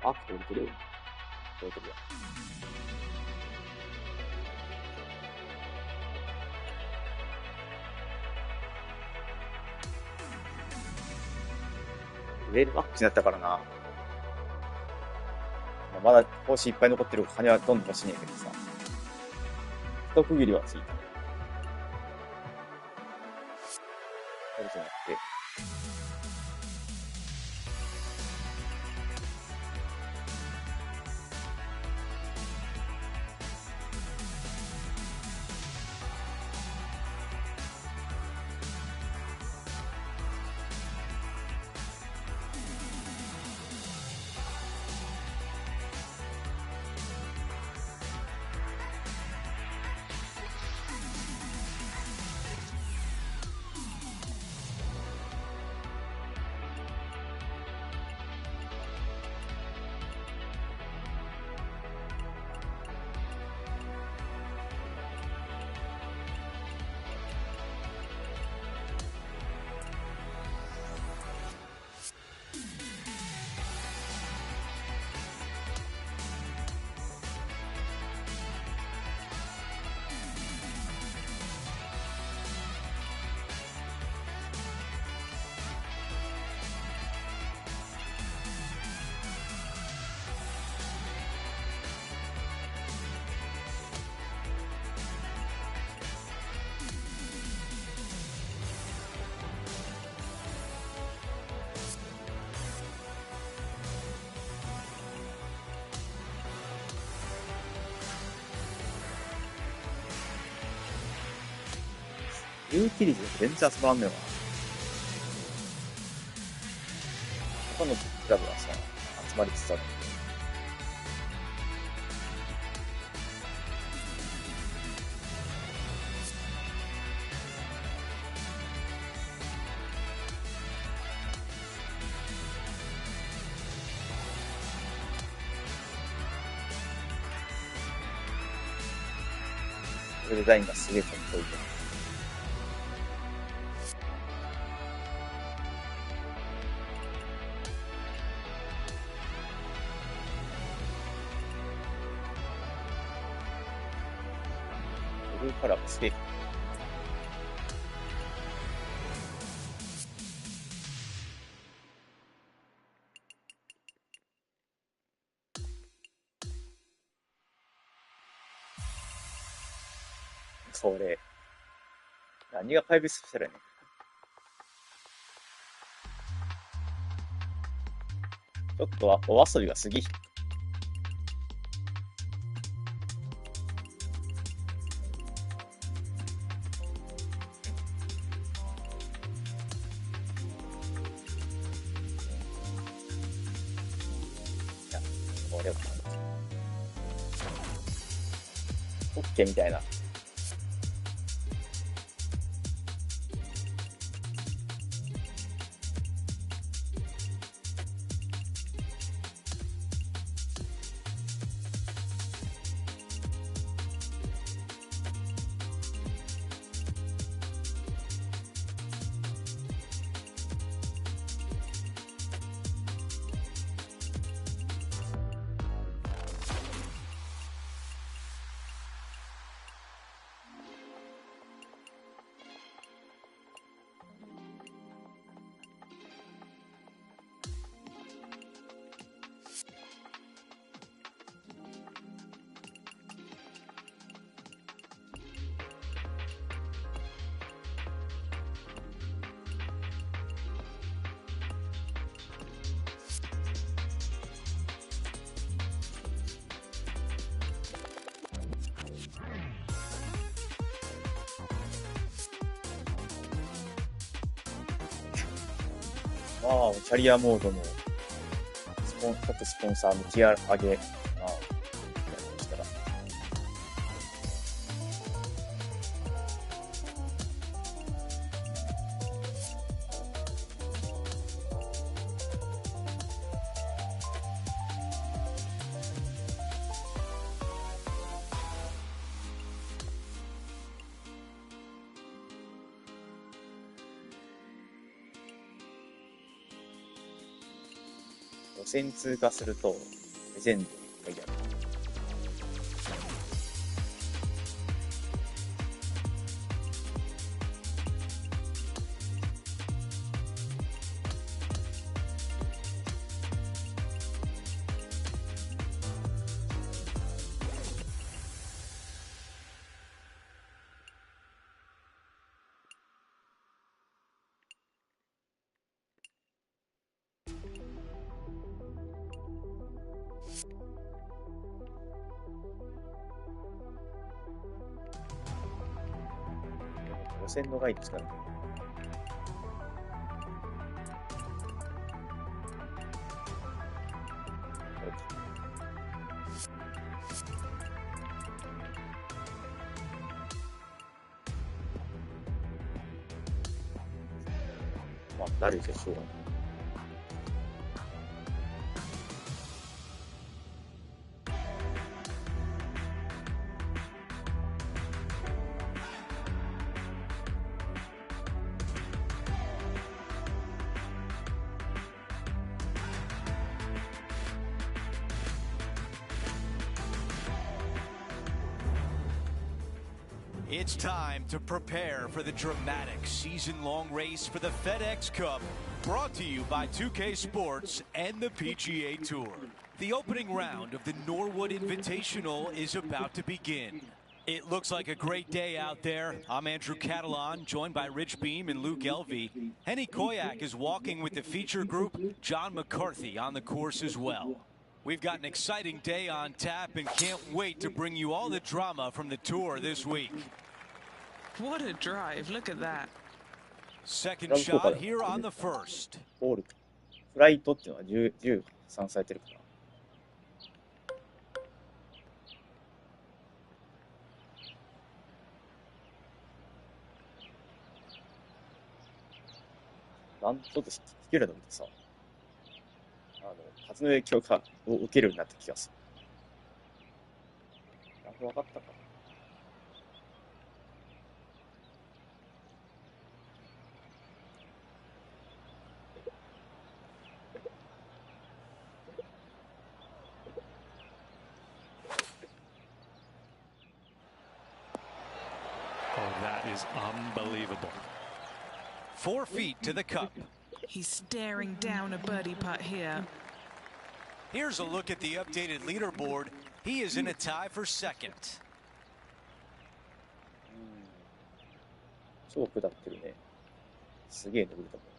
アクト売れてる。売れてるやん。ウェールマックスになったからな。まだ星いっぱい残ってる金はどんどん欲しいねんけどさ。一区切りはついた。これじゃなくて。ユーティリティ全然遊ばんねんわ。他のクラブはさ、集まりつつある。これデザインがすげえかっこいい。ブルーカラーもすげえ。それ。何が5スペシャルやねん。ちょっとはお遊びが過ぎ。いや、これは、オッケーみたいな。まあ、キャリアモードの各スポンサーのティア上げ、まあ、したら。戦通過すると、レジェンドがやる。5000のガイドしかない。まあ、誰でしょうがない。It's time to prepare for the dramatic season-long race for the FedEx Cup, brought to you by 2K Sports and the PGA Tour. The opening round of the Norwood Invitational is about to begin. It looks like a great day out there. I'm Andrew Catalan, joined by Rich Beam and Lou Gelvey. Henny Koyak is walking with the feature group, John McCarthy on the course as well. We've got an exciting day on tap and can't wait to bring you all the drama from the tour this week. What a drive. Look at that. Second shot here on the first. ボール。フライトっていうのは13されてるかな。なんちょっと飛距離が伸びてさ、風の影響を受けるようになった気がする。なんか分かったかな。Oh, that is unbelievable. 4 feet to the cup. He's staring down a birdie putt here. Here's a look at the updated leaderboard. He is in a tie for second. 超下ってるね。すげえ伸びると思う。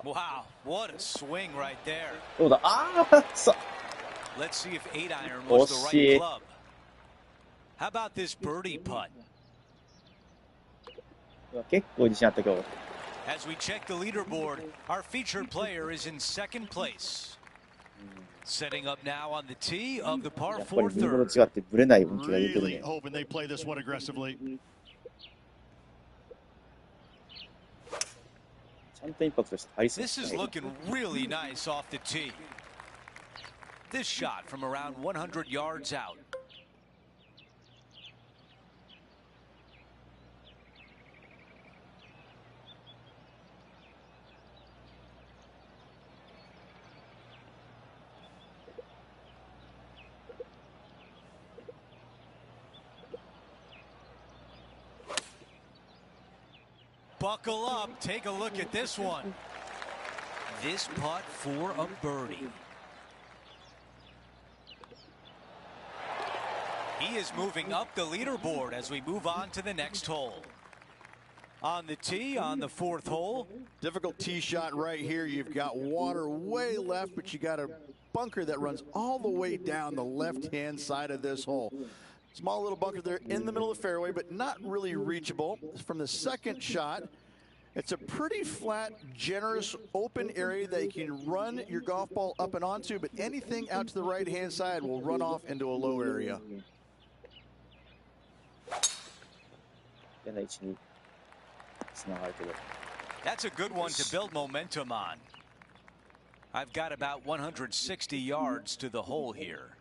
Wow, what a swing right there. どうだ、Let's see if 8 iron was the right club. How about this birdie putt? 結構自信あった今日。As we check the leaderboard, our featured player is in second place. Setting up now on the tee of the par 4 third. Really hoping they play this one aggressively. This is looking really nice off the tee. This shot from around 100 yards out. Buckle up, take a look at this one. This putt for a birdie. He is moving up the leaderboard as we move on to the next hole. On the tee on the 4th hole. Difficult tee shot right here. You've got water way left, but you got a bunker that runs all the way down the left-hand side of this hole. Small little bunker there in the middle of the fairway, but not really reachable. From the second shot, it's a pretty flat, generous, open area that you can run your golf ball up and onto, but anything out to the right-hand side will run off into a low area. That's a good one to build momentum on. I've got about 160 yards to the hole here.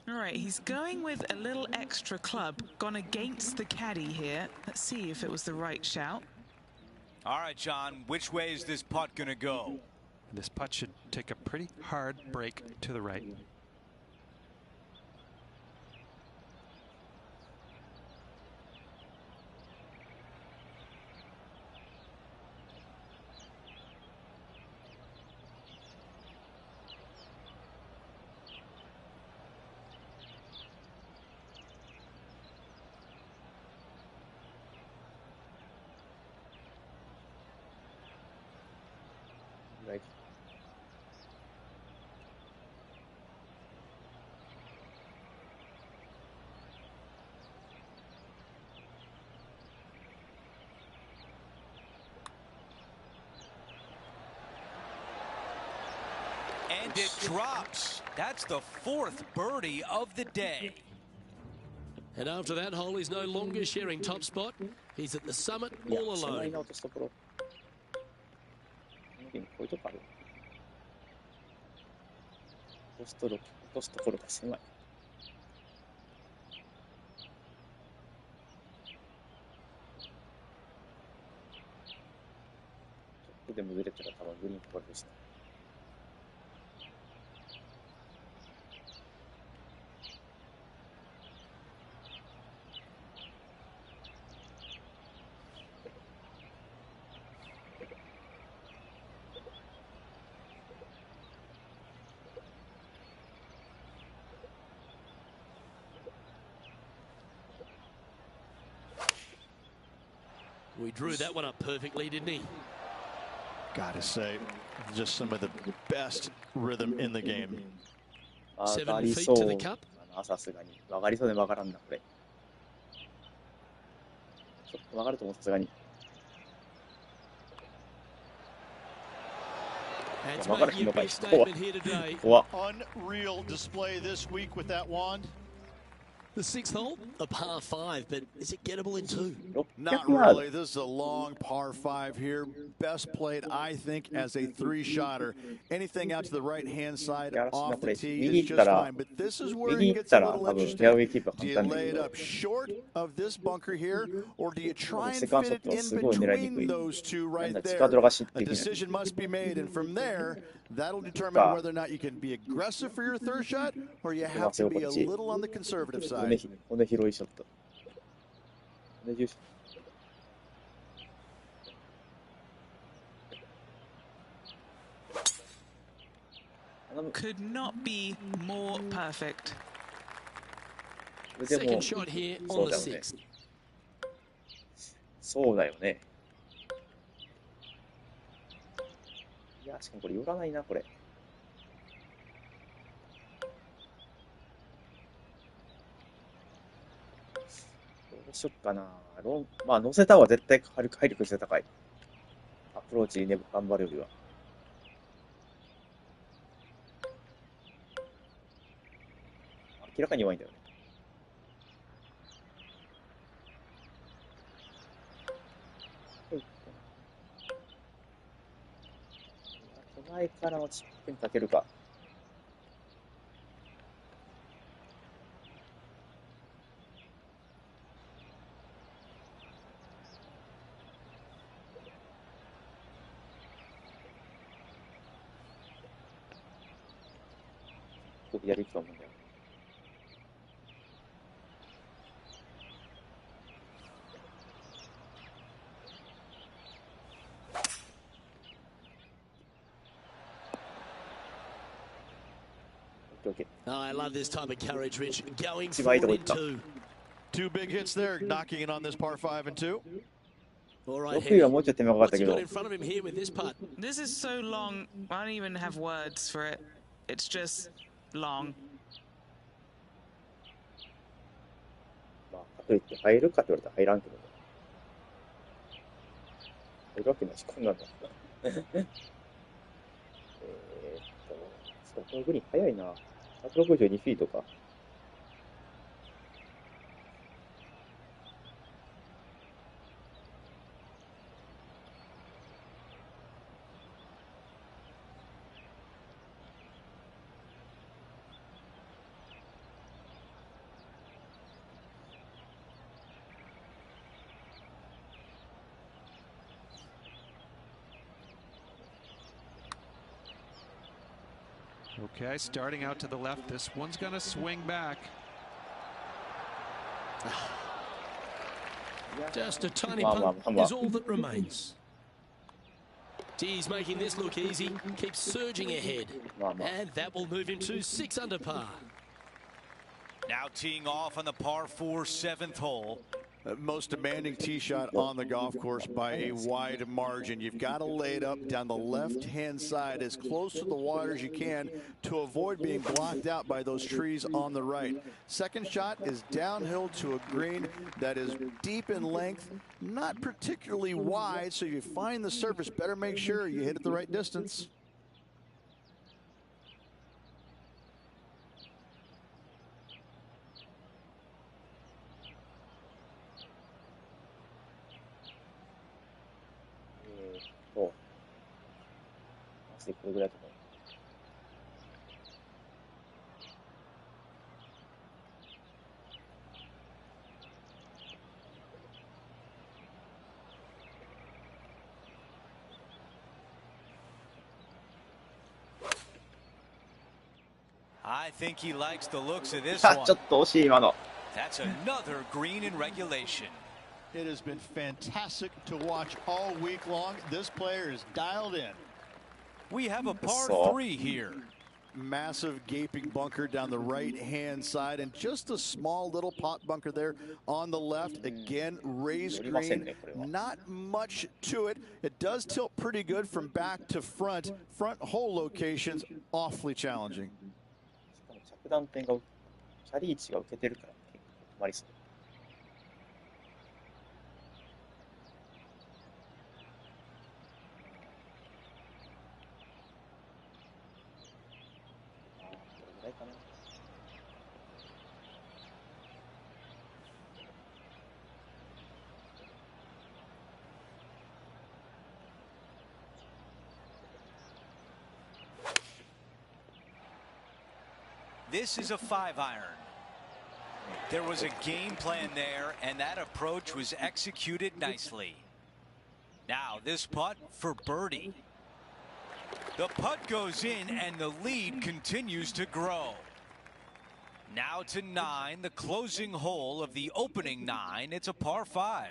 All right, he's going with a little extra club, gone against the caddy here. Let's see if it was the right shout. All right, John, which way is this putt going to go? This putt should take a pretty hard break to the right. Right. And it drops. That's the 4th birdie of the day. And after that hole, he's no longer sharing top spot. He's at the summit いや、 all そんなに alone. な落とすところ。このゲームこういうとこある。落とすところが狭い。ちょっとでもずれたら多分グリーンこれでした。We drew that one up perfectly, didn't he? Gotta say, just some of the best rhythm in the game. 上が 7 り feet そう to だ the cup. な、さすがに。曲がりそうで曲がらんな、これ。ちょっと曲がると思う、さすがに。 And it's Yeah, making a big Cool. statement here today. 怖っ。 Unreal display this week with that wand. The 6th hole, a par 5, but is it gettable in 2? Not 600 ヤード really. This is a long par 5 here. Best played, I think, as a 3-shotter. Anything out to the right-hand side off the tee is just fine. But this is where 右 it 行っ gets た a ら little 多分フェアウェ interesting. イキープは Do you 簡単だ lay け it ど、 up short of this bunker here, or do you try and Second fit it shot in すごい狙いにくい。 between those two なん right だ、 there? 近ドラがしって A できない。 decision must be made, and from there, that'll determine whether or not you can be aggressive for your third shot, or you have to be a little on the conservative 骨 side. 拾いショット。骨重視。頼む。 Could not be more perfect. それでも Second shot here そ on う the だよね。 6th. そうだよね。いや、しかもこれ寄らないな、これ。どうしよっかな。まあ、乗せた方が絶対体力性高い。アプローチね、頑張るよりは。明らかに弱いんだよね。手前からのチップにかけるか。左行くと思うんだよ。OK。 Oh, I love this type of courage, Rich. Going 一 for 番いい it とこ in 行った。 2. Two big hits there, knocking it on this par 5 and 2. All right, 6位は Henry. もうちょっと手間かかっ What's た he けど got in、front of him here with this putt? This is so long, I don't even have words for it. It's just long. まあ、といって入るかって言われたら入らんけどね。入るわけないし、こんなんだ。そう、このグリーン早いな。162フィートか。Okay, starting out to the left. This one's going to swing back. Just a tiny punt is all that remains. He's making this look easy, keeps surging ahead, and that will move him to 6 under par. Now teeing off on the par 4 7th hole. Most demanding tee shot on the golf course by a wide margin. You've got to lay it up down the left-hand side as close to the water as you can to avoid being blocked out by those trees on the right. Second shot is downhill to a green that is deep in length, not particularly wide, so you find the surface, better make sure you hit it the right distance. I think he likes the looks of this ちょ one. っと惜しい今の。 That's another green in regulation. It has been fantastic to watch all week long. This player is dialed in. We have a par 3 here. Massive gaping bunker down the right-hand side, and just a small little pot bunker there on the left. Again, raised green, not much to it. It does tilt pretty good from back to front. Front hole locations awfully challenging. 着弾点が、キャリー値が受けてるから結構止まりそう。This is a 5-iron. There was a game plan there, and that approach was executed nicely. Now this putt for birdie. The putt goes in, and the lead continues to grow. Now to 9, the closing hole of the opening 9. It's a par 5.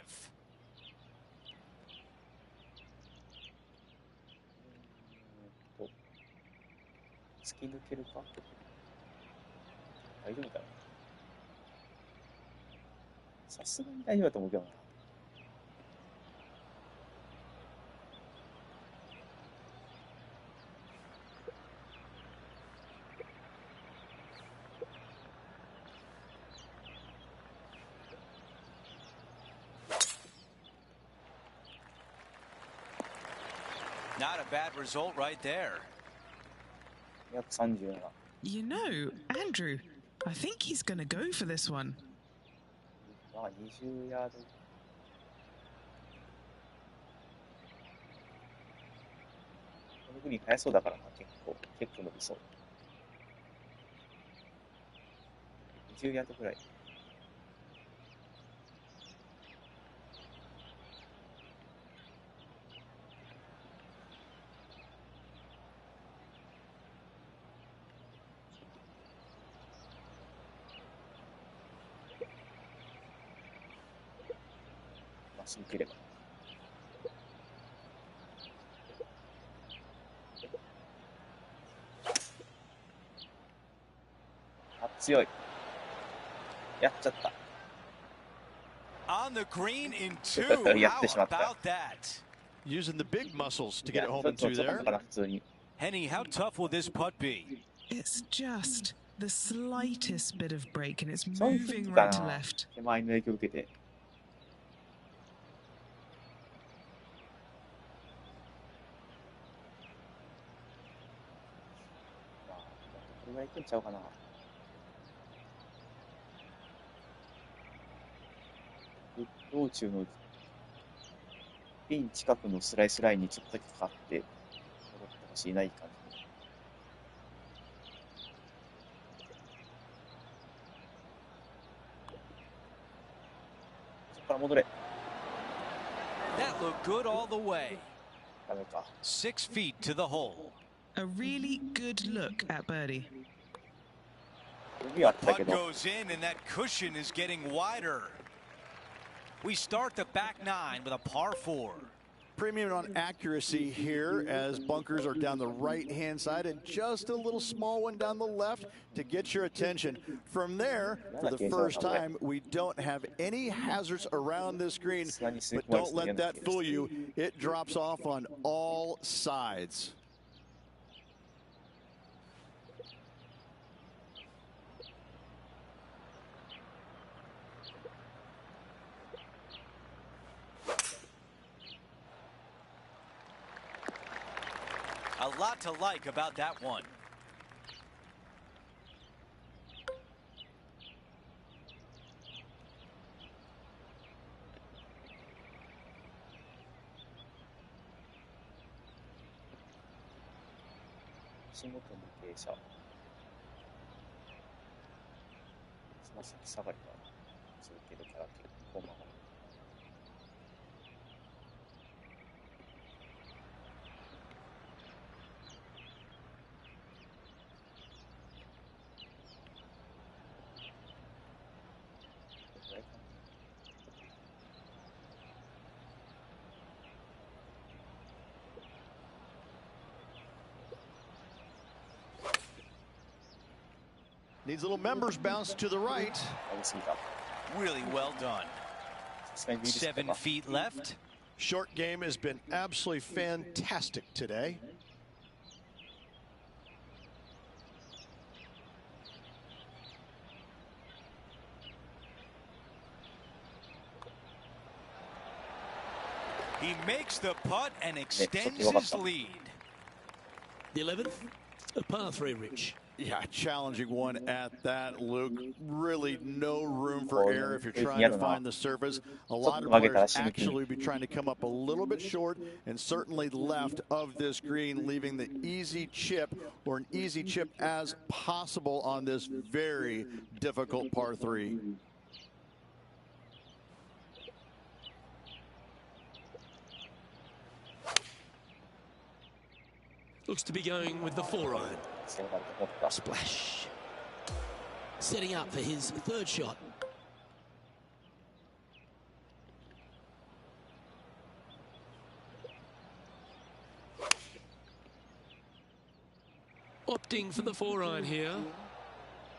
突き抜けるか大丈夫かなさすがに大丈夫だと思うけどな。Not a bad result right there. 237。You know, Andrew, I think he's going to go for this one. まあ20ヤード。このグリーン速そうだからな、結構伸びそう。20ヤードくらい。まっすぐ切れば。あ、強い。やっちゃった。On the green in 2. やっ How てしまった。 about that? Using the big muscles to get it ちょ home っと in 2 ちょっと there. かな、普通に。 Henny, how tough will this putt be? It's just the slightest bit of break and it's ちょんフッ moving クか right to な。 left. 手前の影響を受けて。まあ、これぐらい行くんちゃうかな。道中のピン近くのスライスラインにちょっとだけかかって戻ってほしいない感じ。そこから戻れ。 That looked good all the way. ダメか。 6 feet to the hole. A really good look at birdie. 指はあったけ Putt ど。 goes in, and that cushion is getting wider. We start the back nine with a par 4. Premium on accuracy here as bunkers are down the right-hand side and just a little small one down the left to get your attention. From there, for the first time, we don't have any hazards around this green, but don't let that fool you. It drops off on all sides. A lot to like about that one.足元の傾斜。つま先下がりが続けるから結構曲がる。Needs a little members bounce to the right. 上げすぎた。 Really well done. さすがにビールスと 7 か。 feet left. Short game has been absolutely fantastic today. He makes the putt and extends his lead. The 11th, a par 3, Rich. Yeah, challenging one at that, Luke. Really no room for error if you're trying to find the surface. A lot of players actually be trying to come up a little bit short and certainly left of this green, leaving the easy chip or an easy chip as possible on this very difficult par 3. Looks to be going with the 4-iron. Splash. Setting up for his third shot. Opting for the 4-iron here.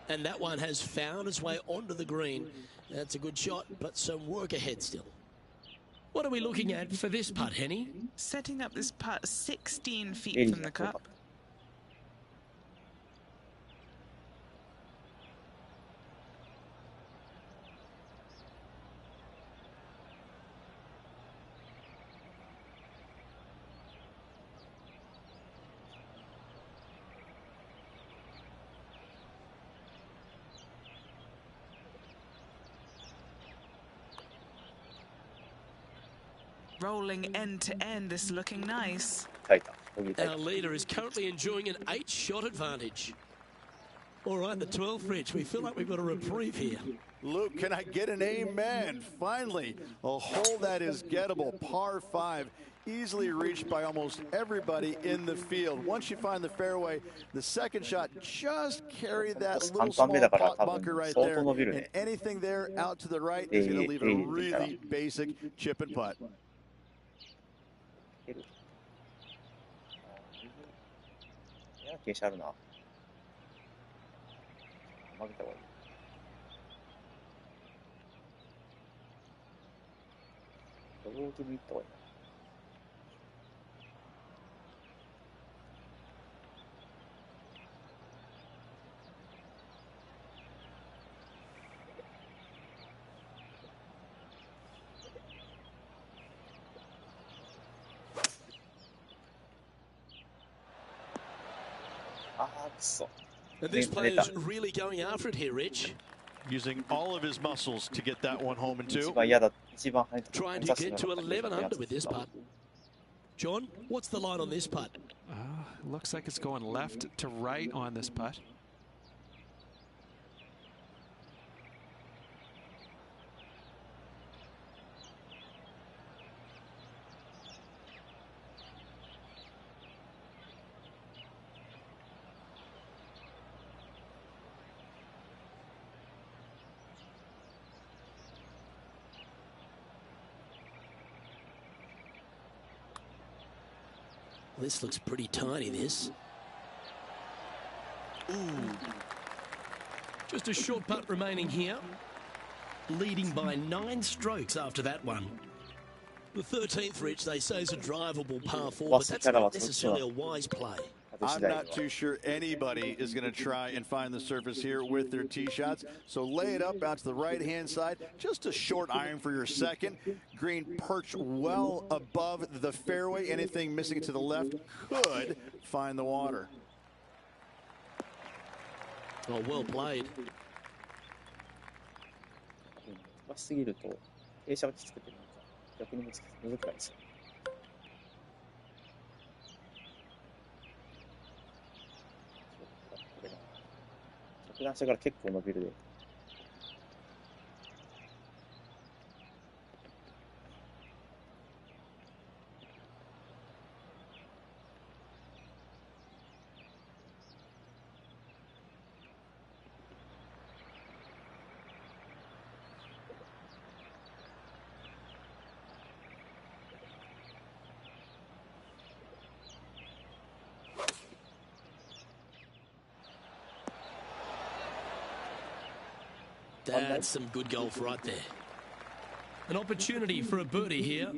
And that one has found its way onto the green. That's a good shot, but some work ahead still. What are we looking at for this putt, Henny? Setting up this putt 16 feet from the cup. Rolling end to end, this is looking nice. Our leader is currently enjoying an 8-shot advantage. All right, the 12th, Rich. We feel like we've got a reprieve here. Luke, can I get an amen? Finally, a hole that is gettable, par 5, easily reached by almost everybody in the field. Once you find the fairway, the second shot just carry that little small pot bunker right there. And anything there out to the right is going to leave a really basic chip and putt. 傾斜あるな。曲げた方がいい。ドロー気味いった方がいいな。あー、くそ。 And this player's really going after it here, Rich. Using all of his muscles to get that one home and 一 two. 番嫌だ、一番跳ね Trying さ to せて get な to かったけど 11 under with this putt. John, what's the line on this putt? Looks like it's going left to right on this putt. This looks pretty tiny, this. Ooh. Just a short putt remaining here. Leading by 9 strokes after that one. The 13th, Rich, they say is a drivable par 4, but that's not necessarily a wise play. I'm not too sure anybody is going to try and find the surface here with their tee shots. So lay it up out to the right-hand side. Just a short iron for your second. Green perched well above the fairway. Anything missing to the left could find the water. Oh, well played. 高すぎると傾斜がきつくてなんか逆に難しくないですよ。これが着弾してから結構伸びるで。That's some good golf right there. An opportunity for a birdie here.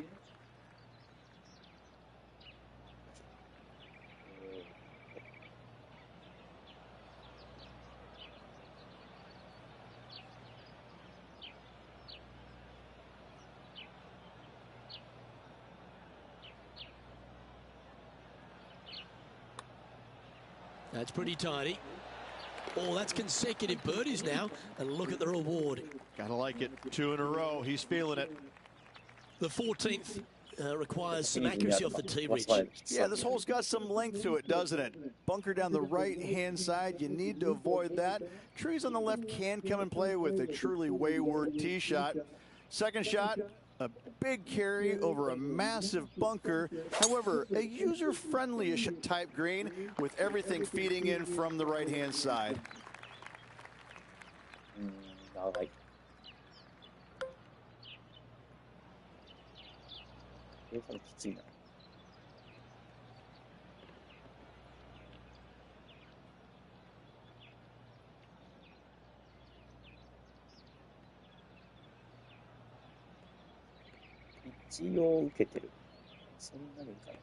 That's pretty tidy. Oh, that's consecutive birdies now, and look at the reward. Gotta like it. 2 in a row. He's feeling it. The 14th requires some accuracy off the tee, Rich. Yeah, this hole's got some length to it, doesn't it? Bunker down the right-hand side. You need to avoid that. Trees on the left can come and play with a truly wayward tee shot. Second shot, a big carry over a massive bunker. However, a user-friendly-ish type green with everything feeding in from the right-hand side. 長い。計算きついな。一応受けてる。そんなにいかない。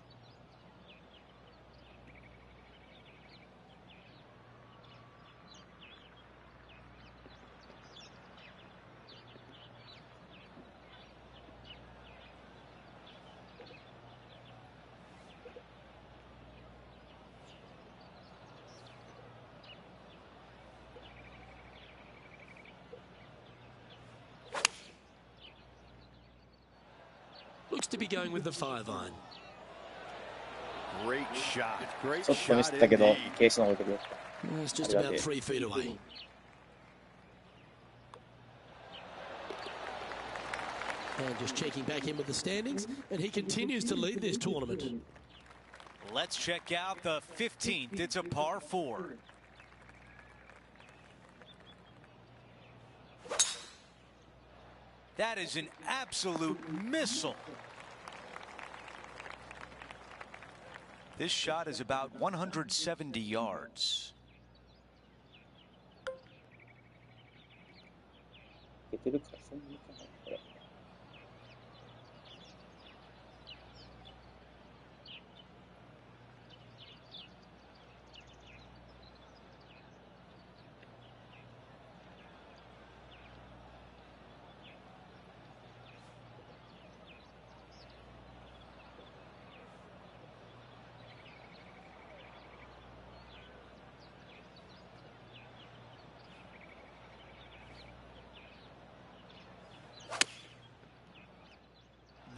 Looks to be going with the 5-iron. Great shot. Great ちょっとミ shot スったけど、 indeed. 傾斜のおかげで。 It's just about 3 feet away. And just checking back in with the standings, and he continues to lead this tournament. Let's check out the 15th. It's a par 4. That is an absolute missile. This shot is about 170 yards. いけてるからそんなにいかないこれ。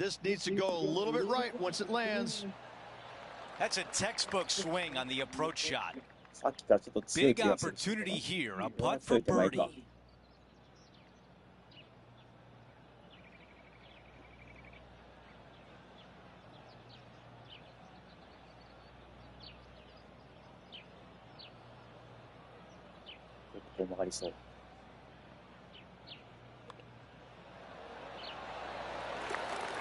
this needs to go a little bit right once it lands. That's a textbook swing on the approach shot. さっきからちょっと強い Big 気がする。 opportunity here. A これは putt 強 for い手前か。 birdie.曲がりそう。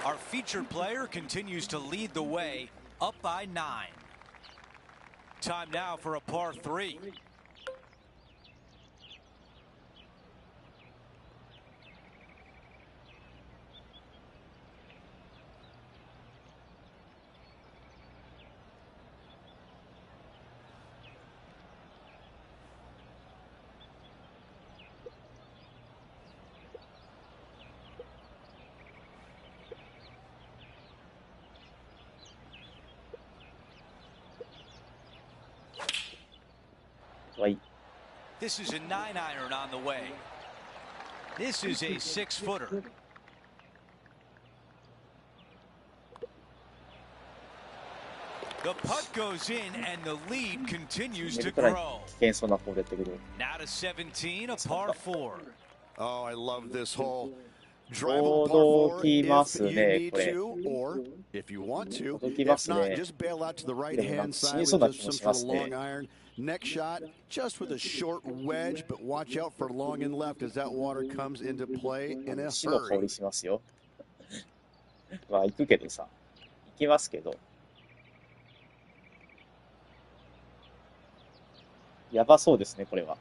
Our featured player continues to lead the way, up by 9. Time now for a par 3. This is a 9-iron on the way. This is a 6-footer. The putt goes in and the lead continues to grow. Now to 17, a par 4. Oh, I love this hole. Drive on par 4 if you need to, or if you want to. If not, just bail out to the right-hand side with just some sort of long iron. Next shot, just with a short wedge, but watch out for long and left as that water comes into play in a hurry. まあ行くけどさ、行きますけど。やばそうですね、これは。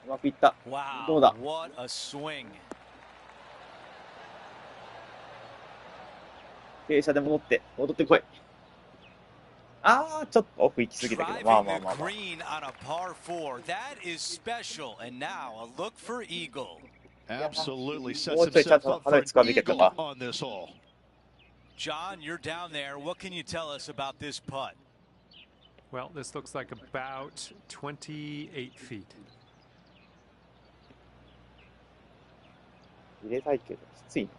うまくいった。どうだ。 What a swing. 傾斜で戻ってこい。ああ、ちょっと奥行きすぎたけど、まあまあまあ、まあ。Green on a par 4. That is special. And now a look for eagle. Absolutely sets himself up for an eagle on this hole. John, you're down there. What can you tell us about this putt? Well, this looks like about 28 feet. 入れたいけど、きついな。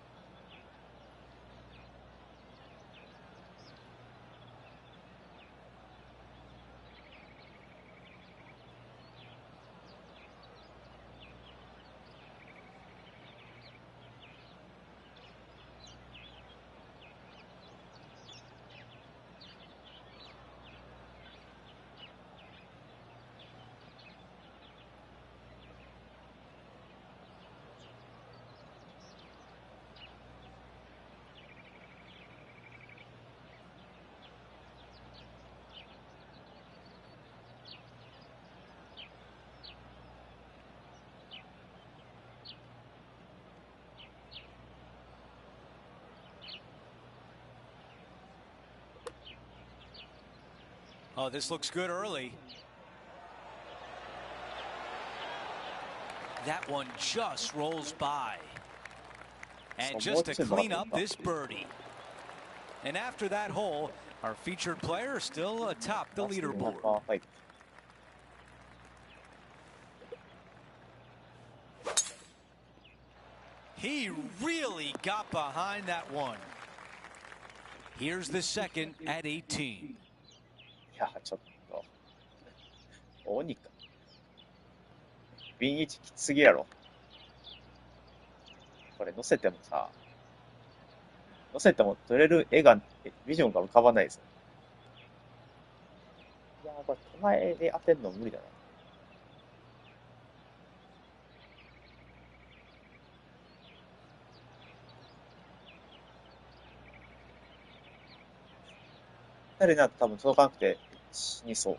Oh, this looks good early. That one just rolls by. And just to clean up this birdie. And after that hole, our featured player still atop the leaderboard. He really got behind that one. Here's the second at 18. いや、ちょっと。鬼か。ビン位置きつすぎやろ。これ乗せてもさ、乗せても撮れる絵が、ビジョンが浮かばないですよ。いやー、これ手前で当てるの無理だな。二人なんか多分届かなくて死にそう。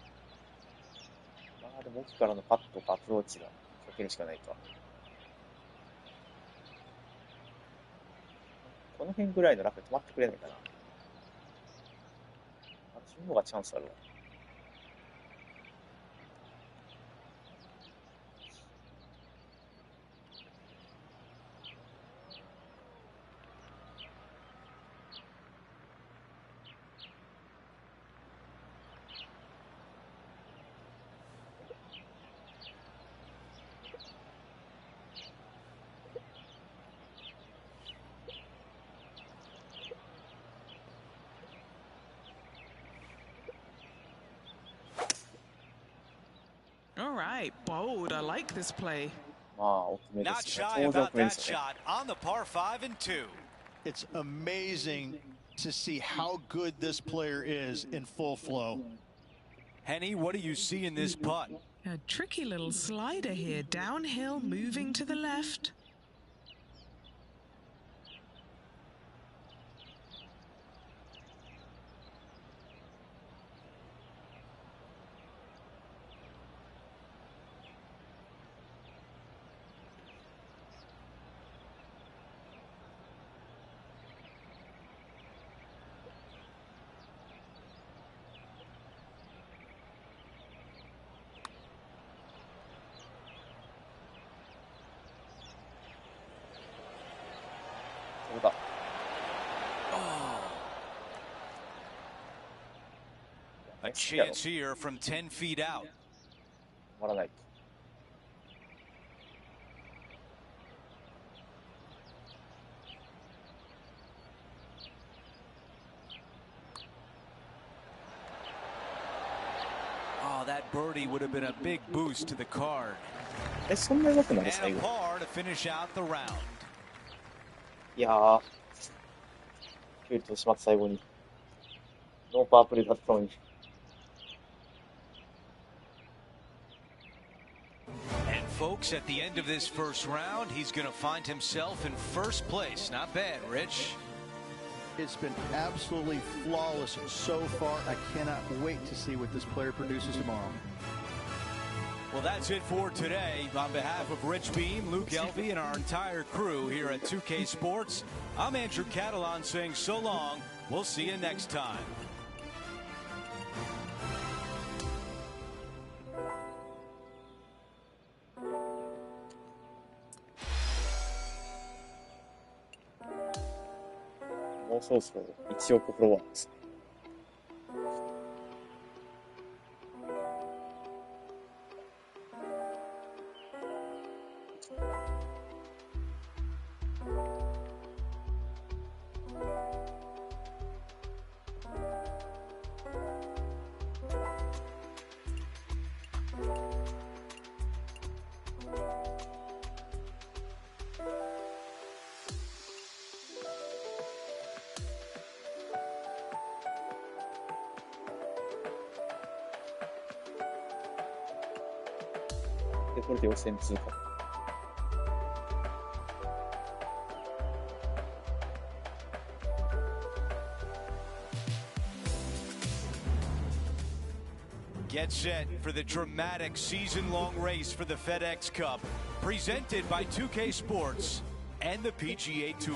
まあでも奥からのパットかアプローチがかけるしかないか。この辺ぐらいのラフで止まってくれないかな。私の方がチャンスあるわ。right, bold. I like this play. まあ、大きめで Not すね。 shy ちょうど about 大きめで that すよね。 shot on the par 5 and 2. It's amazing to see how good this player is in full flow. Henny, what do you see in this putt? A tricky little slider here. Downhill, moving to the left. A chance here from 10 feet out. 止まらないと。Oh, that birdie would have been a big boost to the card. そんな上手くなる And 最 a 後。 par to finish out the round. いやー、キュウリとしまった最後に。ノーパープレーだったのに。And folks, at the end of this first round, he's going to find himself in first place. Not bad, Rich. It's been absolutely flawless so far. I cannot wait to see what this player produces tomorrow. Well, that's it for today. On behalf of Rich Beam, Luke Elvey, and our entire crew here at 2K Sports, I'm Andrew Catalan saying so long. We'll see you next time. More もうそろそろ1億フォロワーですね。で、これで予選通過。Get set for the dramatic season-long race for the FedEx Cup, presented by 2K Sports and the PGA Tour.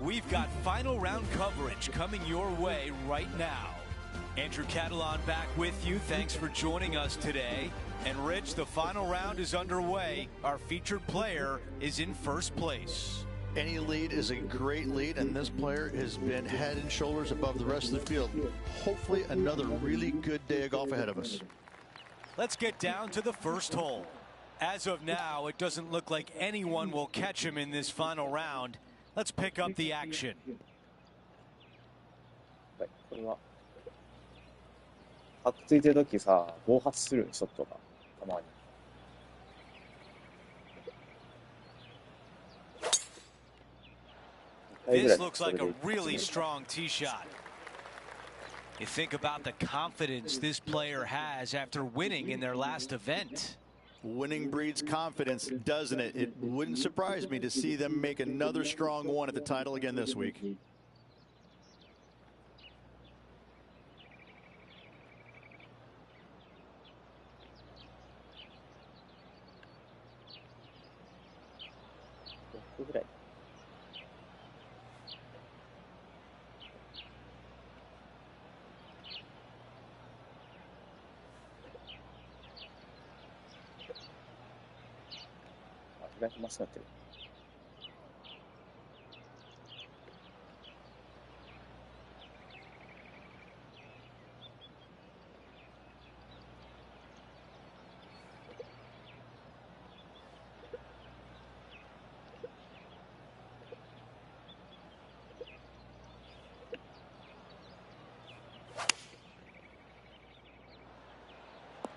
We've got final round coverage coming your way right now. Andrew Catalan back with you. Thanks for joining us today. And Rich, the final round is underway. Our featured player is in first place. Any lead is a great lead, and this player has been head and shoulders above the rest of the field. Hopefully another really good day of golf ahead of us. Let's get down to the first hole. As of now, it doesn't look like anyone will catch him in this final round. Let's pick up the action. はい、これは。パックついてるときさ、暴発するショットが、たまに。This looks like a really strong tee shot. You think about the confidence this player has after winning in their last event. Winning breeds confidence, doesn't it? It wouldn't surprise me to see them make another strong one at the title again this week.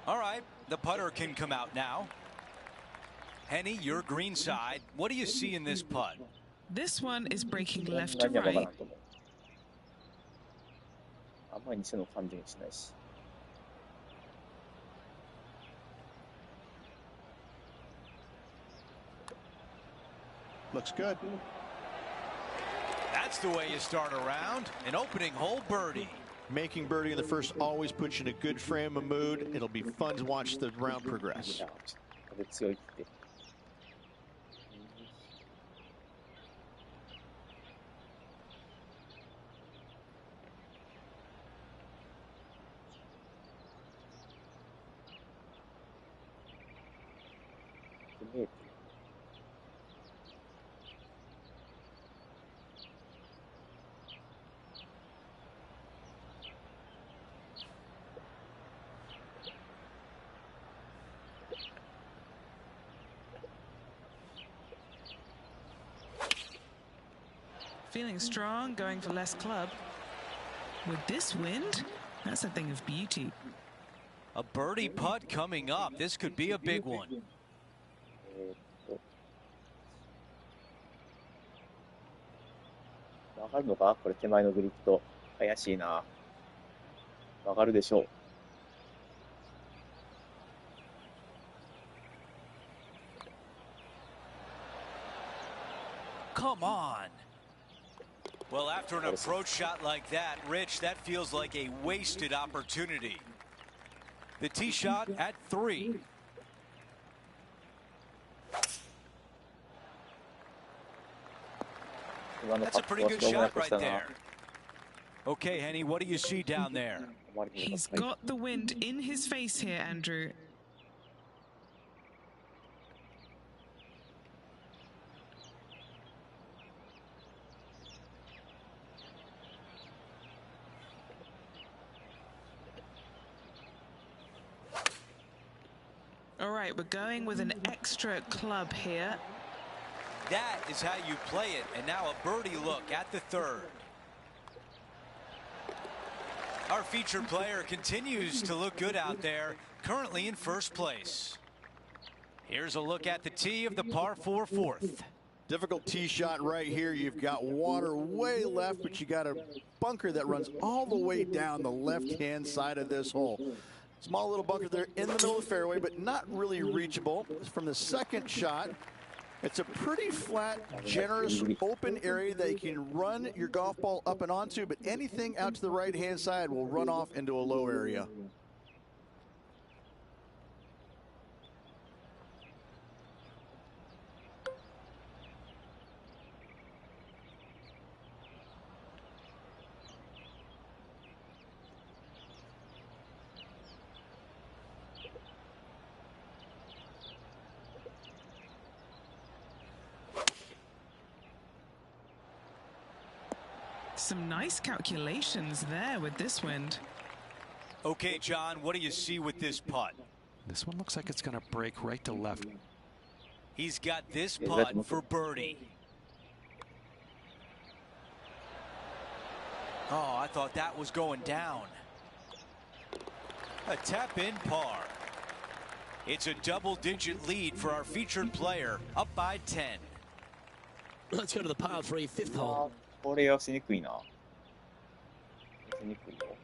All right, The putter can come out now. Henny, your green side. What do you see in this putt? This one is breaking そん left な to には曲がら right. んと思う。あんまり偽の感じがしないし。Looks good. That's the way you start a round. An opening hole birdie. Making birdie in the first always puts you in a good frame of mood. It'll be fun to watch the round progress. 風強いって。見えてる。Feeling strong, going for less club. With this wind, that's a thing of beauty. A birdie putt coming up. This could be a big one. 曲がるのかこれ手前のグリッド。怪しいな。曲がるでしょう。Come on. Well, after an approach shot like that, Rich, that feels like a wasted opportunity. The tee shot at 3. That's a pretty good shot right there. Okay, Henny, what do you see down there? He's got the wind in his face here, Andrew. All right, we're going with an extra club here. That is how you play it. And now a birdie look at the 3rd. Our featured player continues to look good out there, currently in 1st place. Here's a look at the tee of the par 4 4th. Difficult tee shot right here. You've got water way left, but you got a bunker that runs all the way down the left-hand side of this hole. Small little bunker there in the middle of the fairway, but not really reachable. From the 2nd shot, it's a pretty flat, generous, open area that you can run your golf ball up and onto, but anything out to the right-hand side will run off into a low area. Some nice calculations there with this wind. Okay, John, what do you see with this putt? This one looks like it's going to break right to left. He's got this putt for birdie. Oh, I thought that was going down. A tap-in par. It's a double-digit lead for our featured player, up by 10. Let's go to the par 3 5th hole. これ寄せにくいな。寄せにくいよ。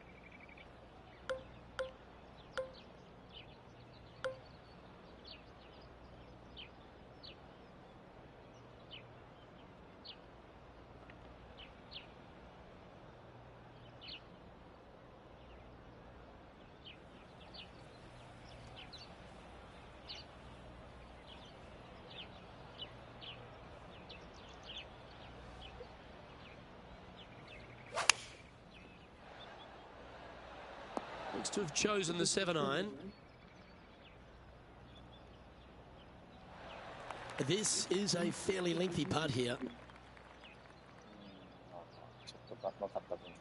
Looks to have chosen the 7-iron. This is a fairly lengthy putt here. ちょっと分かった分かな。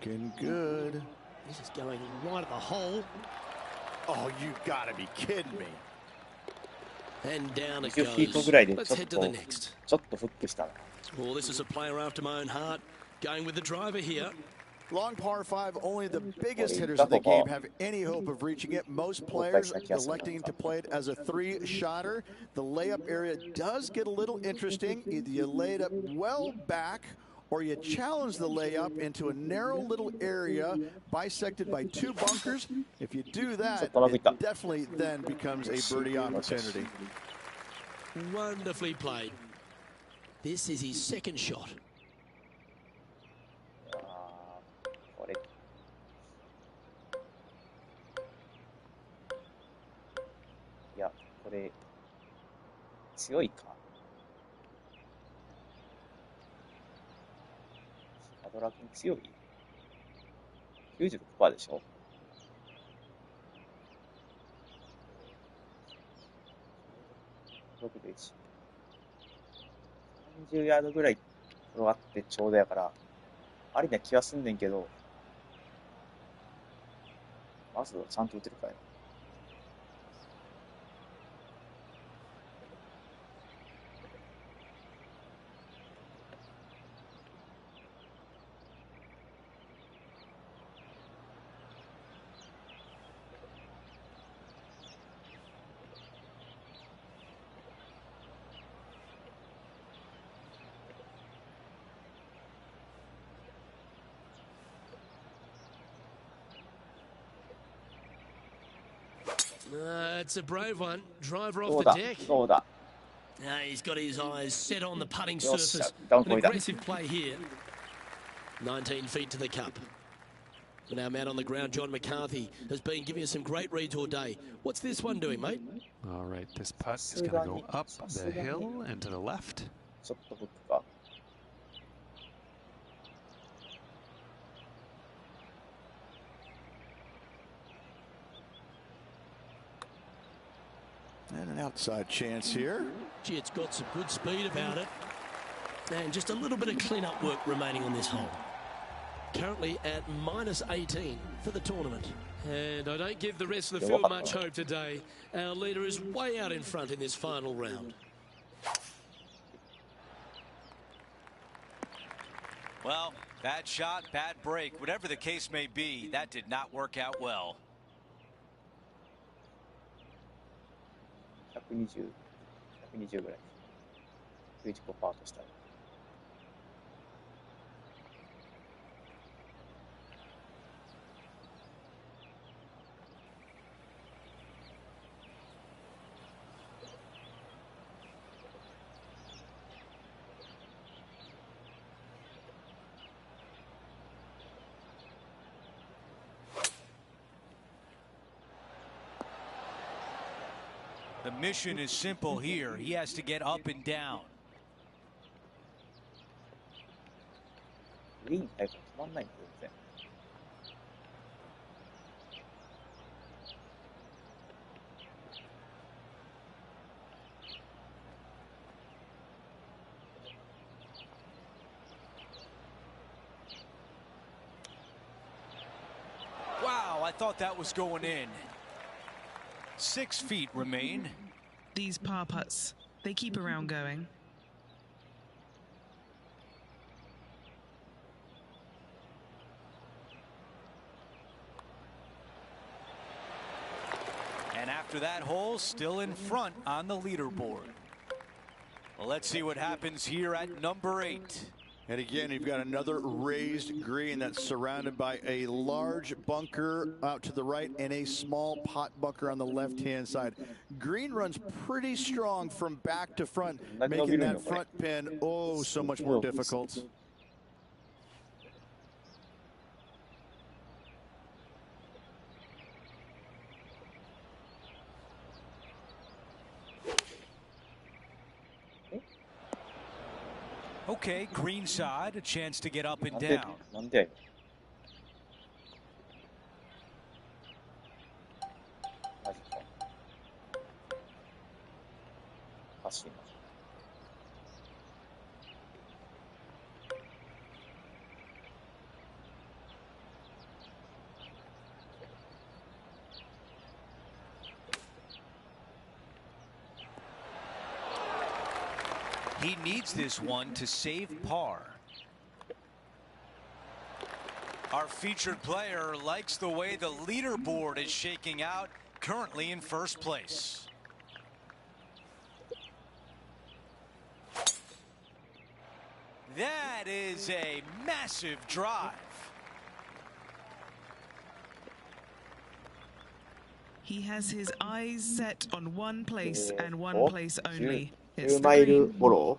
Looking good. This is going right at the hole. Oh, you gotta be kidding me. And down it 20フィート goes. ぐらいで Let's head to the next. ちょっとフックしたな。 Well, this is a player after my own heart. Going with the driver here. Long par 5, only the biggest hitters of the game have any hope of reaching it. Most players electing to play it as a 3-shotter. The layup area does get a little interesting. Either you lay it up well back or you challenge the layup into a narrow little area bisected by 2 bunkers. If you do that, it definitely then becomes a birdie opportunity. Wonderfully played. This is his second shot. これ。いや、これ、強いか。アドラ君強い ?96% でしょ。6で1。30ヤードぐらい転がってちょうどやから、ありな気はすんねんけど、まずはちゃんと打てるかよ。It's a brave one. Driver ど off う the だ deck. どうだ He's got his eyes set on the putting よっしゃ surface. ダウン An こいだ aggressive play here. 19 feet to the cup. And our man on the ground, John McCarthy, has been giving us some great reads all day. What's this one doing, mate? All right, this putt is going to go up the hill and to the left. ちょっとフックか。And an outside chance here. Gee, it's got some good speed about it. And just a little bit of clean-up work remaining on this hole. Currently at minus 18 for the tournament. And I don't give the rest of the field much hope today. Our leader is way out in front in this final round. Well, bad shot, bad break. Whatever the case may be, that did not work out well. 120、120ぐらい。95% としたら。The mission is simple here. He has to get up and down. グリーンに入ると止まんないんだよ、全然。Wow, I thought that was going in. 6 feet remain. These par putts, they keep a round going. And after that hole, still in front on the leaderboard. Well, let's see what happens here at number 8. And again, you've got another raised green that's surrounded by a large bunker out to the right and a small pot bunker on the left-hand side. Green runs pretty strong from back to front, making that front pin oh so much more difficult. Okay, green side, a chance to get up and down. なんでマジか。おかしいな。He needs this one to save par. Our featured player likes the way the leaderboard is shaking out, currently in first place. That is a massive drive. He has his eyes set on one place and one place only. It's 10 the マイル green. フォロ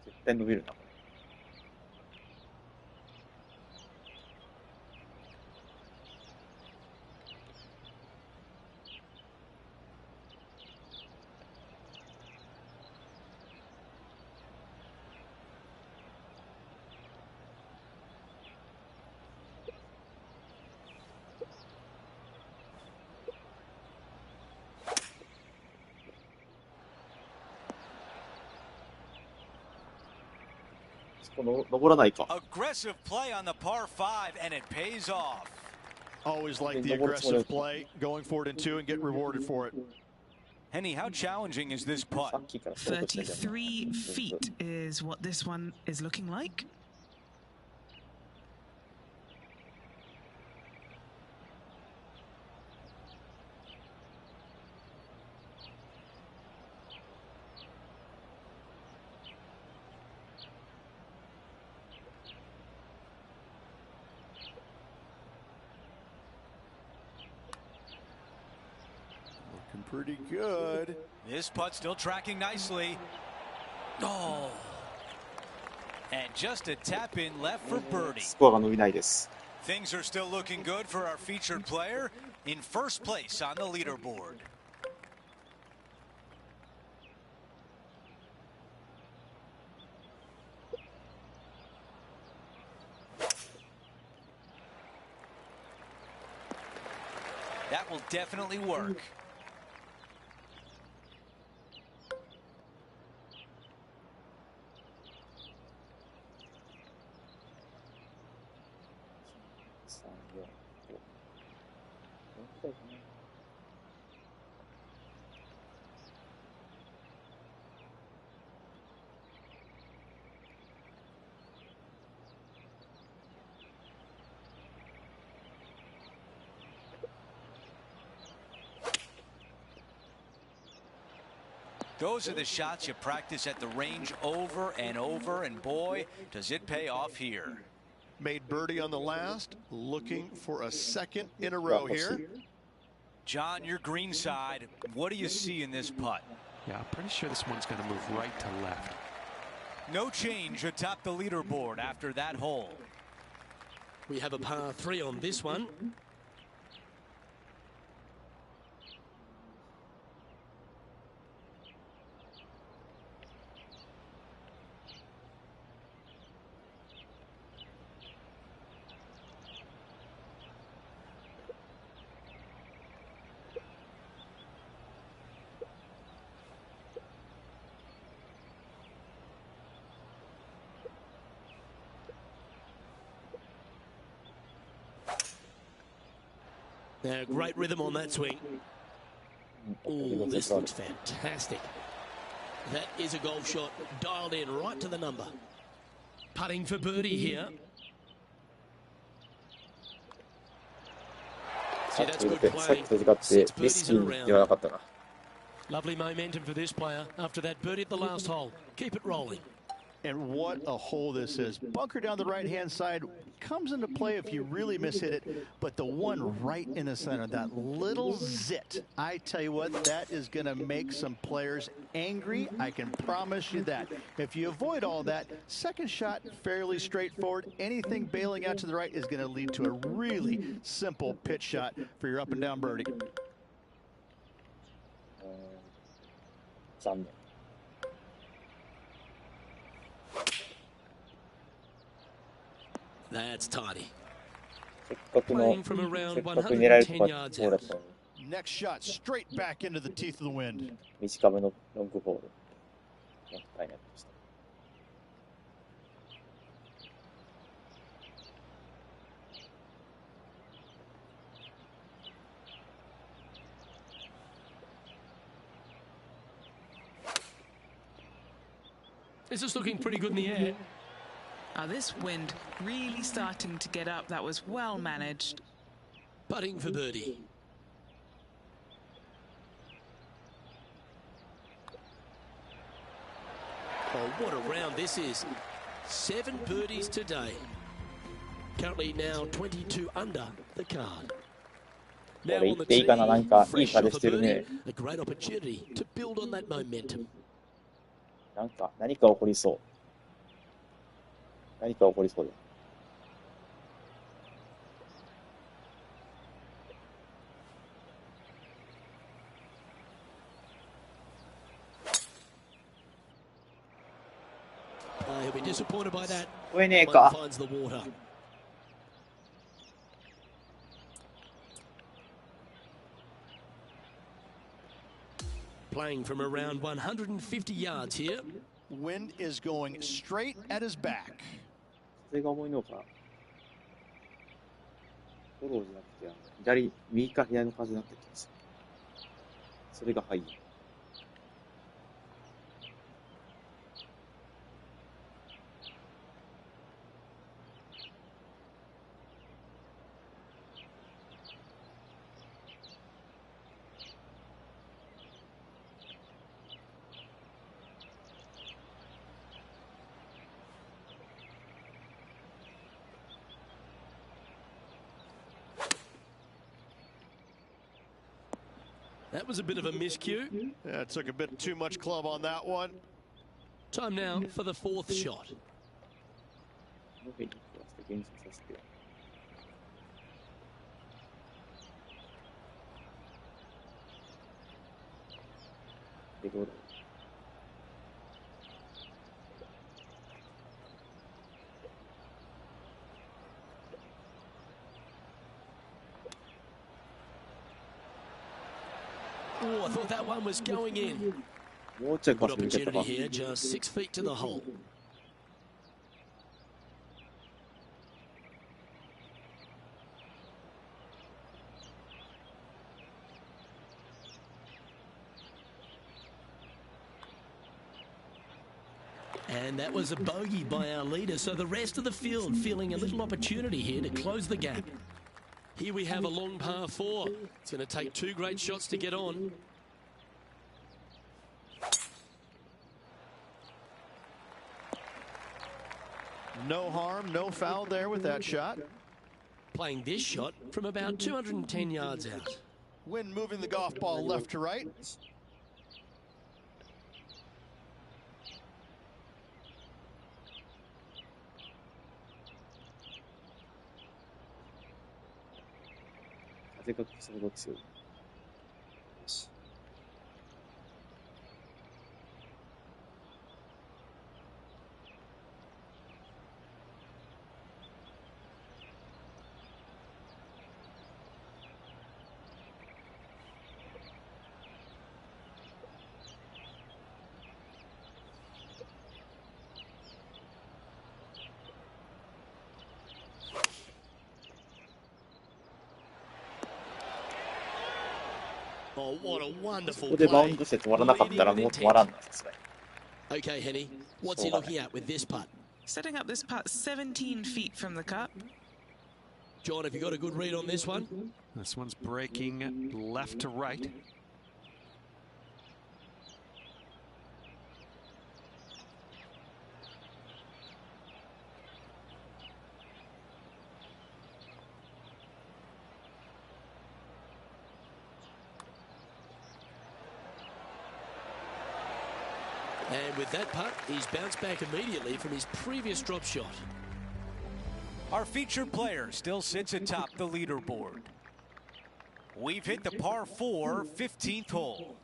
ー。絶対伸びるな。この登らないか。 Aggressive play on the par 5 and it pays off. Always like the aggressive play, going for it in 2 and get rewarded for it. Henny, how challenging is this さ putt? っきからショートしてたじゃん。 33 feet is what this one is looking like. Looking pretty good. This putt still tracking nicely. Oh. And just a tap in left for birdie. スコアが伸びないです。 Things are still looking good for our featured player in first place on the leaderboard. That will definitely work. Those are the shots you practice at the range over and over, and boy, does it pay off here. Made birdie on the last, looking for a second in a row here. John, your green side, what do you see in this putt? Yeah, I'm pretty sure this one's going to move right to left. No change atop the leaderboard after that hole. We have a par 3 on this one. Now, great rhythm on that swing. Oh, this looks fantastic. That is a golf shot dialed in right to the number. Putting for birdie here. See, that's good さっき playing. と違って Six リス birdies キ in a ーではな round. かったな。 Lovely momentum for this player after that birdie at the last hole. Keep it rolling. And what a hole this is. Bunker down the right-hand side comes into play if you really mishit it, but the one right in the center, that little zit, I tell you what, that is going to make some players angry. I can promise you that. If you avoid all that, second shot, fairly straightforward. Anything bailing out to the right is going to lead to a really simple pitch shot for your up and down birdie. 残念。 That's tidy. せっかくの Playing from around せっかく狙えるとこ 110 ろ yards だったのに Next shot, straight back into the teeth of the wind. 短めのロングボール。なんか買いになりました。This is looking pretty good in the air. This wind really starting to get up. That was well managed. Putting for birdie. Oh, what a round this is. 7 birdies today. Currently now 22 under the card. これ言っていいかな、なんかいい風してるね。A great opportunity to build on that momentum. なんか何か起こりそう。何か起こりそうだ。He'll be disappointed by that. これねえか。 Finds the water. Playing from around 150 yards here. Wind is going straight at his back. 風が重いのか。フォローじゃなくて、右か左の風になってきます。それがはい。That was a bit of a miscue. Yeah, it took a bit too much club on that one. Time now for the 4th shot. もう一回減速させて。で、どうだろう。Oh, I thought that one was going in. もうちょい Good パス抜けた opportunity か。 here, just 6 feet to the hole. And that was a bogey by our leader, so the rest of the field feeling a little opportunity here to close the gap. Here we have a long par 4. It's going to take 2 great shots to get on. No harm, no foul there with that shot. Playing this shot from about 210 yards out. Wind moving the golf ball left to right.風がそれが強い。よし。Oh, what a こ wonderful こでバウン play. ドして止まらなかったらもう止まらんな、さすがに。 Okay, Henny, what's he looking at with this putt? Setting up this putt 17 feet from the cup. John, have you got a good read on this one? This one's breaking left to right. And with that putt, he's bounced back immediately from his previous drop shot. Our featured player still sits atop the leaderboard. We've hit the par 4 15th hole.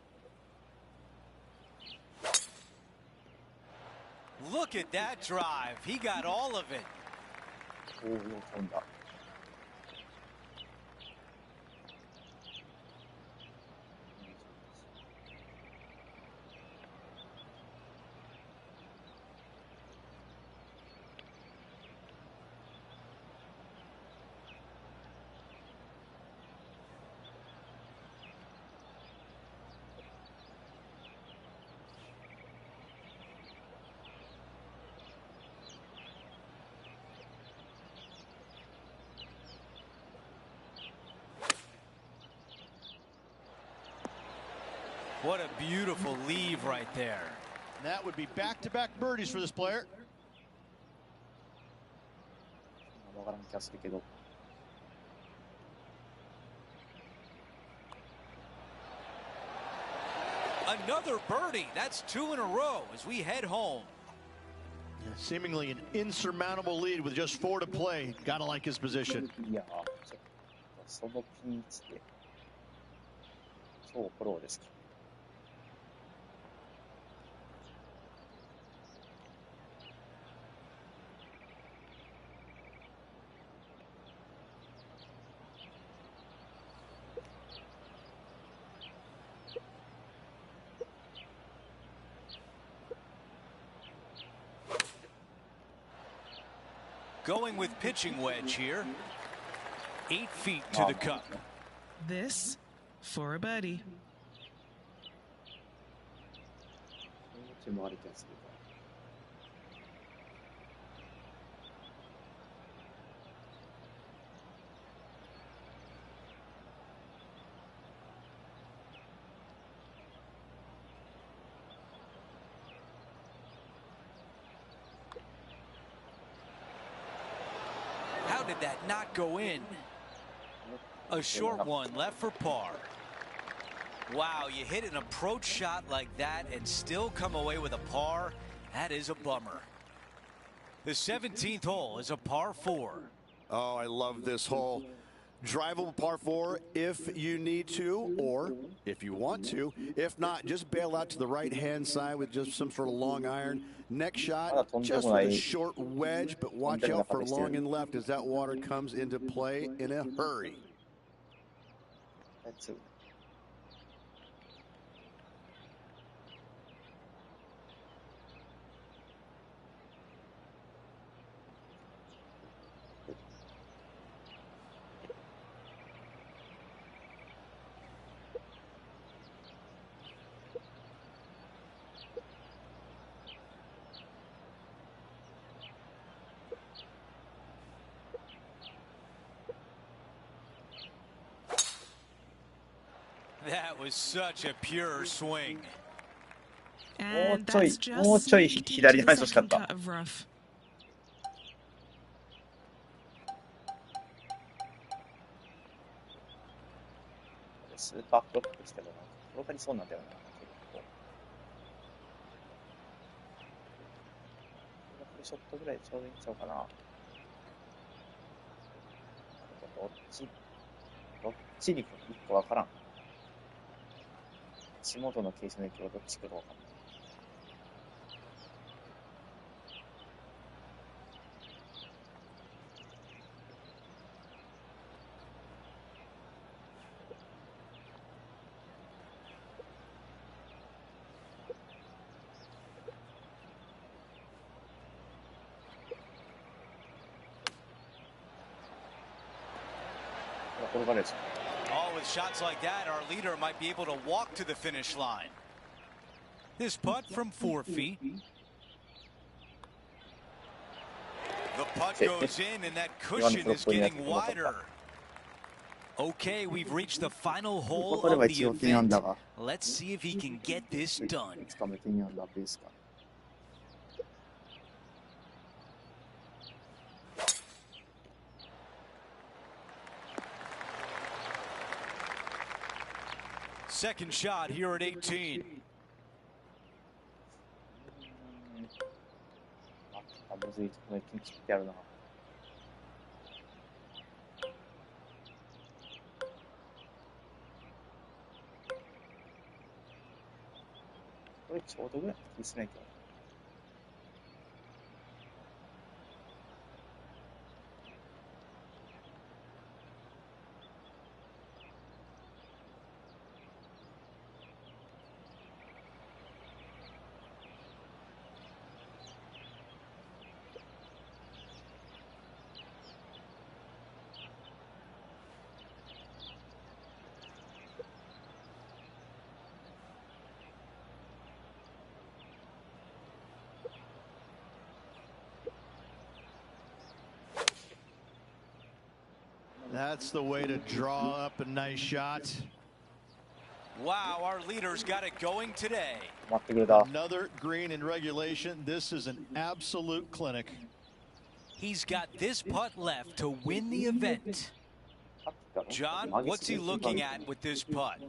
Look at that drive. He got all of it. おお、よう飛んだ。What a beautiful leave right there. And that would be back-to-back birdies for this player. わからん気がするけど。Another birdie. That's 2 in a row as we head home. Yeah, seemingly an insurmountable lead with just 4 to play. Gotta like his position. いや、ちょっとそのピンチで超フォローですか。Going with pitching wedge here. 8 feet to the cup. This for a birdie. 気もある気がする。How did that not go in? A short one left for par. Wow, you hit an approach shot like that and still come away with a par. That is a bummer. The 17th hole is a par 4. Oh, I love this hole. Drivable par 4 if you need to, or if you want to. If not, just bail out to the right-hand side with just some sort of long iron. Next shot, just with a short wedge, but watch out for long and left as that water comes into play in a hurry. That's it. That was such a pure swing. And もう that's ちょい、もう just ちょい sneaked 左 into に入 the ってほしかっ second た。 cut of rough. スーパーフロップしても転がりそうなんだよな。結構ショットぐらいちょうどいいんちゃうかな。どっちに行くかわからん。足元の傾斜の影響はどっち来るかわかんない。転がるでしょ。All with shots like that, our leader might be able to walk to the finish line. This putt from 4 feet. The putt goes in, and that cushion is getting wider. Okay, we've reached the final hole of the event. Let's see if he can get this done. いつかもティーアンダーベースか。Second shot here at 18. むずいところに切ってあるな。これちょうどぐらい気すないけど。That's the way to draw up a nice shot. Wow, our leaders got it going today. 待ってくれた。 Another green in regulation. This is an absolute clinic. He's got this putt left to win the event. John, what's he looking at with this putt?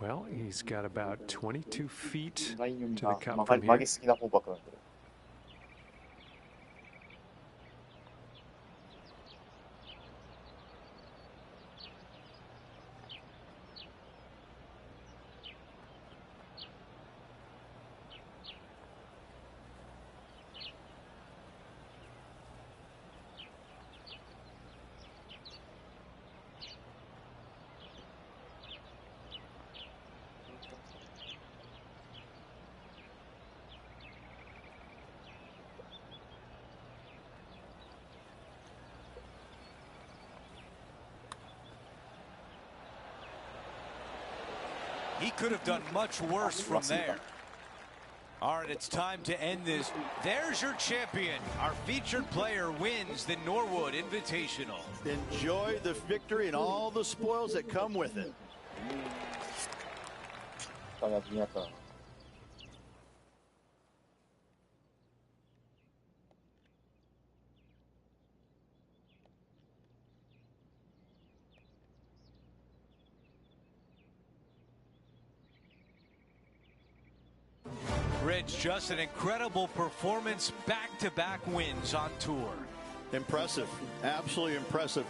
Well, he's got about 22 feet ライン読み to the が cup 曲 from げ here. すぎな方ばっかなんだけど。He could have done much worse from there. All right, it's time to end this. There's your champion. Our featured player wins the Norwood Invitational. Enjoy the victory and all the spoils that come with it. あ、やってみやったな。Rich, just an incredible performance, back-to-back wins on tour. Impressive, absolutely impressive.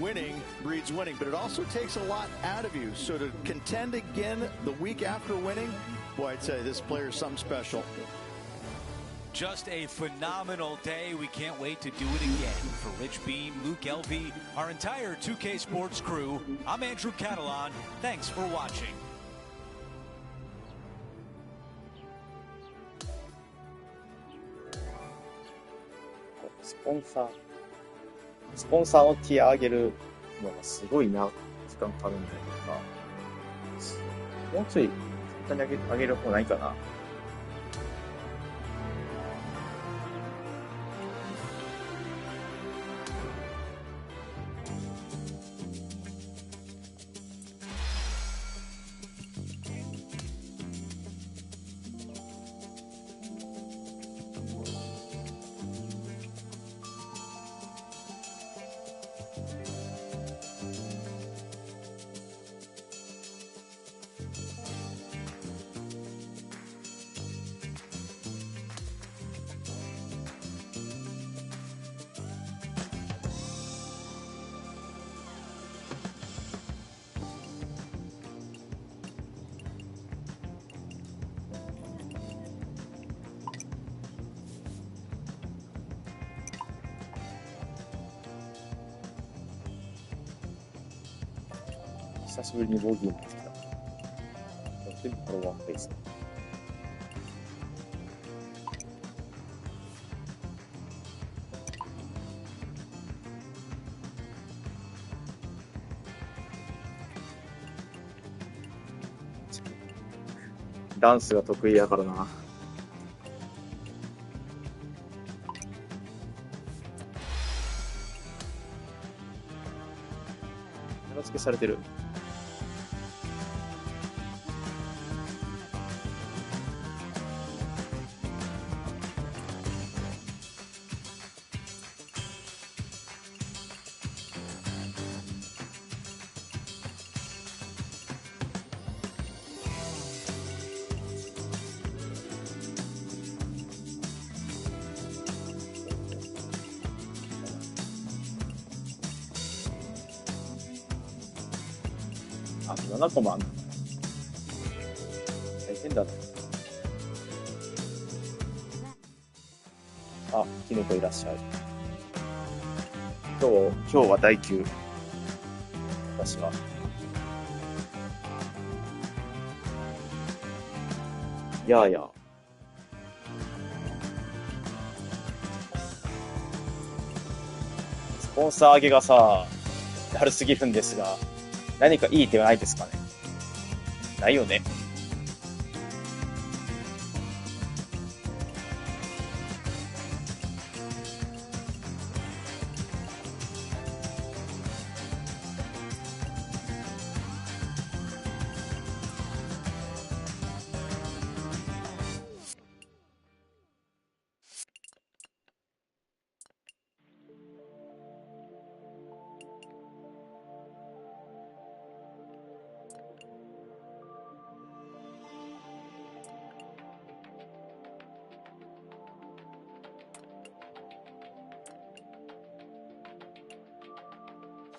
Winning breeds winning, but it also takes a lot out of you. So to contend again the week after winning, boy, I'd say this player's something special. Just a phenomenal day. We can't wait to do it again. For Rich Beam, Luke Elvey, our entire 2K Sports crew, I'm Andrew Catalan. Thanks for watching. スポンサーのティア上げるのがすごいな、時間かかるんだけどさ。もうちょい簡単に上げる方ないかな。久しぶりにボギー持ってきた。全部これワンペース。ダンスが得意やからな。目付けされてる。あ、7個もあんの。大変だな。あ、キノコいらっしゃい。今日は第9。私は。やあやあ。スポンサー上げがさ、だるすぎるんですが、何かいい手はないですかね。ないよね。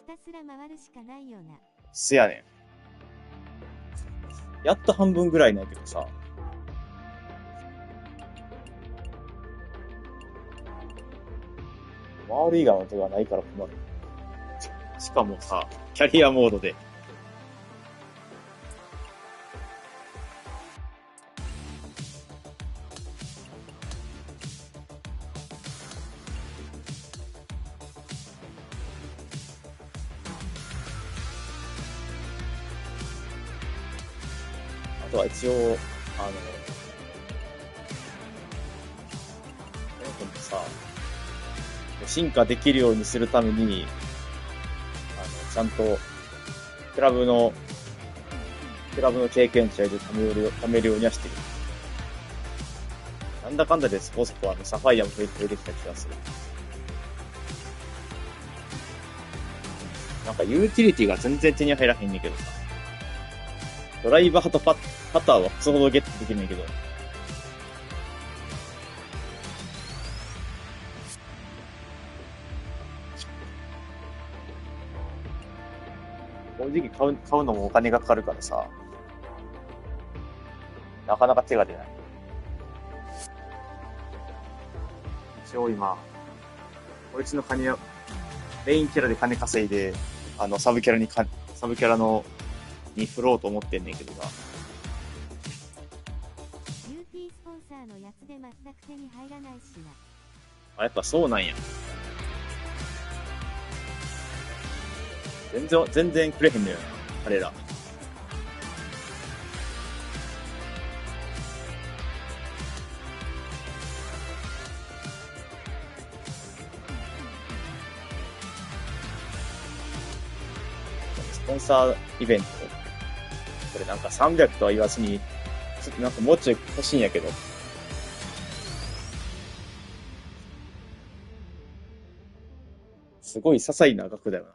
たすら回るしかないような。せやねん。やっと半分ぐらいなんやけどさ。回る以外の手がないから困る。しかもさ、キャリアモードで。あとは一応、このさ、進化できるようにするために、ちゃんと、クラブの経験値で貯めるようにはしてる。なんだかんだでそこそこサファイアも増えてきた気がする。なんかユーティリティが全然手に入らへんねんけどさ。ドライバーとパターはクソほどゲットできるんだけど。正直買うのもお金がかかるからさ。なかなか手が出ない。一応今、こいつの金を、メインキャラで金稼いで、サブキャラの、に振ろうと思ってんねんけどな。UT スポンサーのやつで全く手に入らないしな。あ、やっぱそうなんや。全然くれへんのよな、彼ら。スポンサーイベント。これなんか300とは言わずに、ちょっとなんかもうちょい欲しいんやけど。すごい些細な額だよな。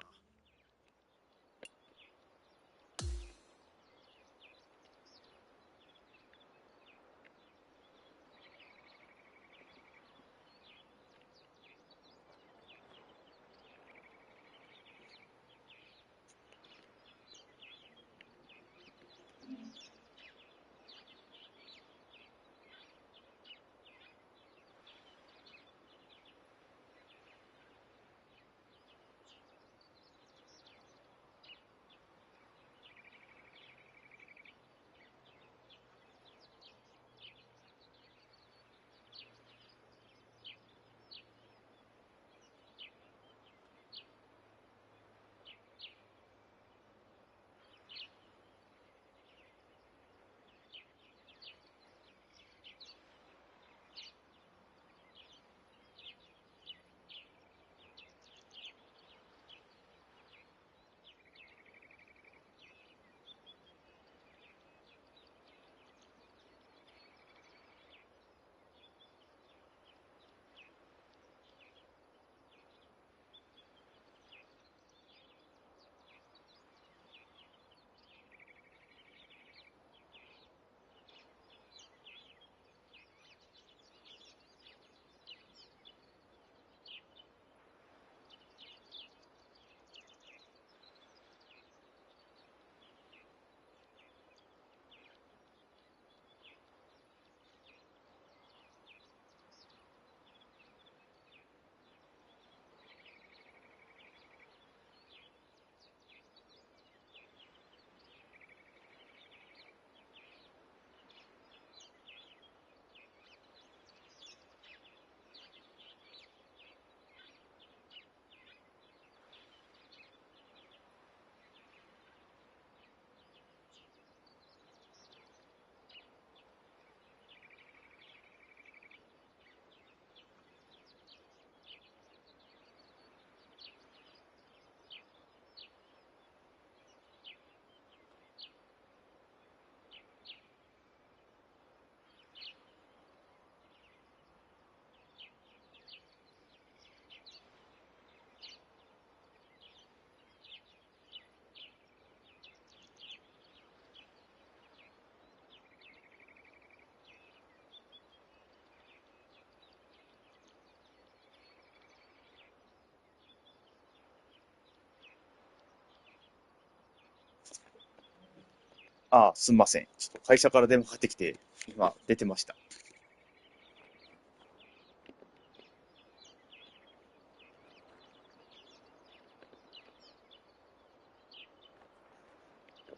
ああ、すんません。ちょっと会社から電話かかってきて、今出てました。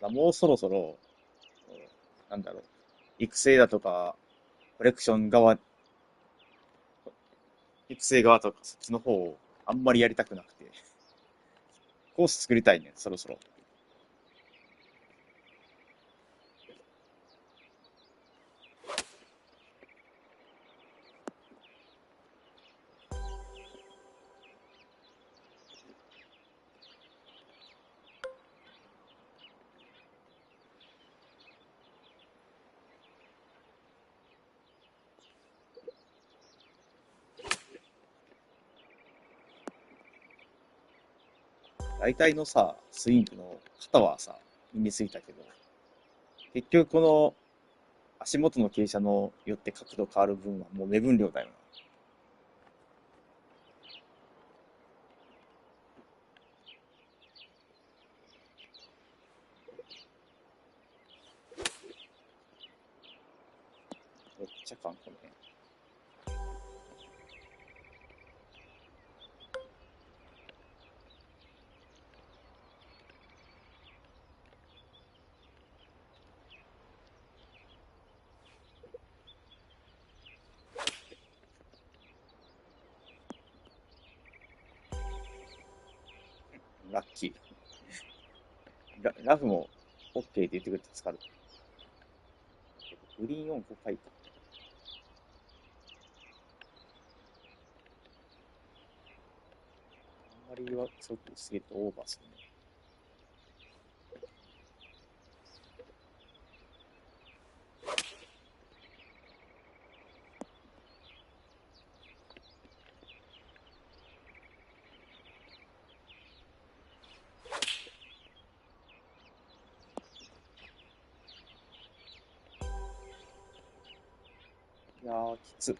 ただもうそろそろ、なんだろう、育成だとか、コレクション側、育成側とか、そっちの方をあんまりやりたくなくて、コース作りたいね、そろそろ。大体のさ、スイングの型はさ、身についたけど、結局この足元の傾斜のよって角度変わる分はもう目分量だよな。めっちゃかんこの辺。ラッキー。ラフも OK って言ってくれて助かる。グリーンオン5回か。あんまりはすごくすげえとオーバーするね。いやー、きつ。め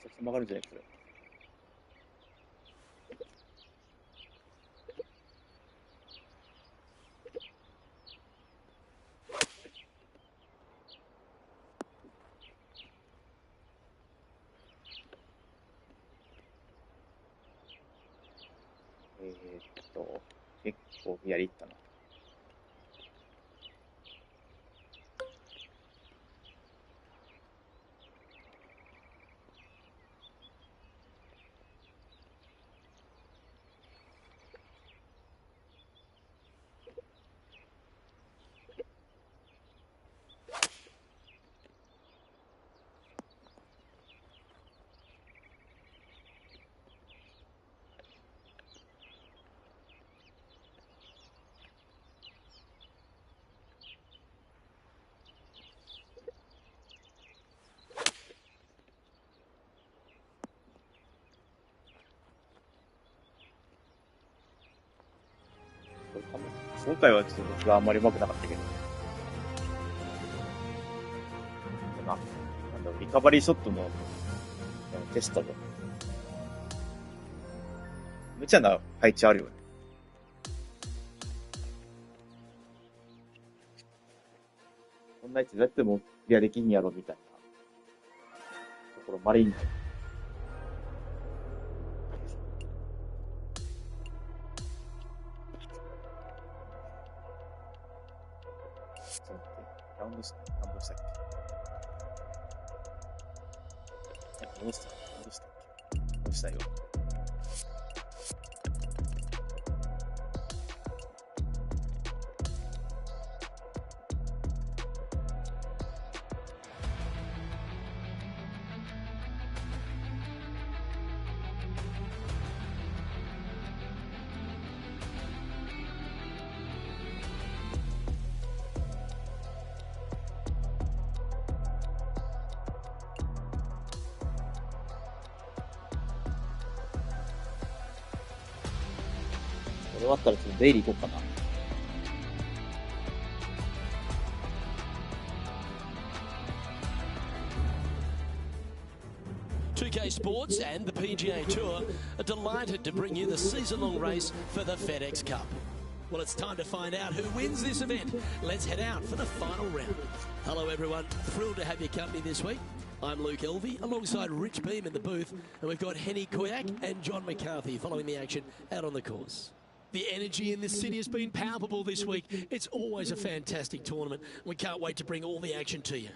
ちゃくちゃ曲がるんじゃないこれ。結構やりいったな。今回はちょっと僕があんまり上手くなかったけど。なんだろう、リカバリーショットのテストの無茶な配置あるよね。こんなやつどうやってもクリアできんやろみたいなところまれにない。ちょっと待って、ラウンドしたっけ？戻したっけ？戻したよ。これ終わったらちょっとデイリー行こうかな。2K 2K Sports and the PGA Tour are delighted to bring you the season-long race for the FedEx Cup. Well, it's time to find out who wins this event. Let's head out for the final round. Hello, everyone. Thrilled to have your company this week. I'm Luke Elvey, alongside Rich Beam in the booth, and we've got Henny Koyak and John McCarthy following the action out on the course. The energy in this city has been palpable this week. It's always a fantastic tournament. We can't wait to bring all the action to you.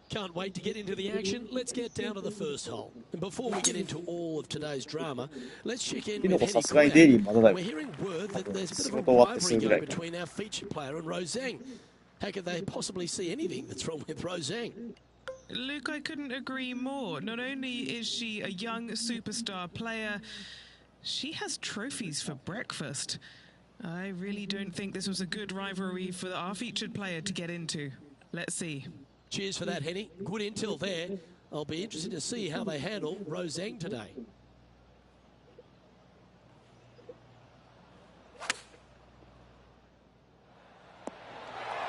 Can't wait to get into the action. Let's get down to the first hole. And before we get into all of today's drama, let's check in with Henny Koyak. We're hearing word that there's a bit of a rivalry going between our featured player and Rose Zhang. How could they possibly see anything that's wrong with Rose Zhang? Luke, I couldn't agree more. Not only is she a young superstar player, she has trophies for breakfast. I really don't think this was a good rivalry for our featured player to get into. Let's see. Cheers for that, Henny. Good intel there. I'll be interested to see how they handle Rose Zhang today.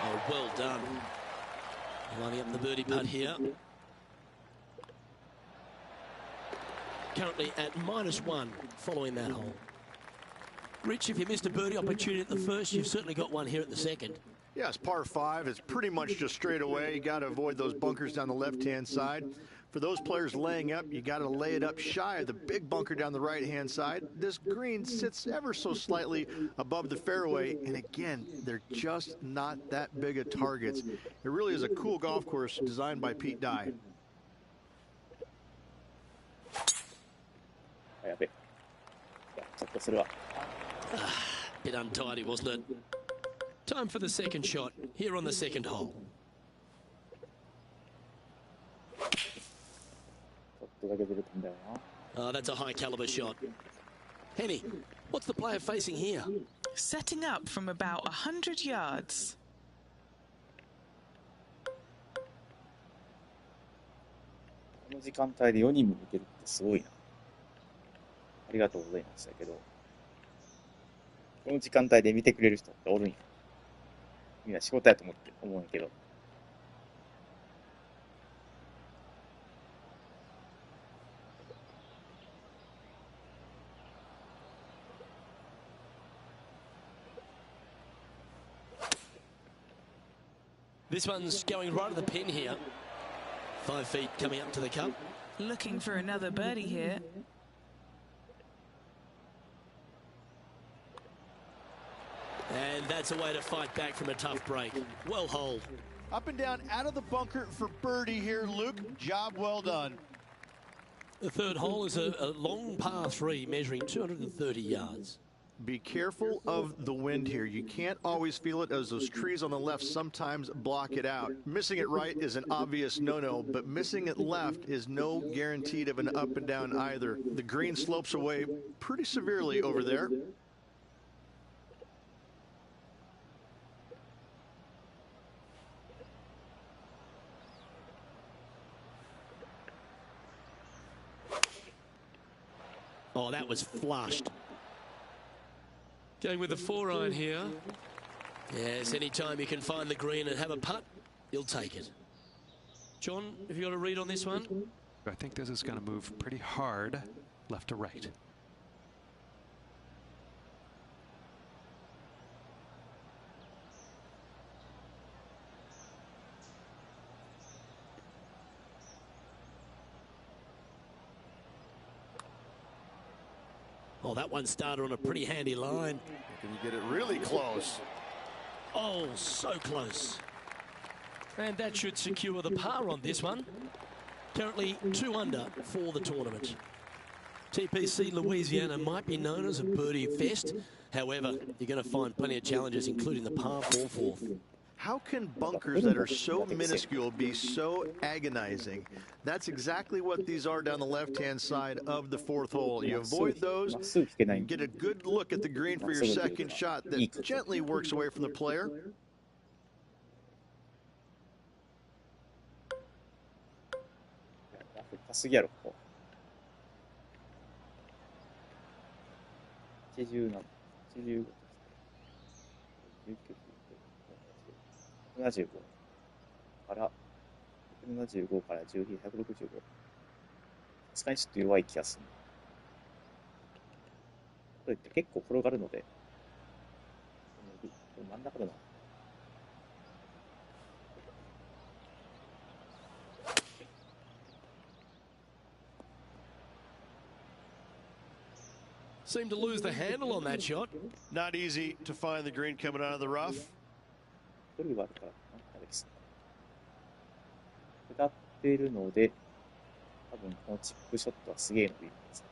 Oh, well done. Lining up the birdie putt here. Currently at -1 following that hole. Rich, if you missed a birdie opportunity at the first, you've certainly got one here at the second. Yeah, it's par 5. It's pretty much just straight away. You got to avoid those bunkers down the left-hand side. For those players laying up, you got to lay it up shy of the big bunker down the right-hand side. This green sits ever so slightly above the fairway, and again, they're just not that big of targets. It really is a cool golf course designed by Pete Dye. Bit untidy, wasn't it? Time for the second shot here on the second hole. Oh, that's a high caliber shot. Henny, what's the player facing here? Setting up from about 100 yards.この時間帯で4人も見てるってすごいな。ありがとうございましたけど、この時間帯で見てくれる人っておるんや。みんな仕事やと思うんやけど。This one's going right at the pin here. 5 feet coming up to the cup. Looking for another birdie here. And that's a way to fight back from a tough break. Well holed. Up and down out of the bunker for birdie here, Luke. Job well done. The third hole is a long par 3 measuring 230 yards. Be careful of the wind here. You can't always feel it as those trees on the left sometimes block it out. Missing it right is an obvious no-no, but missing it left is no guarantee of an up and down either. The green slopes away pretty severely over there. Oh, that was flushed. Going with the 4-iron here. Yes, anytime you can find the green and have a putt, you'll take it. John, have you got a read on this one? I think this is going to move pretty hard left to right. Oh, that one started on a pretty handy line. Can you get it really close? Oh, so close. And that should secure the par on this one. Currently 2 under for the tournament. TPC Louisiana might be known as a birdie fest. However, you're going to find plenty of challenges, including the par 4 fourth. How can bunkers that are so minuscule be so agonizing? That's exactly what these are down the left-hand side of the 4th hole. You avoid those, get a good look at the green for your second shot that gently works away from the player. すがにちょっと弱い気がする。これって結構転がるので、真ん中だな。Seemed to lose the handle on that shot. Not easy to find the green coming out of the rough. 距離があるから、なんかです。下ってるので、多分このチップショットはすげえ伸びるんです。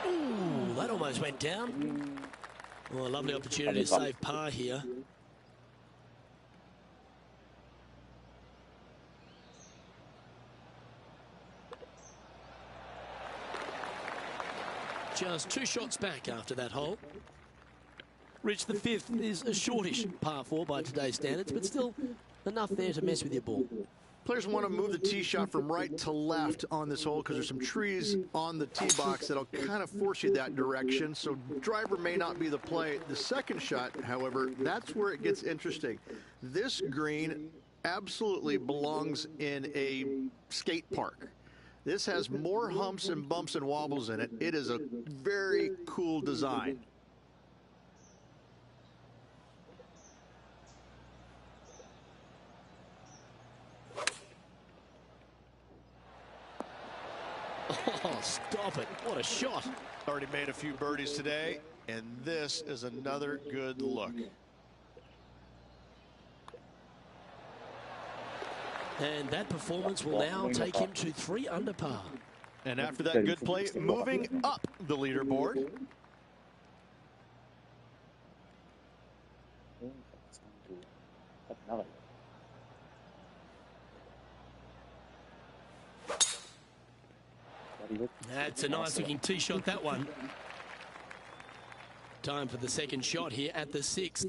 Ooh, that almost went down. Well, a lovely opportunity to save par here. Just 2 shots back after that hole. Reached the 5th is a shortish par 4 by today's standards, but still enough there to mess with your ball. Players want to move the tee shot from right to left on this hole because there's some trees on the tee box that'll kind of force you that direction. So driver may not be the play. The second shot, however, that's where it gets interesting. This green absolutely belongs in a skate park. This has more humps and bumps and wobbles in it. It is a very cool design. Oh, stop it. What a shot. Already made a few birdies today, and this is another good look. And that performance will now take him to 3 under par. And after that good play, moving up the leaderboard. That's a nice looking tee shot, that one. Time for the second shot here at the 6th.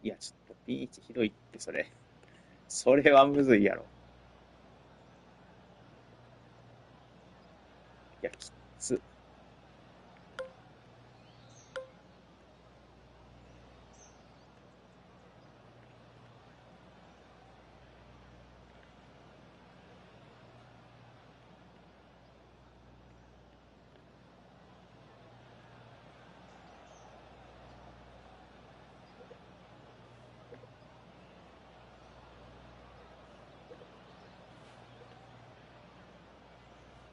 いや、ちょっとピン位置ひどいってそれ。それはむずいやろ。いや、きつ。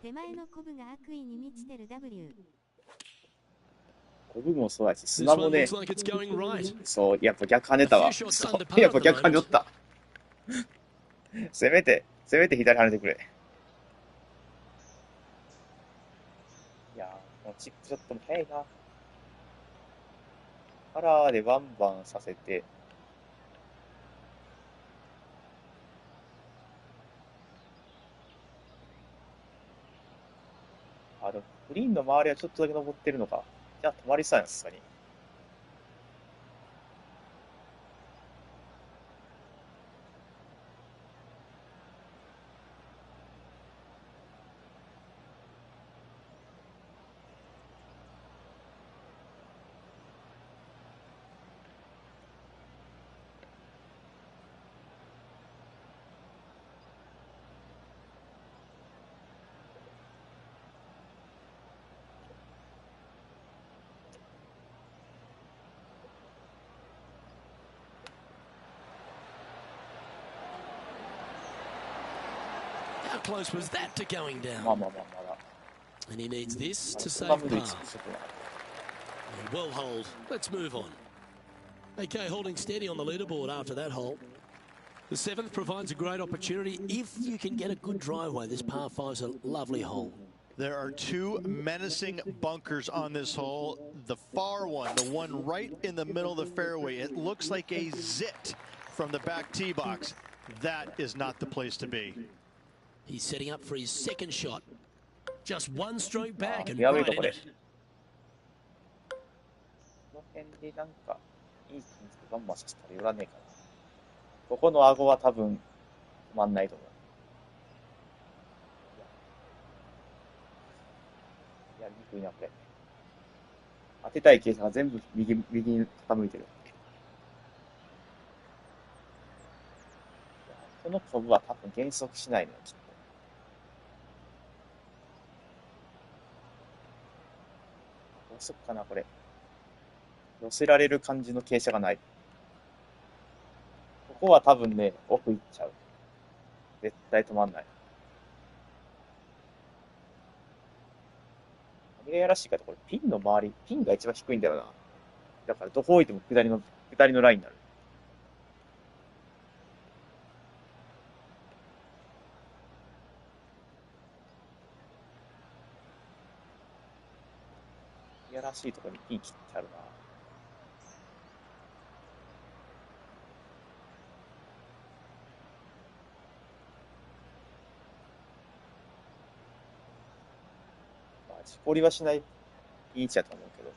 手前のコブが悪意に満ちてる W。コブもそうだし、砂もね、 Looks like it's going right. そう、やっぱ逆跳ねたわ。そう、やっぱ逆跳ねった。せめて左跳ねてくれ。いやー、このチップショットも速いな。カラーでバンバンさせて、あ、でもグリーンの周りはちょっとだけ登ってるのか。じゃあ止まりそうやな、さすがに。How close was that to going まあ down? まあまあまだ。And he needs this to そ save んなむずい par. チップショットな。 Well hold. Let's move on. Okay, holding steady on the leaderboard after that hole. The 7th provides a great opportunity if you can get a good driveway. This par 5's a lovely hole. There are two menacing bunkers on this hole. The far one, the one right in the middle of the fairway, it looks like a zit from the back tee box. That is not the place to be. He's setting up for his second shot. Just one stroke back and フェアウェイ right と in これ。 it. この辺でなんか、いい感じでバンバンさせたら寄らねえかな。ここの顎は多分、止まんないと思う。やりにくいな、これ。当てたい計算が全部右に傾いてる。このコブは多分減速しないのよ、きっと。どうすっかな、これ。寄せられる感じの傾斜がない。ここは多分ね、奥行っちゃう。絶対止まんない。何がやらしいかって、これピンの周り、ピンが一番低いんだよな。だからどこ置いても下りのラインになる。いやらしいところにピン切ってあるな。まあ、事故りはしないいい位置だと思うけど。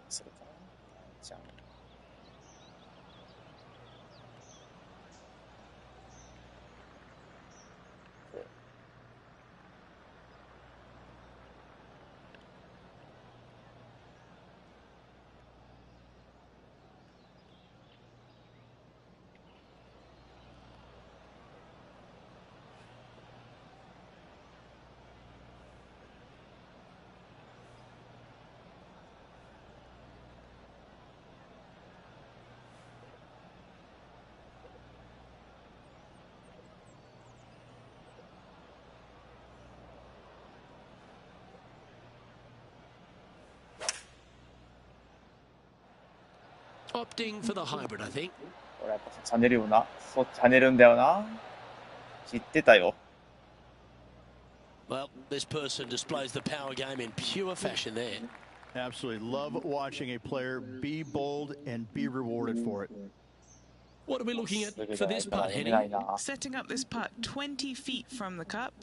するかな。じゃあ。Opting for the hybrid, I think. これやっぱそっち跳ねるよな。そっち跳ねるんだよな。知ってたよ。Well, this person displays the power game in pure fashion there. Absolutely love watching a player be bold and be rewarded for it. What are we looking at for this putt, Henny? Setting up this putt 20 feet from the cup.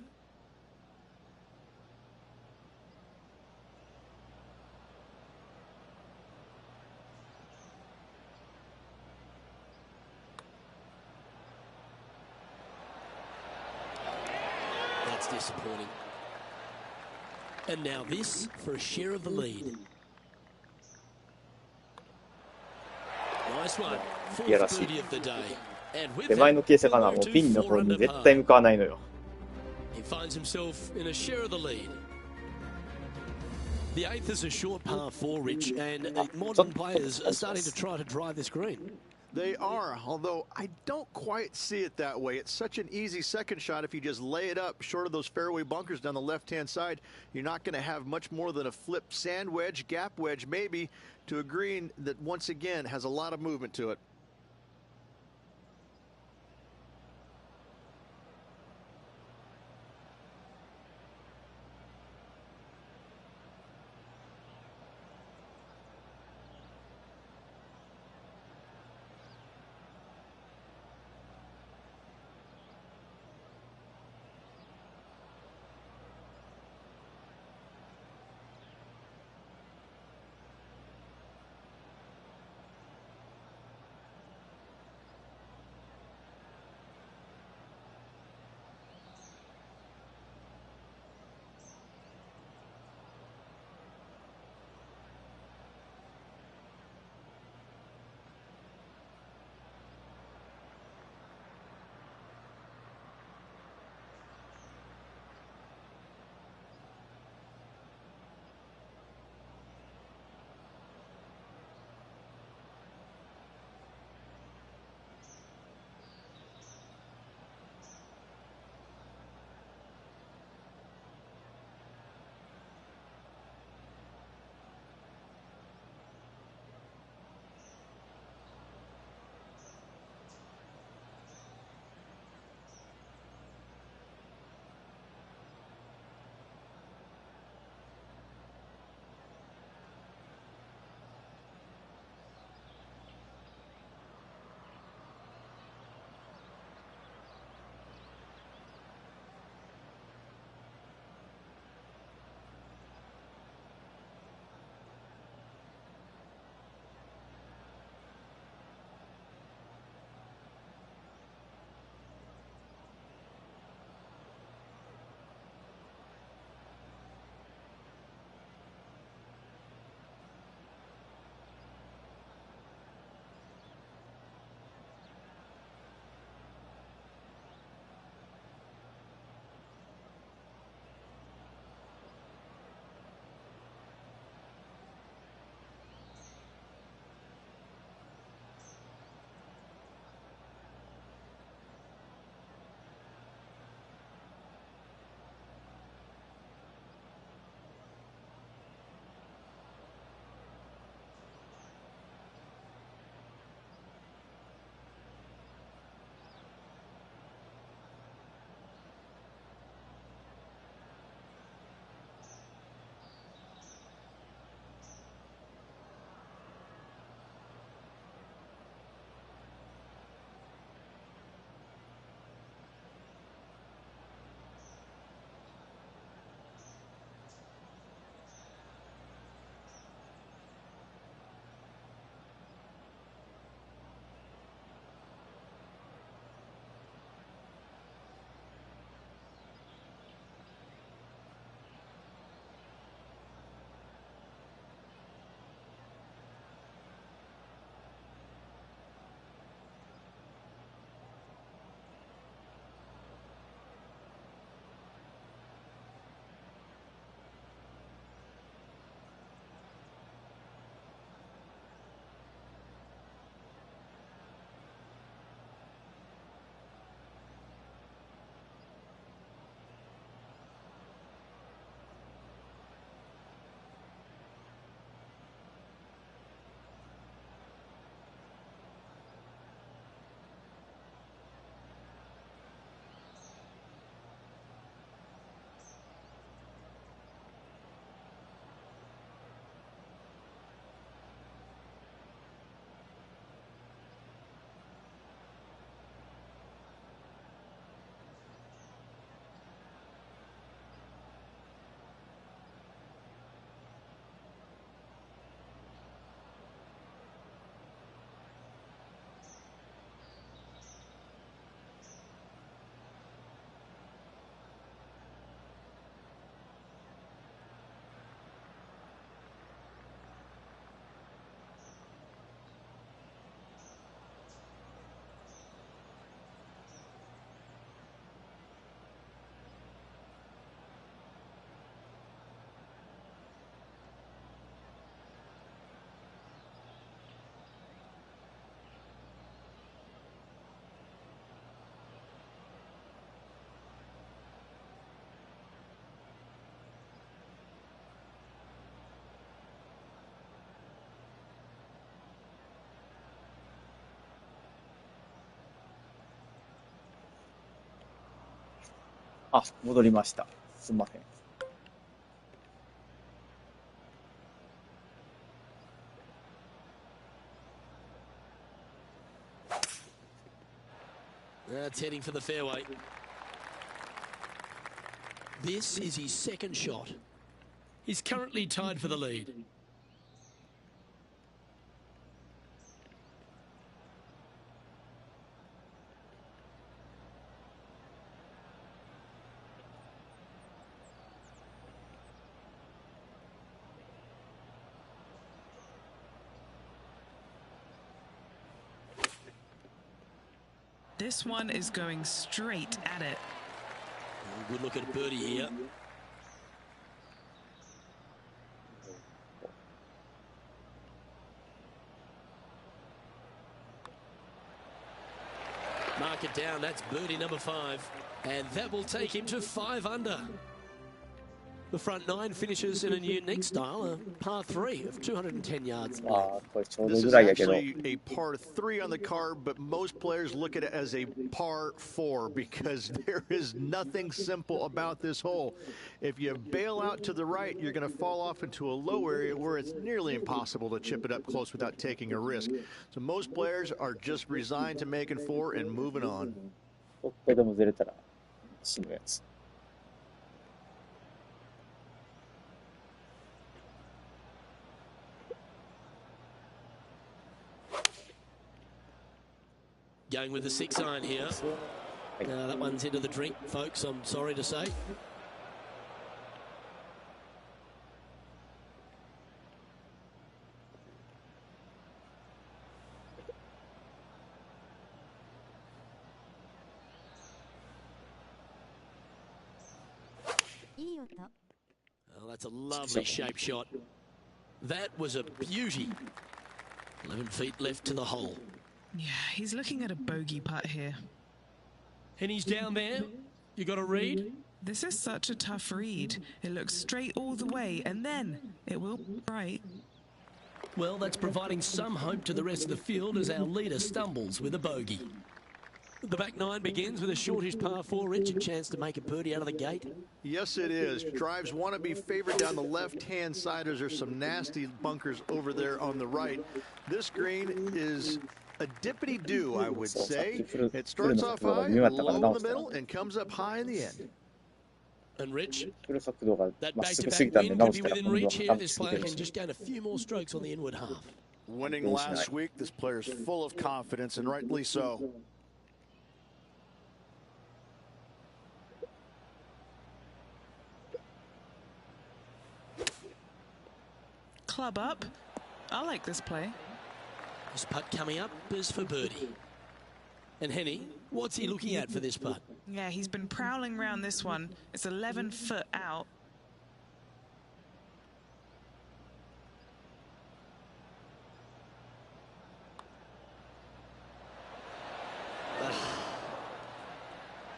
That's disappointing. And now this for a share of the lead. Nice one. Fourth birdie of the day. And with 手前の傾斜かな。もうピンの方に絶対向かわないのよ。He finds himself in a share of the lead. The 8th is a short par 4, Rich, and modern players are starting to try to drive this green. They are, although I don't quite see it that way. It's such an easy second shot. If you just lay it up short of those fairway bunkers down the left-hand side, you're not going to have much more than a flip sand wedge, gap wedge maybe, to a green that once again has a lot of movement to it. あ、戻りました。すんません。That's heading for the fairway. This is his second shot. He's currently tied for the lead. This one is going straight at it. Good look at birdie here. Mark it down, that's birdie number 5. And that will take him to 5 under. The front 9 finishes in a unique style, a par 3 of 210 yards. ああ、これちょうど This ぐ is らいやけど。 actually a par 3 on the card, but most players look at it as a par 4 because there is nothing simple about this hole. If you bail out to the right, you're going to fall off into a low area where it's nearly impossible to chip it up close without taking a risk. So most players are just resigned to making 4 and moving on. ちょっとでもずれたら死ぬやつ。Going with the 6 iron here. That one's into the drink, folks, I'm sorry to say. Oh, that's a lovely shape shot. That was a beauty. 11 feet left to the hole. Yeah, he's looking at a bogey putt here. And he's down there. You got a read? This is such a tough read. It looks straight all the way, and then it will right. Well, that's providing some hope to the rest of the field as our leader stumbles with a bogey. The back 9 begins with a shortish par 4. Rich, a chance to make a birdie out of the gate. Yes, it is. Drives want to be favored down the left-hand side as there's some nasty bunkers over there on the right. This green is a dippity-do, I would say. It starts off high, low in the middle, and comes up high in the end. And Rich, 振る速度が that まっすぐすぎ back-to-back たんで win 直 could し be たら within 今度は reach here. 傾き This すぎ player てま can した。 just gain a few more strokes on the inward half. Winning last week, this player's full of confidence, and rightly so. Club up. I like this play. This putt coming up is for birdie. And Henny, what's he looking at for this putt? Yeah, he's been prowling around this one. It's 11 foot out.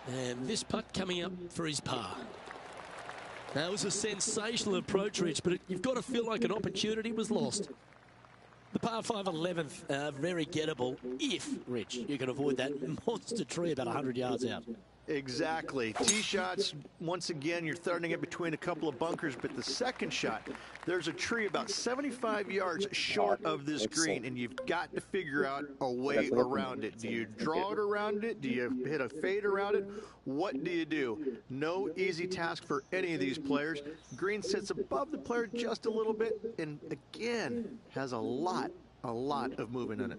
And this putt coming up for his par. That was a sensational approach, Rich, but you've got to feel like an opportunity was lost. The par 5 11th, very gettable if, Rich, you can avoid that monster tree about 100 yards out. Exactly. Tee shots, once again, you're throwing it between a couple of bunkers, but the second shot, there's a tree about 75 yards short of this green, and you've got to figure out a way around it. Do you draw it around it? Do you hit a fade around it? What do you do? No easy task for any of these players. Green sits above the player just a little bit, and again, has a lot of movement in it.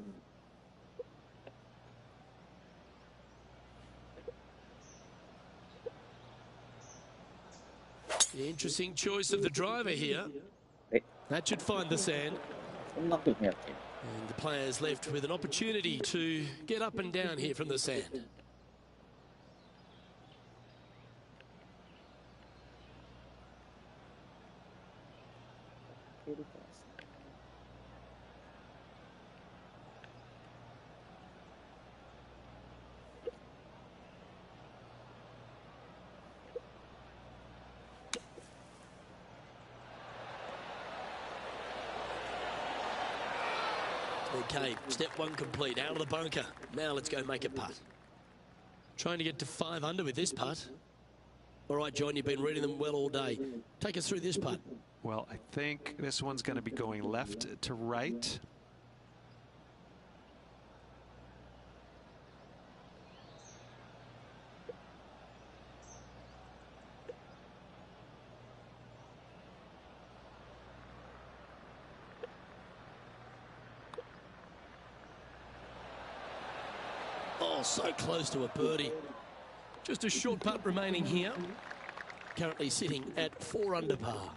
Interesting choice of the driver here. That should find the sand. そんな風にやってる。 And the player's left with an opportunity to get up and down here from the sand. Okay, step 1 complete, out of the bunker. Now let's go make a putt. Trying to get to 5 under with this putt. All right, John, you've been reading them well all day. Take us through this putt. Well, I think this one's going to be going left to right. Oh, so close to a birdie. Just a short putt remaining here. Currently sitting at 4 under par.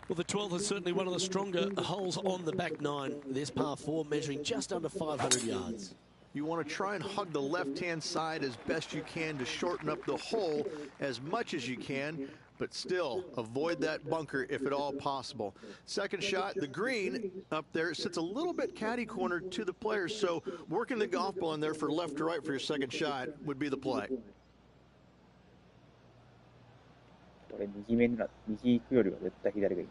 Well, the 12th is certainly one of the stronger holes on the back nine. This par 4 measuring just under 500 yards. You want to try and hug the left-hand side as best you can to shorten up the hole as much as you can, but still avoid that bunker if at all possible. Second shot, the green up there sits a little bit caddy cornered to the players, so working the golf ball in there for left to right for your second shot would be the play. これ右行くよりは絶対左がいい。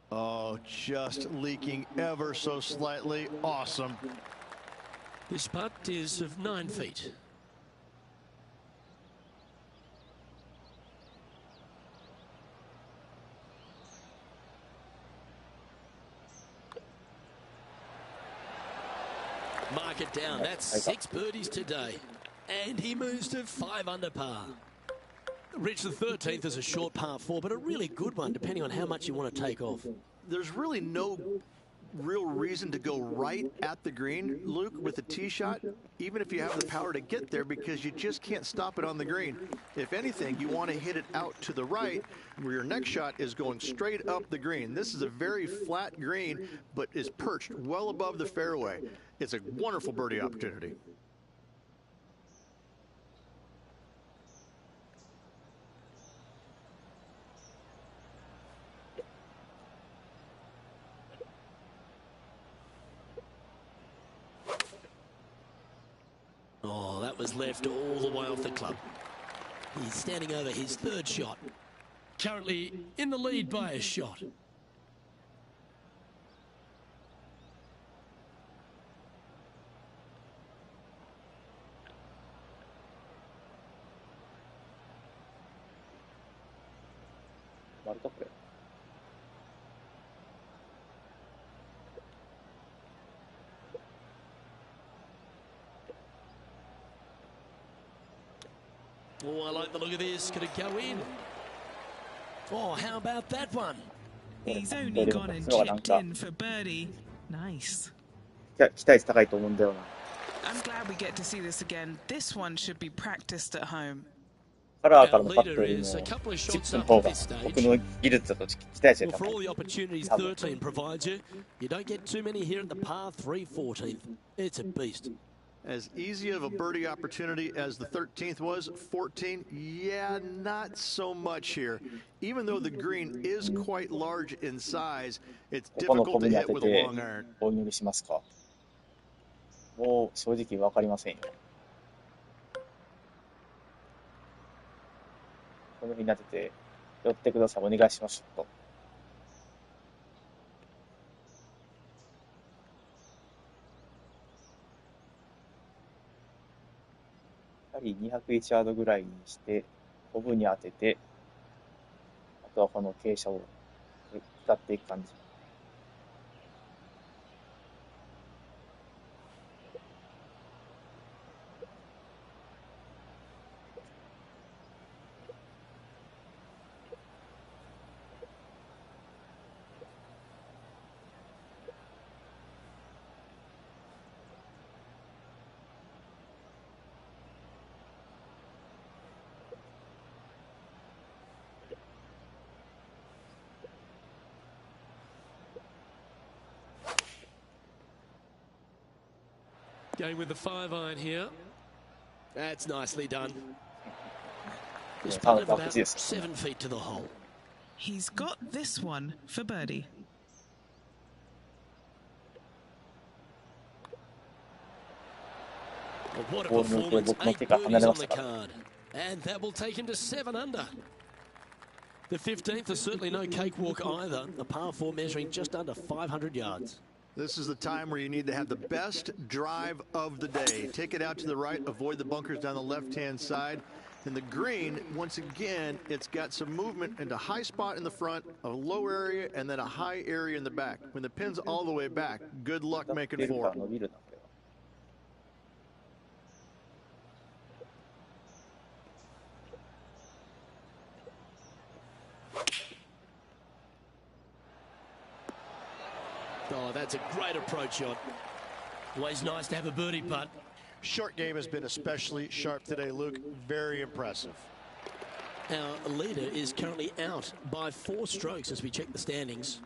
Oh, just leaking ever so slightly. Awesome. This putt is of 9 feet. Mark it down. That's 6 birdies today. And he moves to 5 under par. Rich, the 13th is a short par 4, but a really good one, depending on how much you want to take off. There's really no real reason to go right at the green, Luke, with a tee shot, even if you have the power to get there, because you just can't stop it on the green. If anything, you want to hit it out to the right, where your next shot is going straight up the green. This is a very flat green, but is perched well above the fairway. It's a wonderful birdie opportunity. Oh, that was left all the way off the club. He's standing over his 3rd shot. Currently in the lead by a shot. Oh, I like the look of this. Could it go in? Oh, how about that one? He's only gone and chipped in for birdie. Nice. 期待値高いと思うんだよな。I'm glad we get to see this again. This one should be practiced at home. カラーからのパットよりもチップの方が僕の技術だと期待値が For 高 all い。 the opportunities 13 provides you, you don't get too many here at the par 3 14th. It's a beast. As easy of a birdie opportunity as the 13th was, 14, yeah, not so much here. Even though the green is quite large in size, it's ここの difficult コ to ブに hit 当 with て a て long iron. お祈りしますか。もう正直わかりませんよ。この辺に当てて寄ってください。お願いしますと。やはり201ヤードぐらいにしてコブに当てて、あとはこの傾斜を使っていく感じ。Going with the 5 iron here. That's nicely done. This Yeah, putt of that about was it. 7 feet to the hole. He's got this one for birdie. Well, what a Ball moved performance. there, 8 birdies on the card. And that will take him to 7 under. The 15th is certainly no cakewalk either. A par 4 measuring just under 500 yards. This is the time where you need to have the best drive of the day. Take it out to the right, avoid the bunkers down the left-hand side. And the green, once again, it's got some movement into high spot in the front, a low area, and then a high area in the back. When the pin's all the way back, good luck making 出るか 4. 伸びるな、これは。Oh, that's a great approach shot. Always nice to have a birdie putt. Short game has been especially sharp today, Luke. Very impressive. Our leader is currently out by 4 strokes as we check the standings.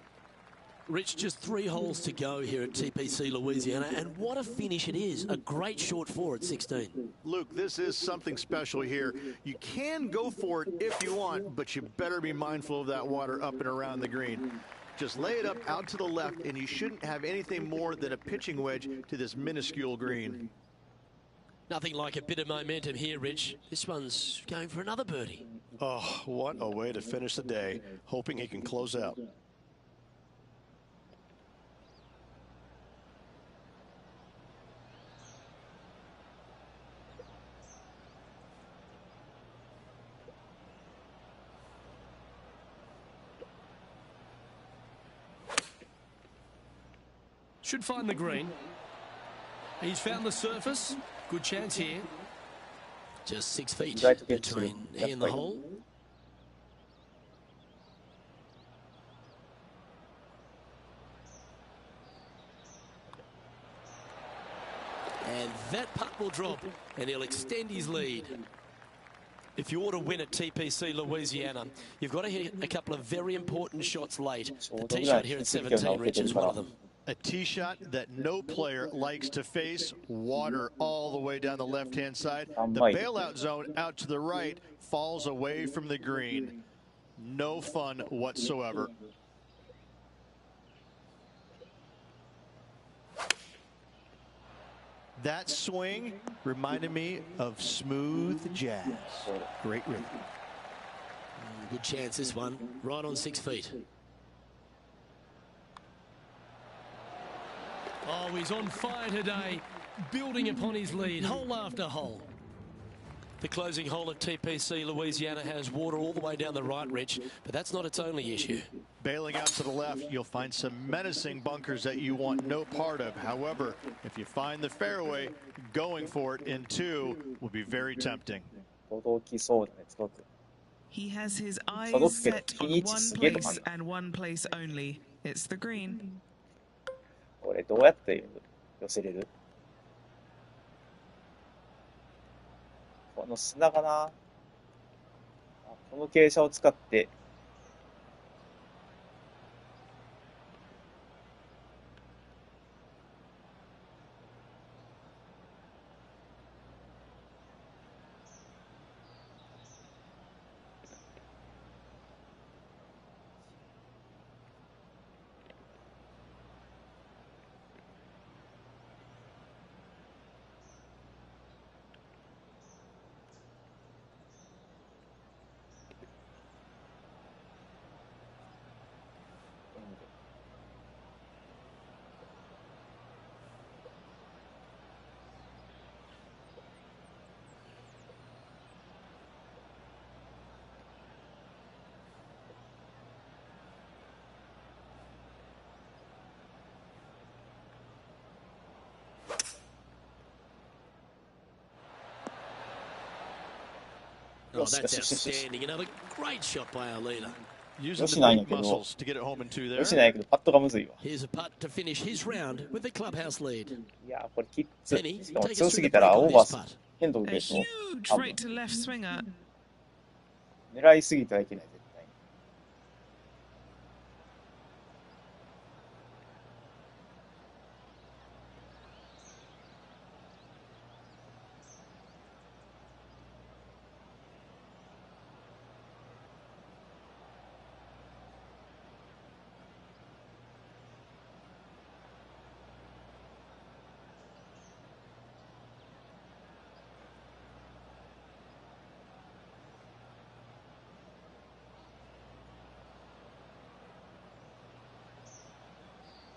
Rich, just 3 holes to go here at TPC Louisiana, and what a finish it is. A great short 4 at 16. Luke, this is something special here. You can go for it if you want, but you better be mindful of that water up and around the green. Just lay it up out to the left, and you shouldn't have anything more than a pitching wedge to this minuscule green. Nothing like a bit of momentum here, Rich. This one's going for another birdie. Oh, what a way to finish the day, hoping he can close out. Should find the green. He's found the surface. Good chance here. Just 6 feet Right to get between through. he and the That's right. hole. And that putt will drop, and he'll extend his lead. If you ought to win at TPC Louisiana, you've got to hit a couple of very important shots late. The tee shot here at 17, Rich, is one of them. A tee shot that no player likes to face. Water all the way down the left-hand side. The bailout zone out to the right falls away from the green. No fun whatsoever. That swing reminded me of smooth jazz. Great rhythm. Good chance this one, right on 6 feet. Oh, he's on fire today, building upon his lead, hole after hole. The closing hole at TPC Louisiana has water all the way down the right, Rich, but that's not its only issue. Bailing out to the left, you'll find some menacing bunkers that you want no part of. However, if you find the fairway, going for it in 2 will be very tempting. 届きそうだね、届く。 He has his eyes 届くけど、 set 日 on にち one すげえとか place and one place only. It's the green. これどうやって寄せれる？この砂がな、あ、この傾斜を使って、Oh, that's outstanding. Another great shot by our leader. Using the よしないんや big けど、 muscles to get it home in 2 there. よしないけど、パットがむずいわ。 Here's a putt to finish his round with the clubhouse lead. いや、これきっつ。 Penny, しかも take 強 us す through ぎ the たら break オ on ーバー this す putt. 変動 A でも huge 多分 right to left swinger. 狙いすぎてはいけない、絶対に。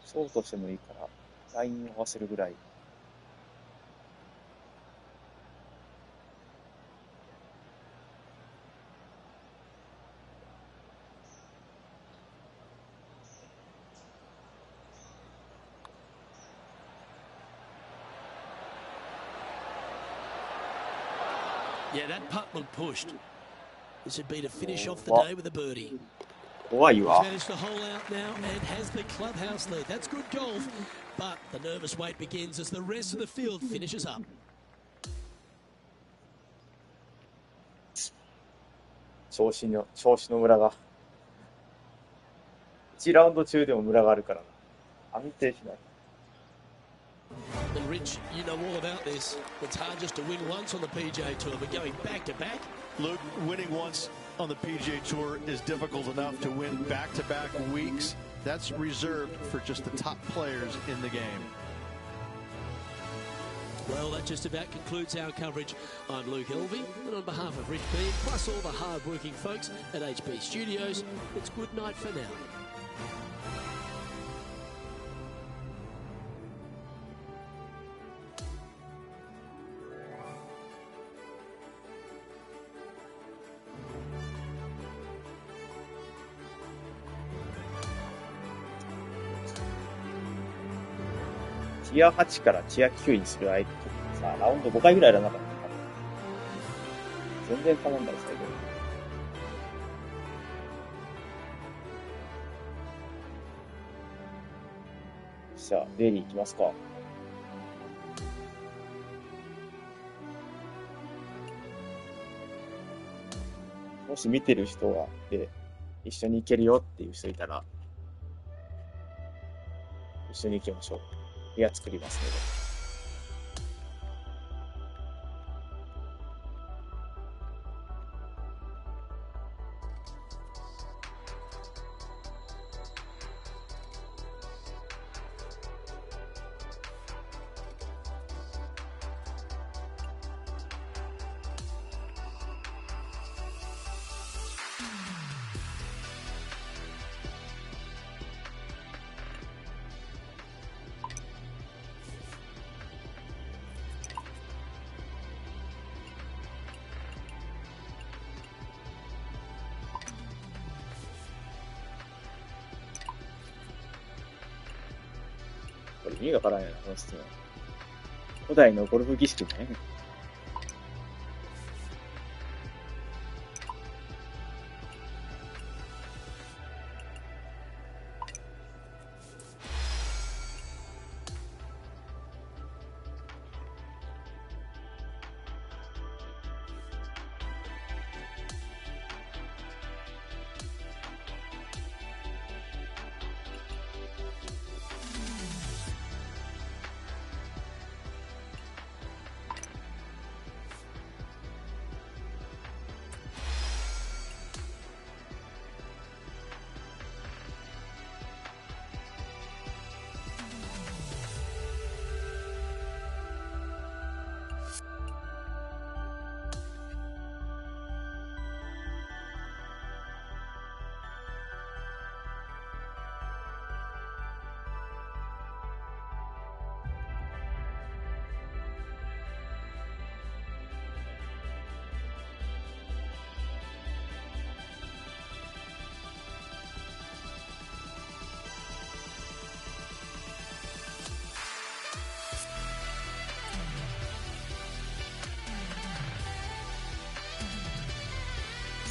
ショートしてもいいから、ラインを合わせるぐらい。Yeah, that putt looked pushed. This would be to finish off the day with a birdie. 怖い He's わ。 managed to hole out now and has the clubhouse lead. That's good golf, but the nervous wait begins as the rest of the field finishes up. 調子のムラが。1ラウンド中でもムラがあるからな。安定しない。And Rich, you know all about this. It's hard just to win once on the PGA Tour, but going back to back. Luke, winning once on the PGA Tour is difficult enough. To win back-to-back weeks, that's reserved for just the top players in the game. Well, that just about concludes our coverage. I'm Luke Elvey, and on behalf of Rich Bean, plus all the hard-working folks at HB Studios, it's good night for now.ティア8からティア9にする相手とさ、ラウンド5回ぐらいやらなかったから。全然頼んだら最後に。じゃあ、デイリー行きますか。もし見てる人がで、一緒に行けるよっていう人いたら、一緒に行きましょう。部屋作りますので。これ意味がわからんやな、この質問。古代のゴルフ儀式ね。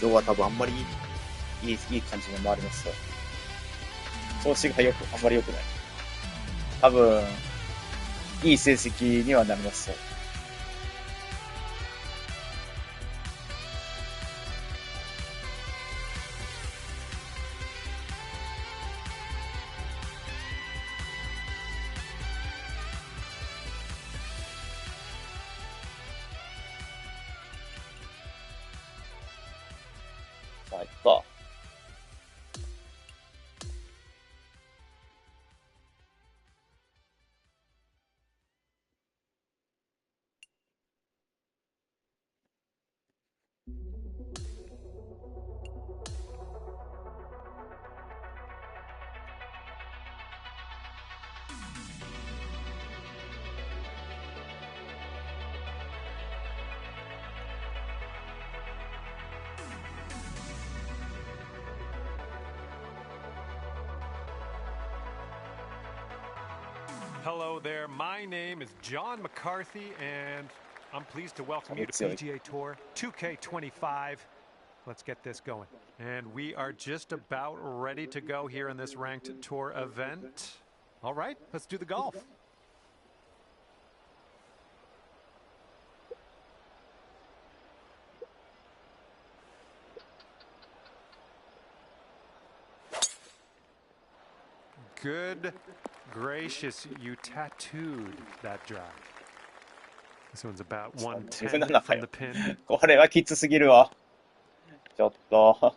今日は多分あんまりいい感じに回りますよ。調子があんまり良くない。多分、いい成績にはなりますよ。さあ、行くか。Hello there. My name is John McCarthy, and I'm pleased to welcome you to PGA Tour 2K25. Let's get this going. And we are just about ready to go here in this ranked tour event. All right, let's do the golf. Good gracious, you tattooed that drive. This one's about 110 from the pin. これはきつすぎるわ。ちょっと。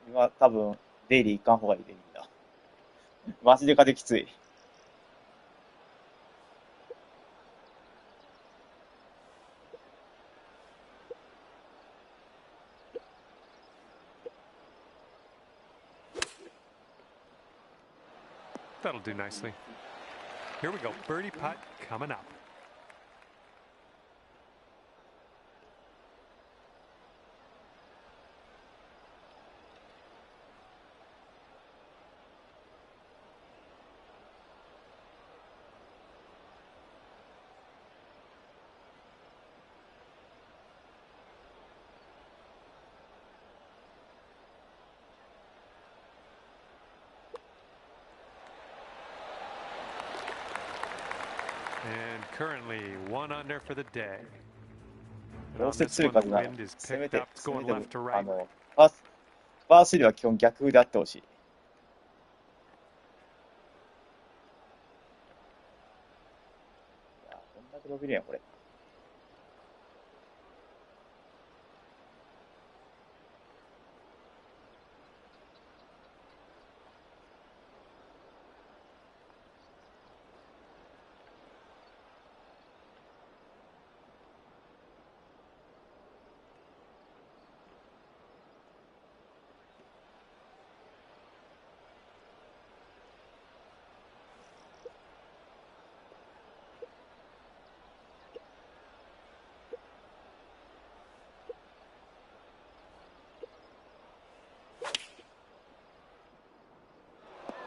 今多分デイリー行かん方がいいでみんな。マジで風きつい。That'll do nicely. Here we go. Birdie putt coming up. And currently 1 under for the day. どうせ強い風なの。 wind is せめ picked て、 up, せめ going て、left to right. パー3は基本逆であってほしい。いや、こんだけ伸びるやん、これ。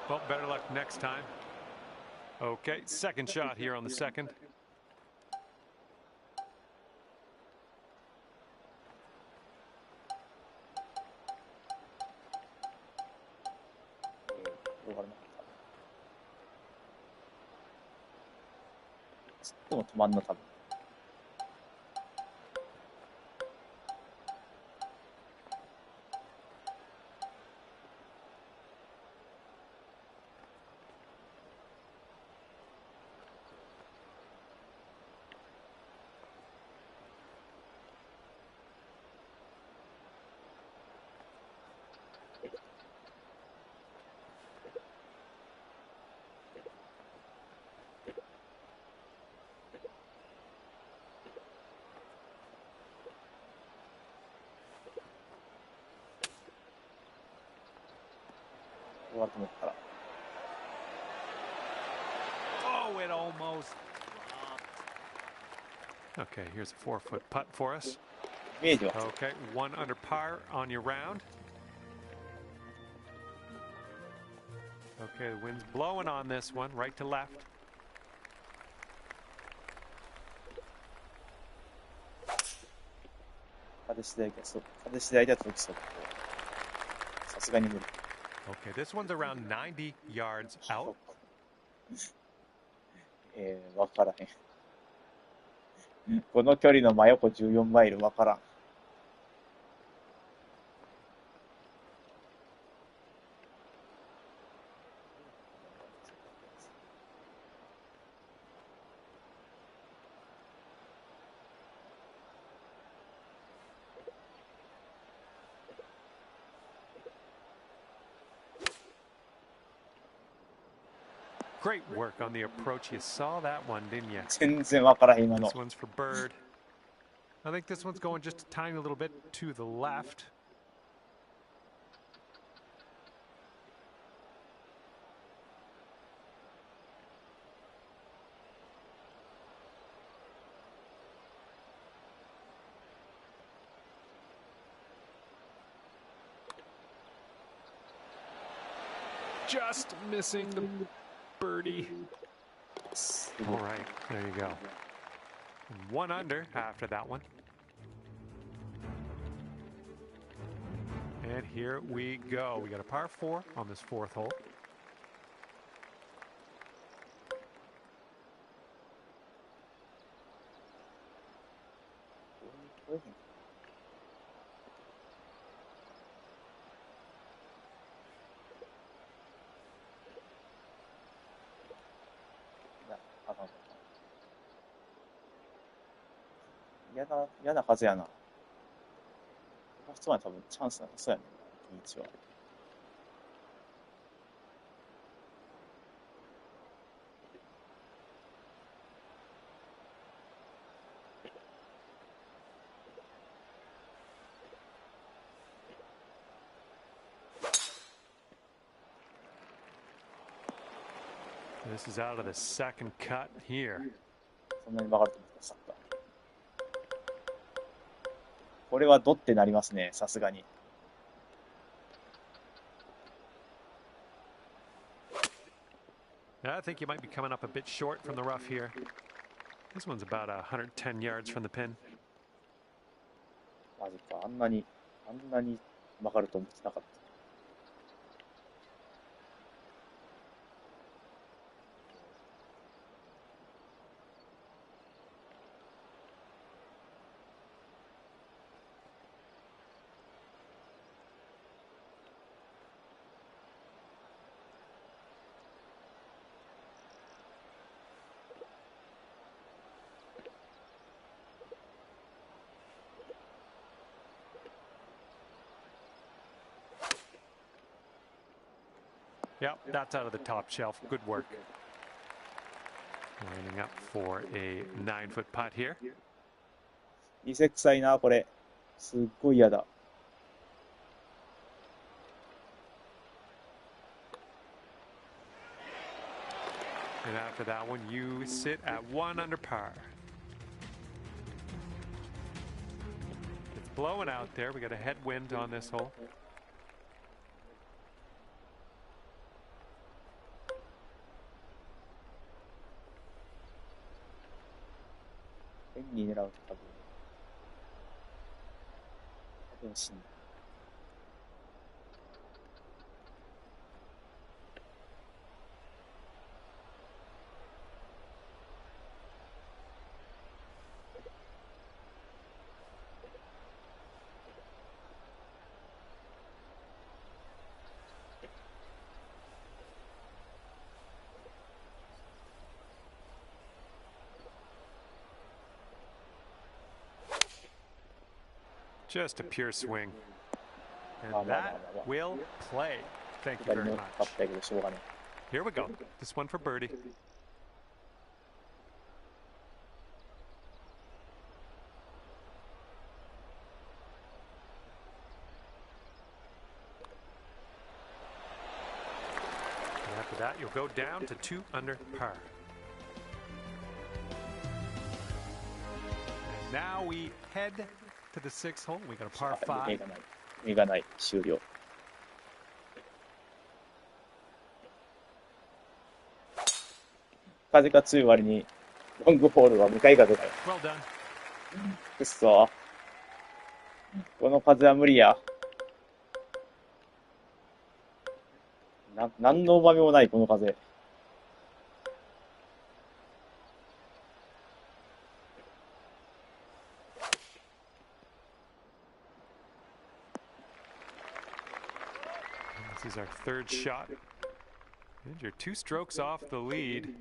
Well, better luck next time. Okay, second shot here on the second.でも止まんの多分。終わると思ったら。 Oh, it almost. Okay, here's a 4-foot putt for us. イメージは。 Okay, 1 under par on your round. Okay, the wind's blowing on this one, right to left. 風次第では届きそう。さすがに無理。 Okay, this one's around 90 yards out. わからへん。この距離の真横14マイルわからん。Great work on the approach. You saw that one, didn't you? 全然わからへん、今の This。one's for bird. I think this one's going just a tiny little bit to the left. just missing the birdie. All right, there you go. 1 under after that one. And here we go. We got a par 4 on this 4th hole. Yeah, 嫌なはずやな。普通は多分チャンスなさそうやねんな、リーチは。This is out of the second cut here. そんなに曲がると思った、サッカー。これはドってなりますね、さすがに。I think you might be coming up a bit short from the rough here. This one's about 110 yards from the pin. マジか、あんなに曲がると思ってなかった。Yep, that's out of the top shelf. Good work. Lining up for a 9-foot putt here. 見せ臭いな、これ。すっごい嫌だ。And after that one, you sit at 1 under par. It's blowing out there. We got a headwind on this hole. Penny 狙うと多分死ぬ。Just a pure swing. And that will play. Thank you very much. Here we go. This one for birdie. And after that, you'll go down to 2 under par. And now we head to the 6th hole. We got a par 5. 意味がない。終了。風が強い割に、ロングホールは向かい風だよ。Well done. くっそ。この風は無理や。何の旨味もない、この風。This is our 3rd shot. And you're 2 strokes off the lead.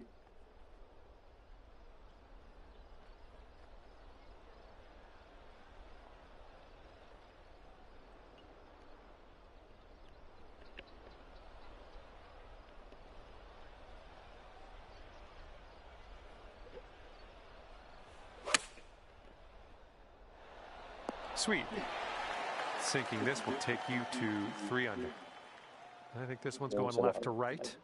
Sweet. Sinking this will take you to 3 under. I think this one's going left to right.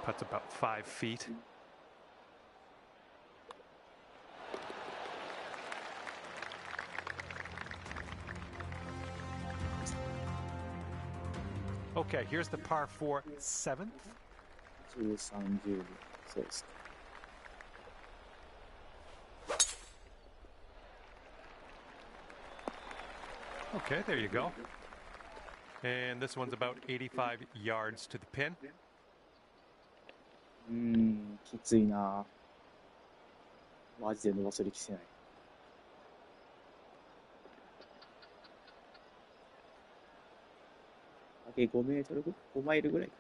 Putt's about 5 feet. Okay, here's the par 4 7th. 13、10、そうですか。Okay, there you go. And this one's about 85 yards to the pin. きついな。マジで伸ばせる気せない。あけ5メートル、5マイルぐらいか。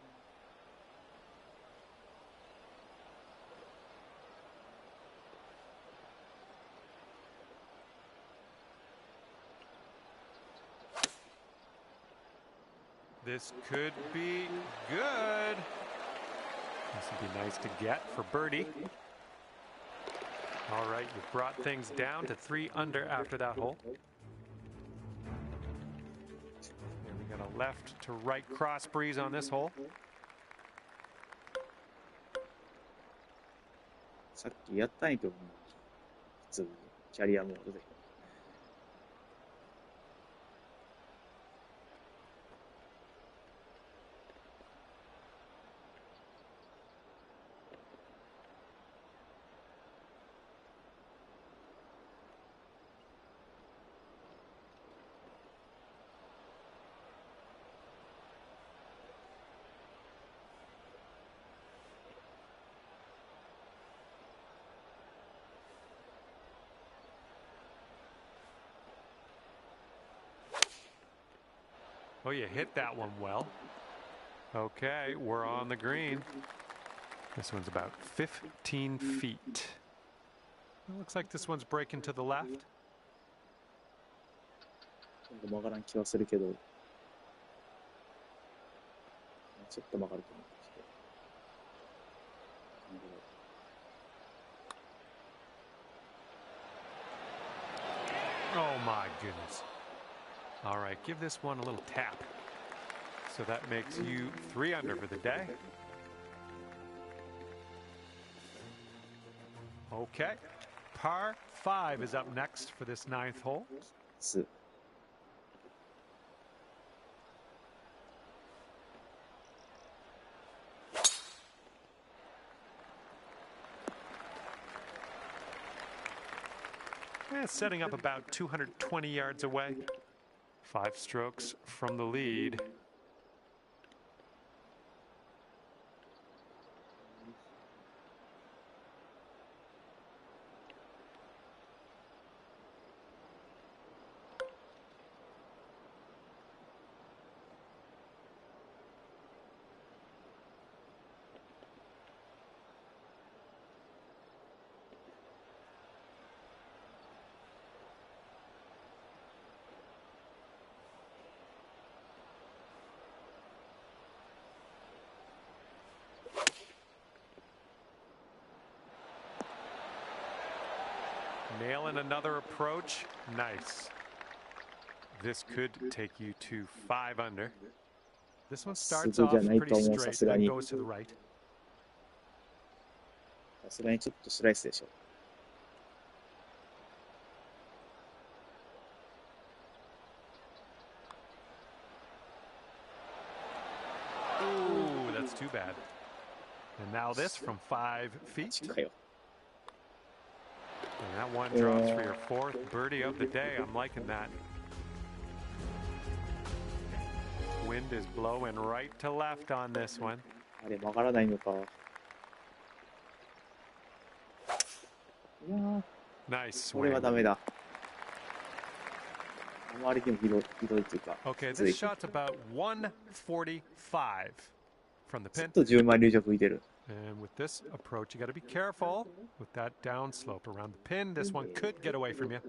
This could be good. This would be nice to get for birdie. All right, you've brought things down to 3 under after that hole. And we got a left to right cross breeze on this hole. さっきやったんやけど、普通にキャリアモードで。Oh, you hit that one well. Okay, we're on the green. This one's about 15 feet. It looks like this one's breaking to the left. 曲がらん気はするけど、ちょっと曲がると思うんですけど。Oh my goodness. All right, give this one a little tap. So that makes you 3 under for the day. Okay, par 5 is up next for this 9th hole. And setting up about 220 yards away. 5 strokes from the lead. Nailing another approach. Nice. This could take you to 5 under. This one starts off pretty straight, then goes to the right. さすがにちょっとスライスでしょ。Ooh, that's too bad. And now this from 5 feet. And that one drops for your 4th birdie of the day. I'm liking that. Wind is blowing right to left on this one. あれ曲がらないのか。いやー、 Nice これ swing. はダメだ。あまりにもひどいというか。 Okay, this shot's about 145 from the ずっ pin. と10マイル以上吹いてる。 And with this approach, you got to be careful with that downslope around the pin. This one could get away from you.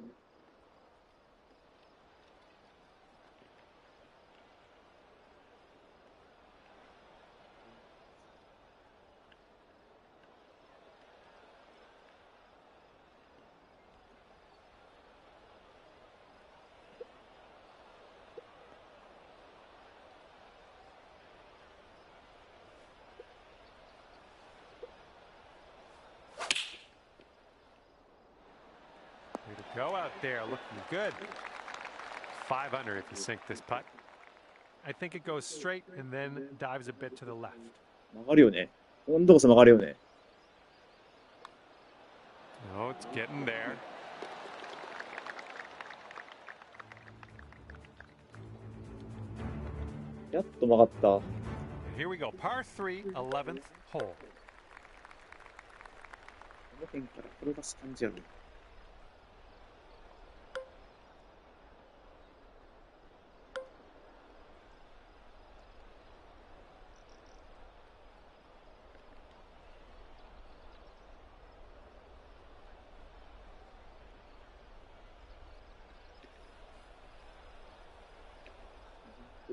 Go out there looking good. 5 under if you sink this putt. I think it goes straight and then dives a bit to the left. 曲がるよね。今度こそ曲がるよね。Oh, it's getting there.やっと曲がった。Here we go. Par 3, 11th hole. この辺から転がす感じやろ。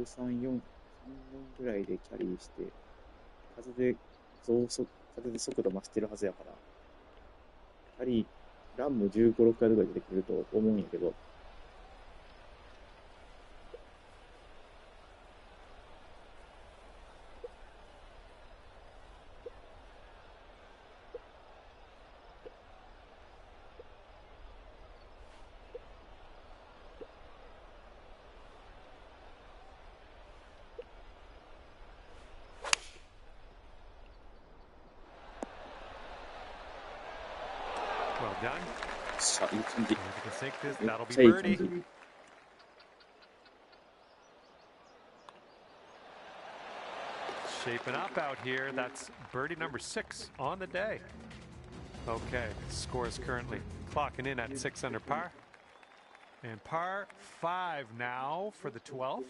3、4ぐらいでキャリーして、風で速度増してるはずやから、キャリー、ランも15、6回ぐらい出てくると思うんやけど、Well done. さあ、いい感じ。 If you can sink this, めっ that'll ち be ゃいい感 birdie. じ。Shaping up out here. That's birdie number 6 on the day. Okay, score is currently clocking in at 6 under par. And par 5 now for the 12th.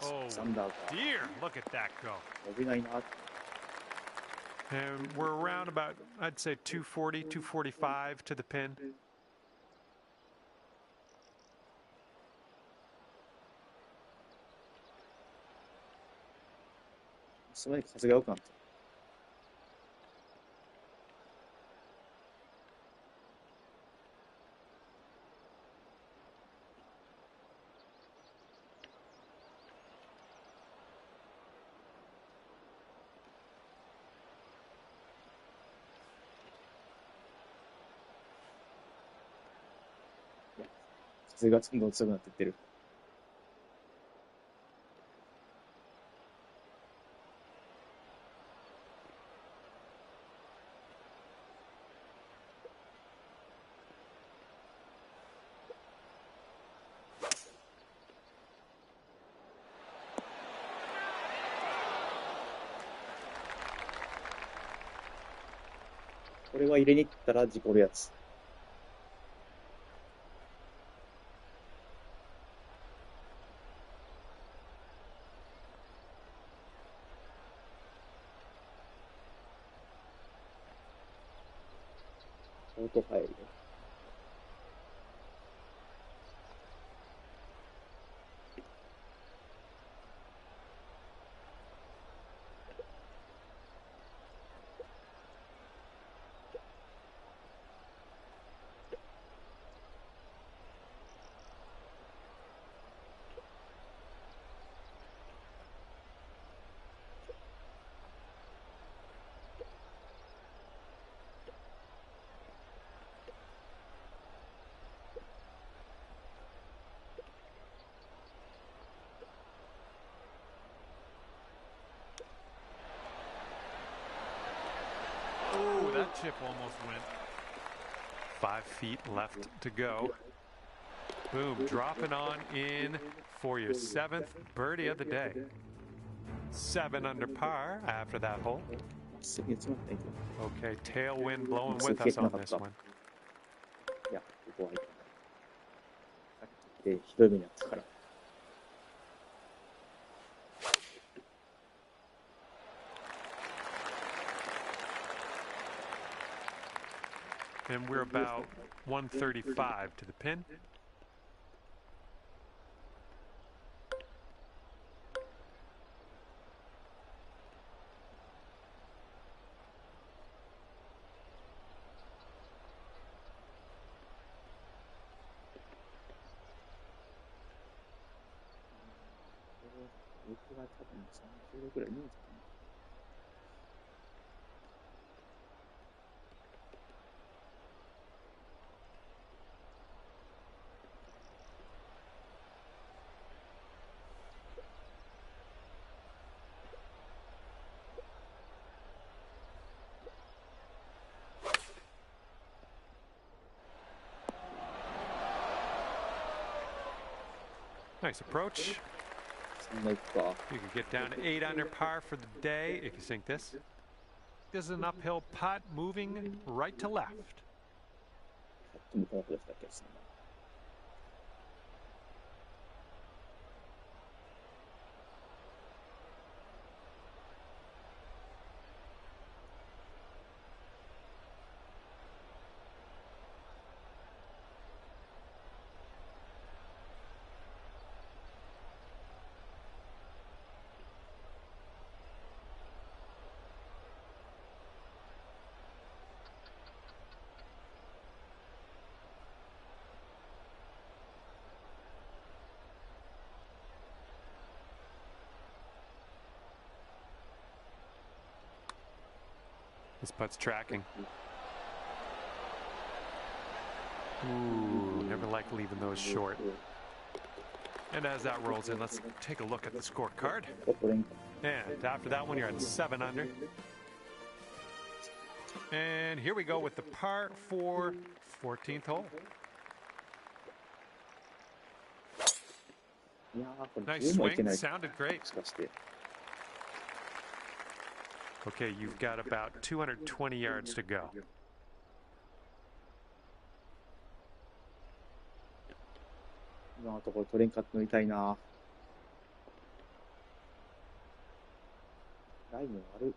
Oh, サンダーが dear, look at that go. 伸びないな。 And we're around about, I'd say 240, 245 to the pin. その辺風が良くなった。風がどんどん強くなっていってる。これは入れに行ったら事故るやつ。オートファイル。Oh, that chip almost went. 5 feet left to go. Boom, dropping on in for your 7th birdie of the day. 7 under par after that hole. すげえ詰まったんやけど。 Okay, tailwind blowing with us on this one. いや、ここはいいかな。さっきでひどい目にあったから。And we're about 135 to the pin. Nice approach. そんな行くか。 You can get down to 8 under par for the day if you sink this. This is an uphill putt moving right to left. ちょっと向こうの方でしたっけですね。This putt's tracking. Ooh, never like leaving those short. And as that rolls in, let's take a look at the scorecard. And after that one, you're at 7 under. And here we go with the par 4 14th hole. いやー、これ Nice 10もいけ swing, ない。 sounded great. もしかして。 Okay, you've got about 220 yards to go. 今のところ取れんかったの痛いな。ライン悪い。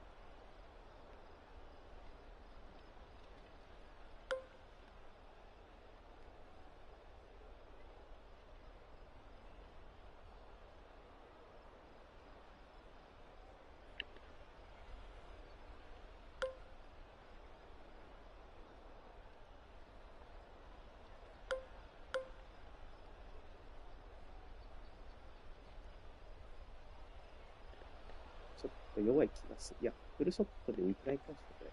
ちょっと弱い気がする。いや、フルショットでいくらいかもしれない。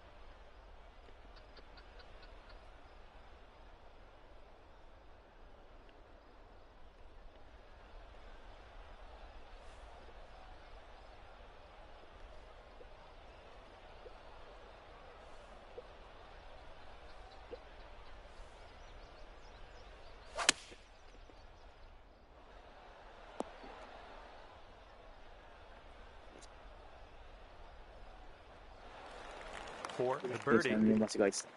For the 3 birdie. 年間違いした。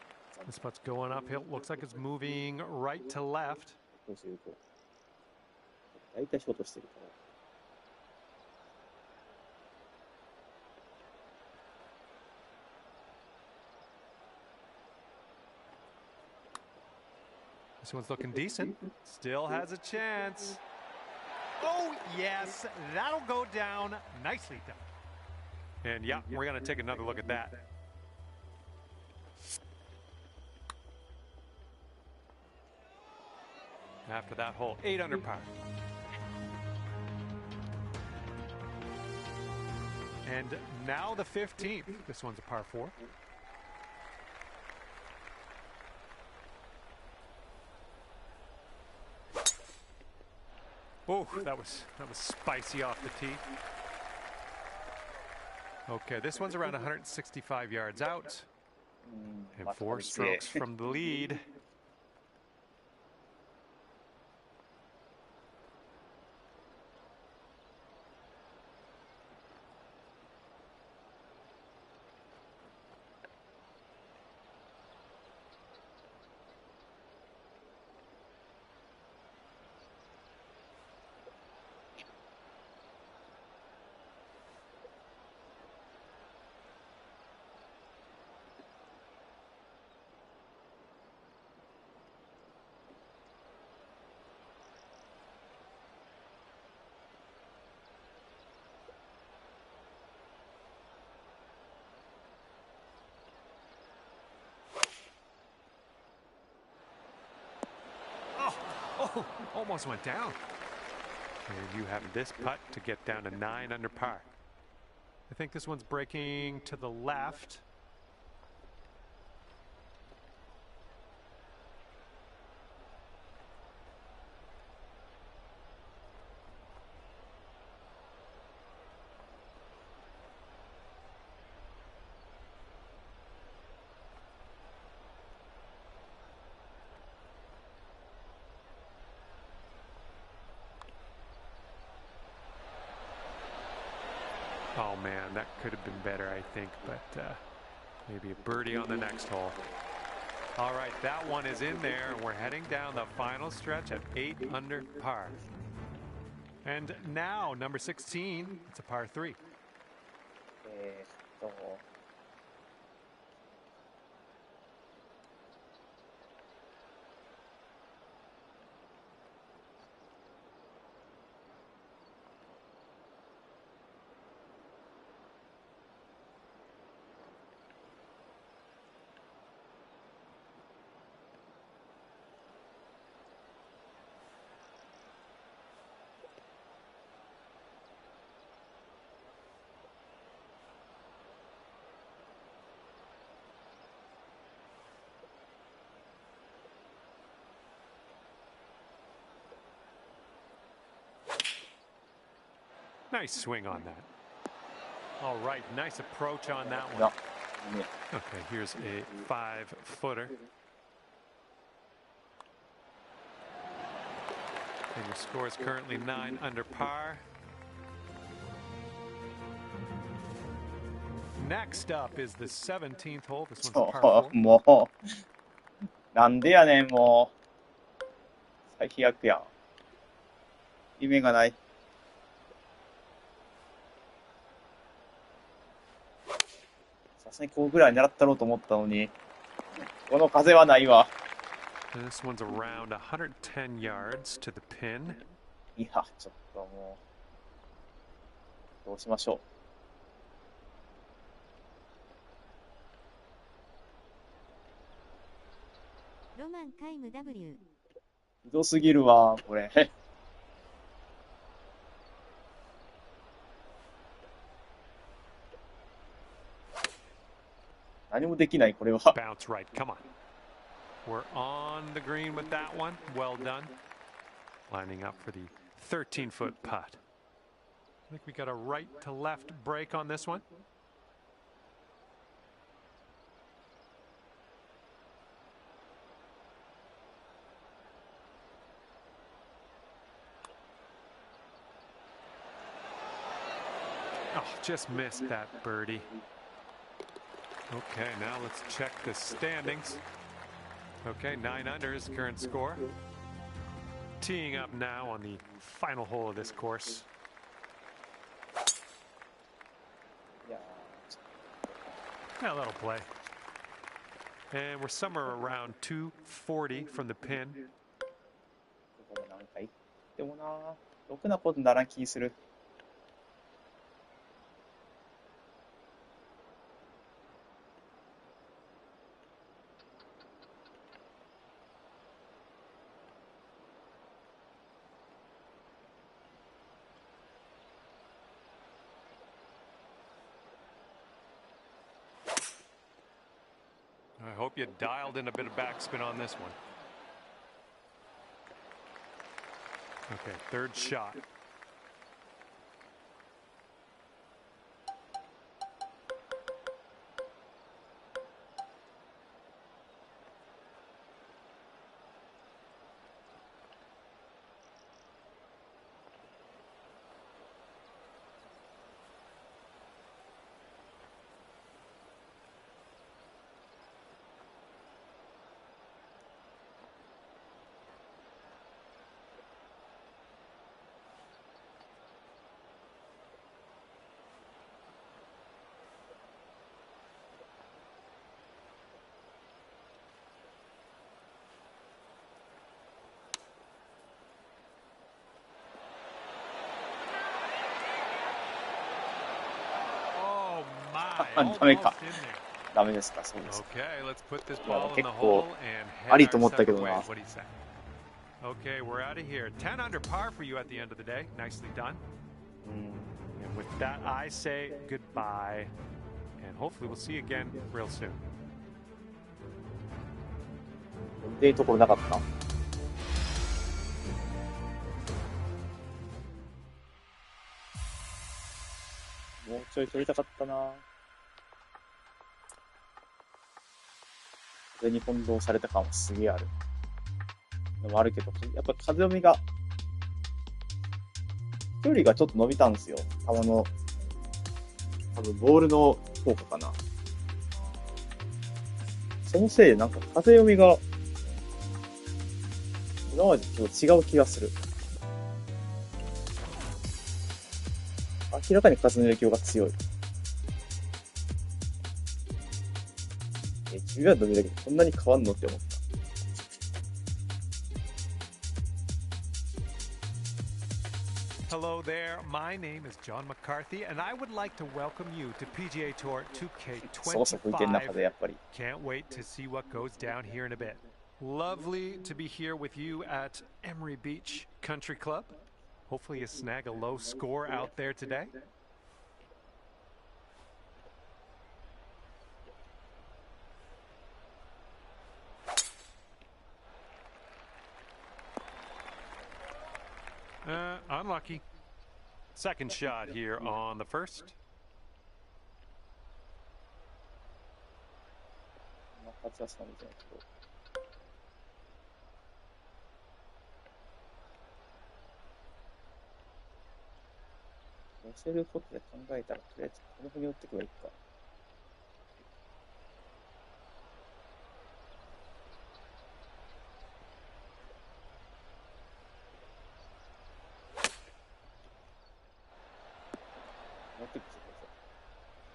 This putt's going uphill. Looks like it's moving right to left. どうすると。大体ショートしてるから。This one's looking decent. Still has a chance. Oh, yes. That'll go down. Nicely done. And yeah, we're going to take another look at that. After that hole, 8 under par. And now the 15th. This one's a par 4. Oh, that was spicy off the tee. Okay, this one's around 165 yards out. And 4 strokes from the lead. Oh, almost went down. And you have this putt to get down to 9 under par. I think this one's breaking to the left. man, that could have been better, I think, but maybe a birdie on the next hole. All right, that one is in there, and we're heading down the final stretch at 8 under par. And now, number 16, it's a par 3. 'Nice swing on that. All right, nice approach on that one. Okay, here's a 5-footer. And your score is currently 9 under par. Next up is the 17th hole. This one's a par 4. もう、なんでやねん、もう。最悪やん。夢がない。さすがにここぐらい狙ったろうと思ったのに、この風はないわ。This one's around 110 yards to the pin. いや、ちょっともう、どうしましょう。ロマンカイム W。ひどすぎるわ、これ。何もできない、これは。Bounce right, come on. We're on the green with that one. Well done. Lining up for the 13-foot putt. I think we got a right to left break on this one. Oh, just missed that birdie. Okay, now let's check the standings. Okay, 9 under is the current score. Teeing up now on the final hole of this course. Yeah. Yeah, that'll play. And we're somewhere around 240 from the pin. ここも何回でもな、ろくなことならん気する。I hope you dialed in a bit of backspin on this one. Okay, third shot. Oh, ダメか。ダメですか、そうです。 Okay, let's put this ball in the 結 hole 構 and あ head りと思った our けど separate な。 ways. What do you say? Okay, we're out of here. 10 under par for you at the end of the day. Nicely done. And with that, I say goodbye. And hopefully we'll see you again real soon. っていうところなかった。もうちょい取りたかったな。風に翻弄された感はすげえある。でもあるけど、やっぱ風読みが、距離がちょっと伸びたんですよ。球の多分ボールの効果かな。そのせいでなんか風読みが、今までと違う気がする。明らかに風の影響が強い。10ヤード見るだけでこんなに変わんのって思った。Hello there, my name is John McCarthy, and I would like to welcome you to PGA Tour 2K25. Can't wait to see what goes down here in a bit. Lovely to be here with you at Emery Beach Country Club. Hopefully you snag a low score out there today. Unlucky. Second shot here on the first.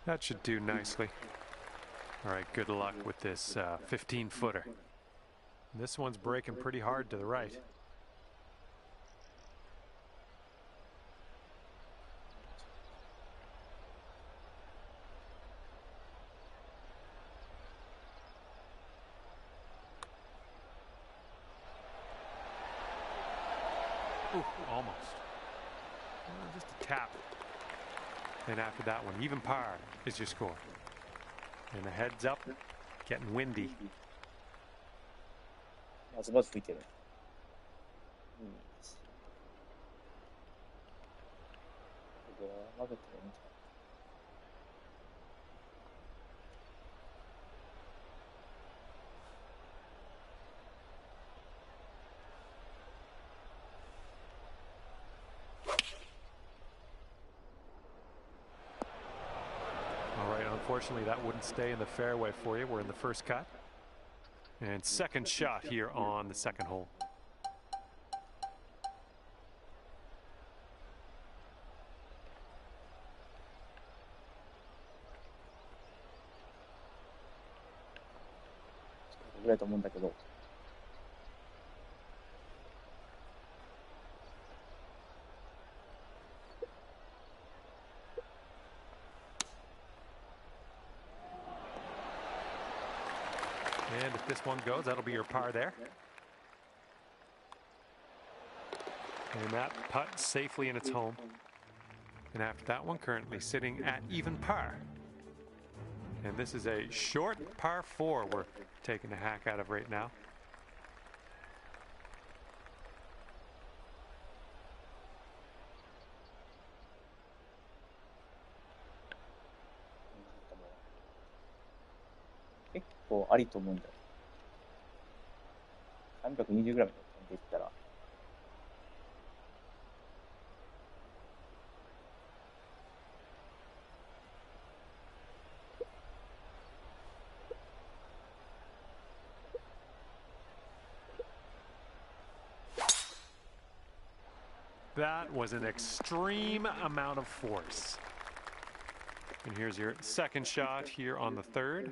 That should do nicely. All right, good luck with this 15-footer. This one's breaking pretty hard to the right. Ooh, almost. Just a tap. And after that one, even par is your score. And the heads up, getting windy. Unfortunately, that wouldn't stay in the fairway for you. We're in the first cut. And second shot here on the second hole. And if this one goes, that'll be your par there. And that putt safely in its home. And after that one, currently sitting at even par. And this is a short par 4 we're taking a hack out of right now. Oh, ありと思うんだよ。320グラムでいったら。That was an extreme amount of force. And here's your second shot here on the third.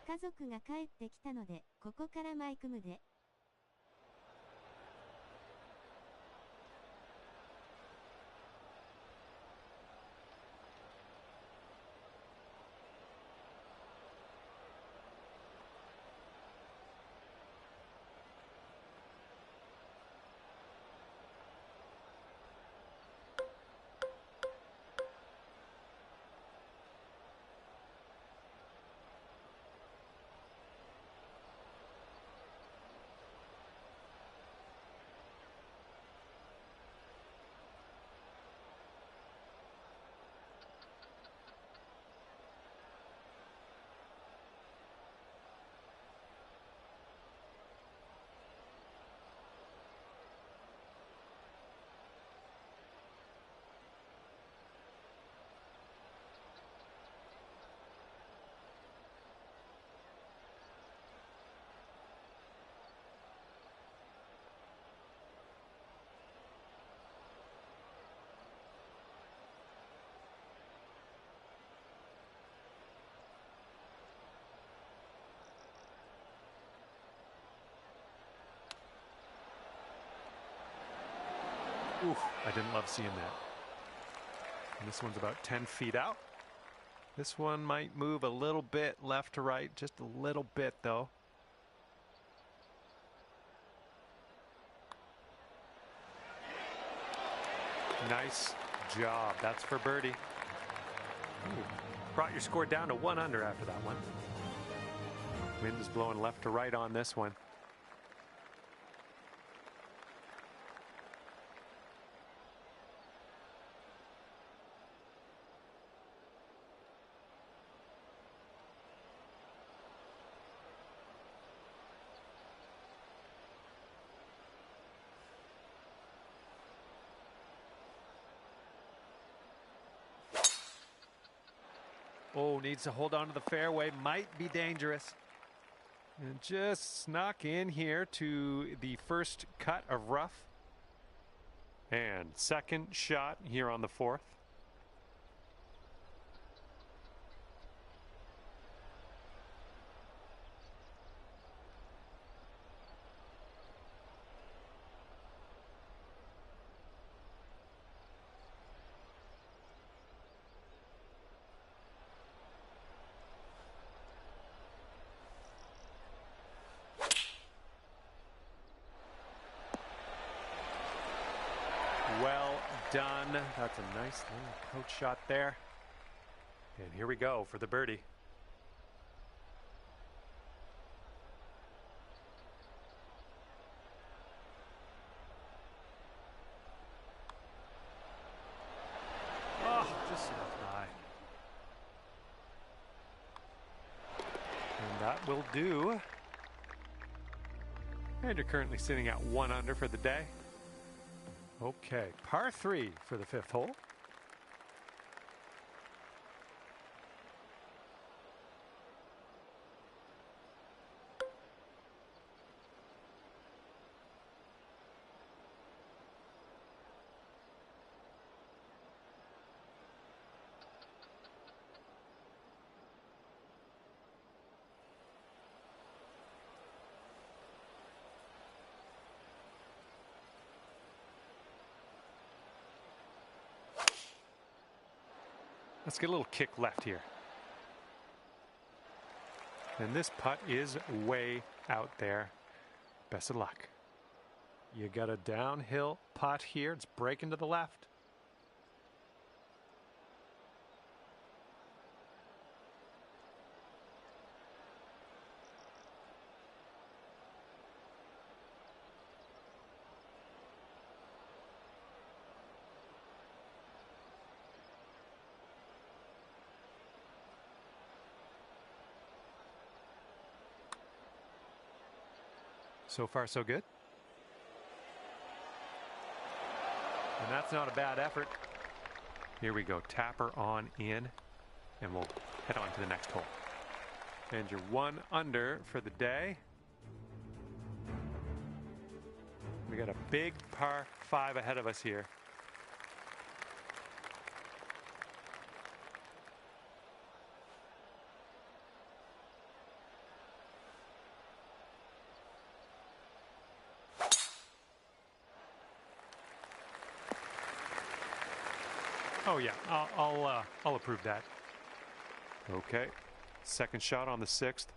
家族が帰ってきたので、ここからマイクムで。Oof, I didn't love seeing that. And this one's about 10 feet out. This one might move a little bit left to right, just a little bit though. Nice job. That's for birdie. Ooh, brought your score down to 1 under after that one. Wind is blowing left to right on this one. Oh, needs to hold on to the fairway. Might be dangerous. And just snuck in here to the first cut of rough. And second shot here on the 4th. Well done. That's a nice little coach shot there. And here we go for the birdie. Oh, just enough high. And that will do. And you're currently sitting at 1 under for the day. Okay, par 3 for the 5th hole. Let's get a little kick left here. And this putt is way out there. Best of luck. You got a downhill putt here. It's breaking to the left. So far, so good. And that's not a bad effort. Here we go. Tapper on in. And we'll head on to the next hole. And you're 1 under for the day. We got a big par 5 ahead of us here. Oh yeah, I'll approve that. Okay, second shot on the 6th.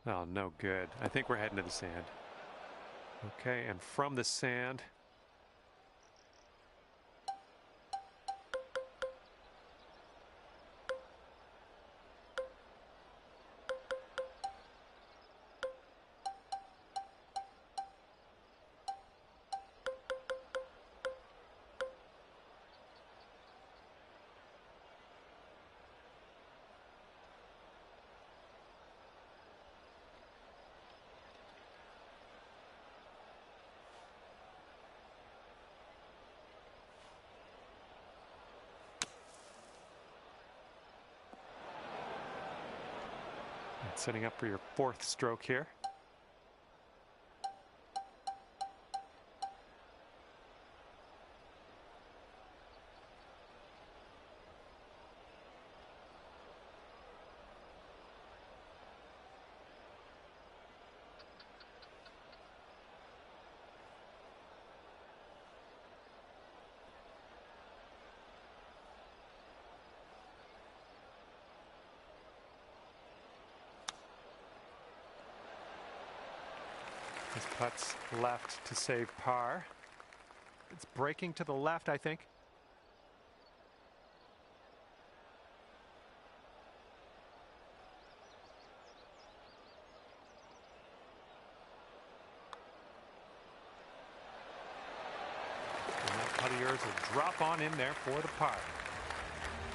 Oh, no good. I think we're heading to the sand. Okay, and from the sand. Setting up for your 4th stroke here. His putt's left to save par. It's breaking to the left, I think. And that putt of yours will drop on in there for the par.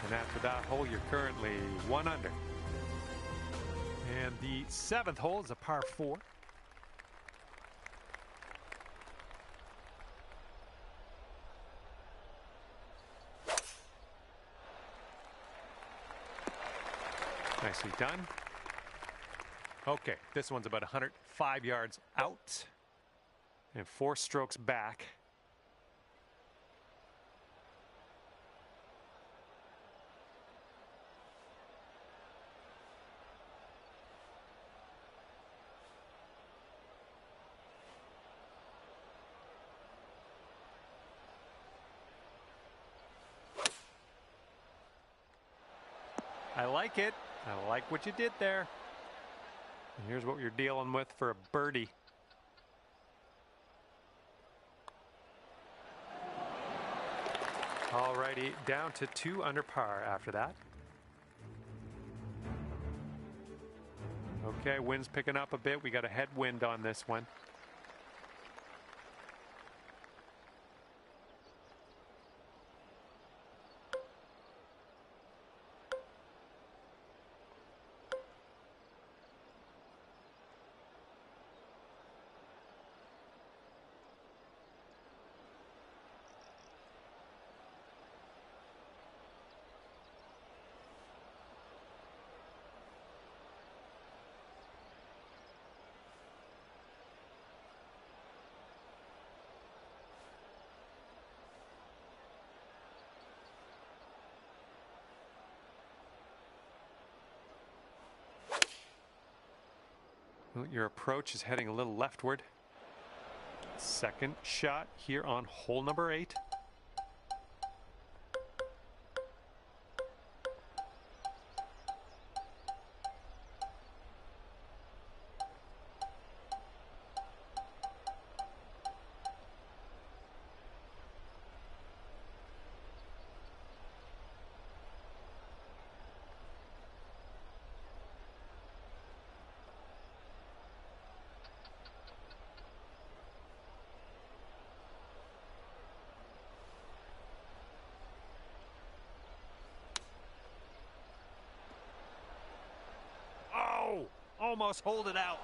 And after that hole, you're currently 1 under. And the 7th hole is a par 4. Nicely done. Okay, this one's about 105 yards out and 4 strokes back. I like it. I like what you did there. And here's what you're dealing with for a birdie. Alrighty, down to 2 under par after that. Okay, wind's picking up a bit. We got a headwind on this one. Your approach is heading a little leftward. Second shot here on hole number 8. Almost hold it out.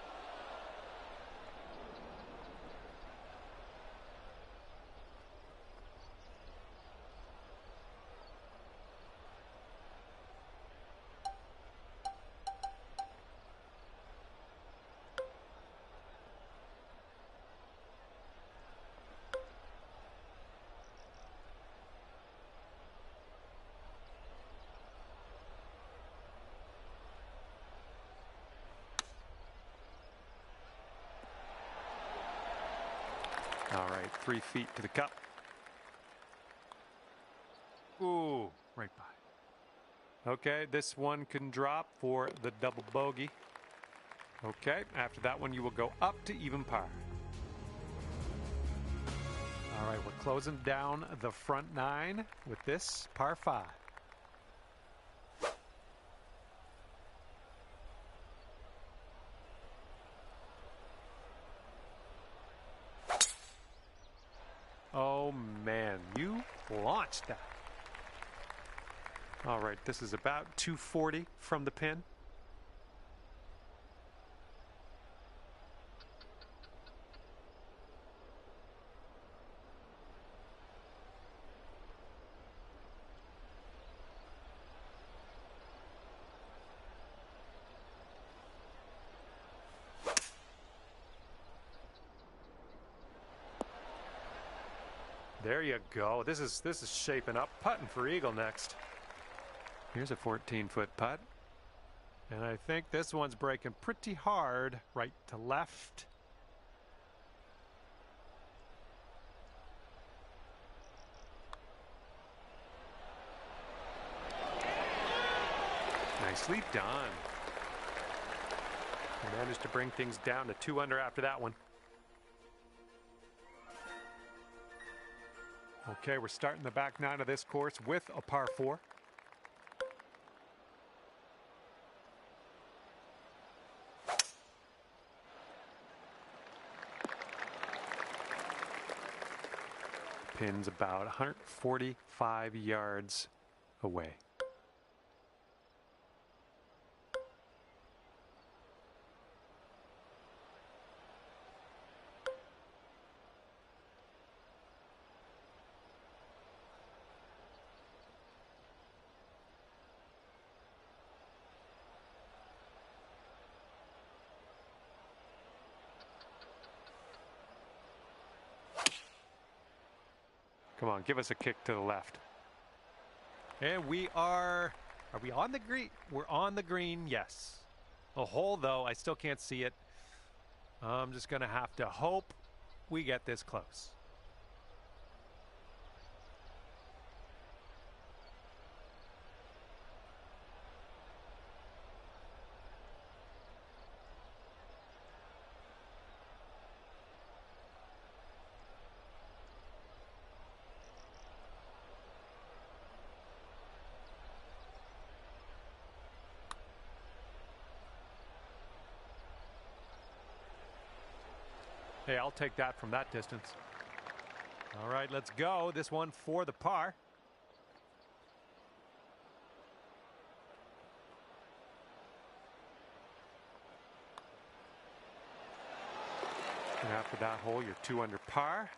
All right, 3 feet to the cup. Ooh, right by. Okay, this one can drop for the double bogey. Okay, after that one, you will go up to even par. All right, we're closing down the front 9 with this par 5. Oh, man, you launched that. All right, this is about 240 from the pin. There you go. This is shaping up. Putting for eagle next. Here's a 14-foot putt. And I think this one's breaking pretty hard right to left. Nicely done. Managed to bring things down to 2 under after that one. Okay, we're starting the back 9 of this course with a par 4. Pin's about 145 yards away. Come on, give us a kick to the left. And we are we on the green? We're on the green, yes. A hole, though, I still can't see it. I'm just going to have to hope we get this close. Hey, I'll take that from that distance. All right, let's go. This one for the par. And after that hole, you're 2 under par.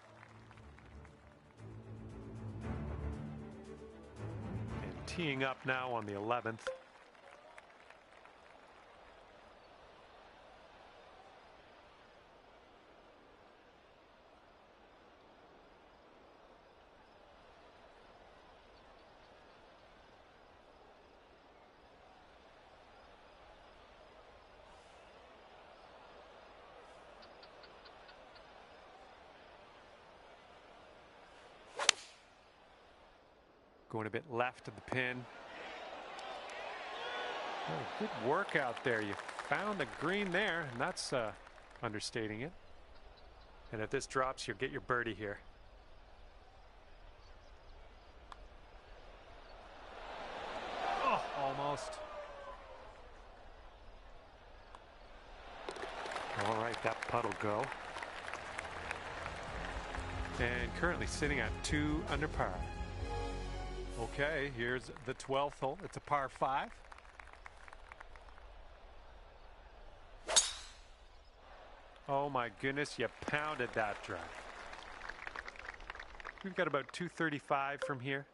And teeing up now on the 11th. Going a bit left of the pin. Oh, good work out there. You found the green there, and that's understating it. And if this drops, you'll get your birdie here. Oh, almost. All right, that putt'll go. And currently sitting at 2 under par. Okay, here's the 12th hole. It's a par 5. Oh my goodness, you pounded that drive. We've got about 235 from here.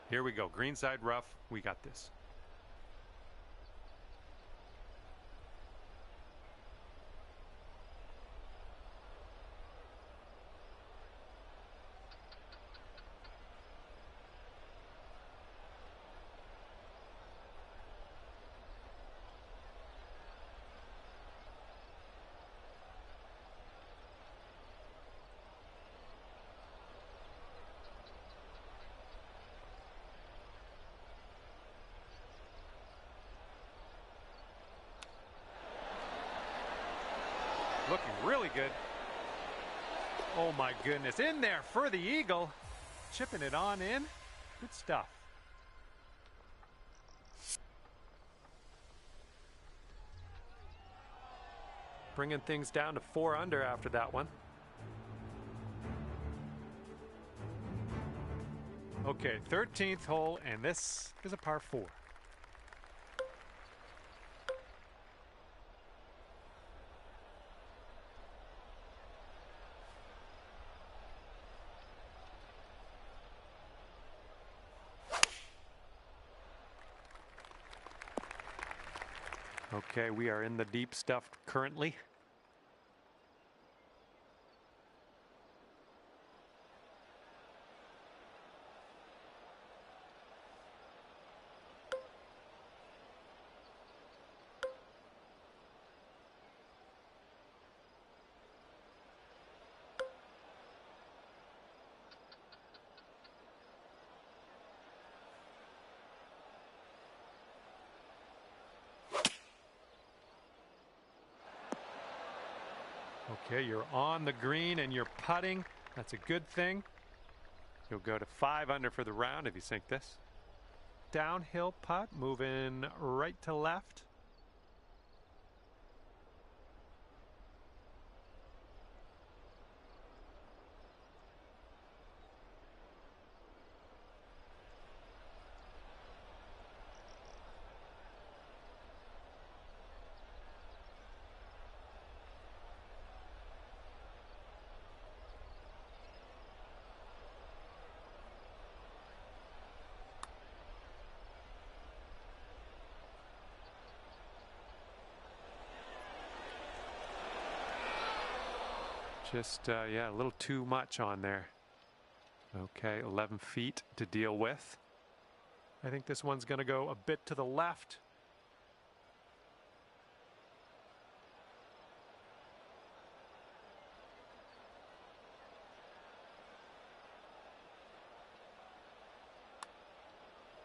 Here we go. Greenside rough. We got this. Looking really good. Oh my goodness. In there for the eagle. Chipping it on in. Good stuff. Bringing things down to 4 under after that one. Okay, 13th hole, and this is a par 4. Okay, we are in the deep stuff currently. Okay, you're on the green and you're putting. That's a good thing. You'll go to 5 under for the round if you sink this. Downhill putt, moving right to left. Just, yeah, a little too much on there. Okay, 11 feet to deal with. I think this one's going to go a bit to the left.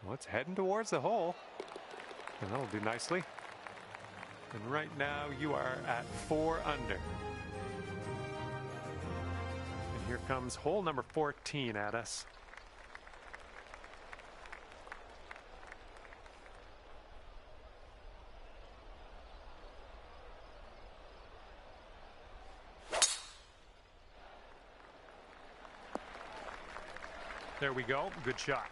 Well, it's heading towards the hole, and that'll do nicely. And right now you are at 4 under. Here comes hole number 14 at us. There we go. Good shot.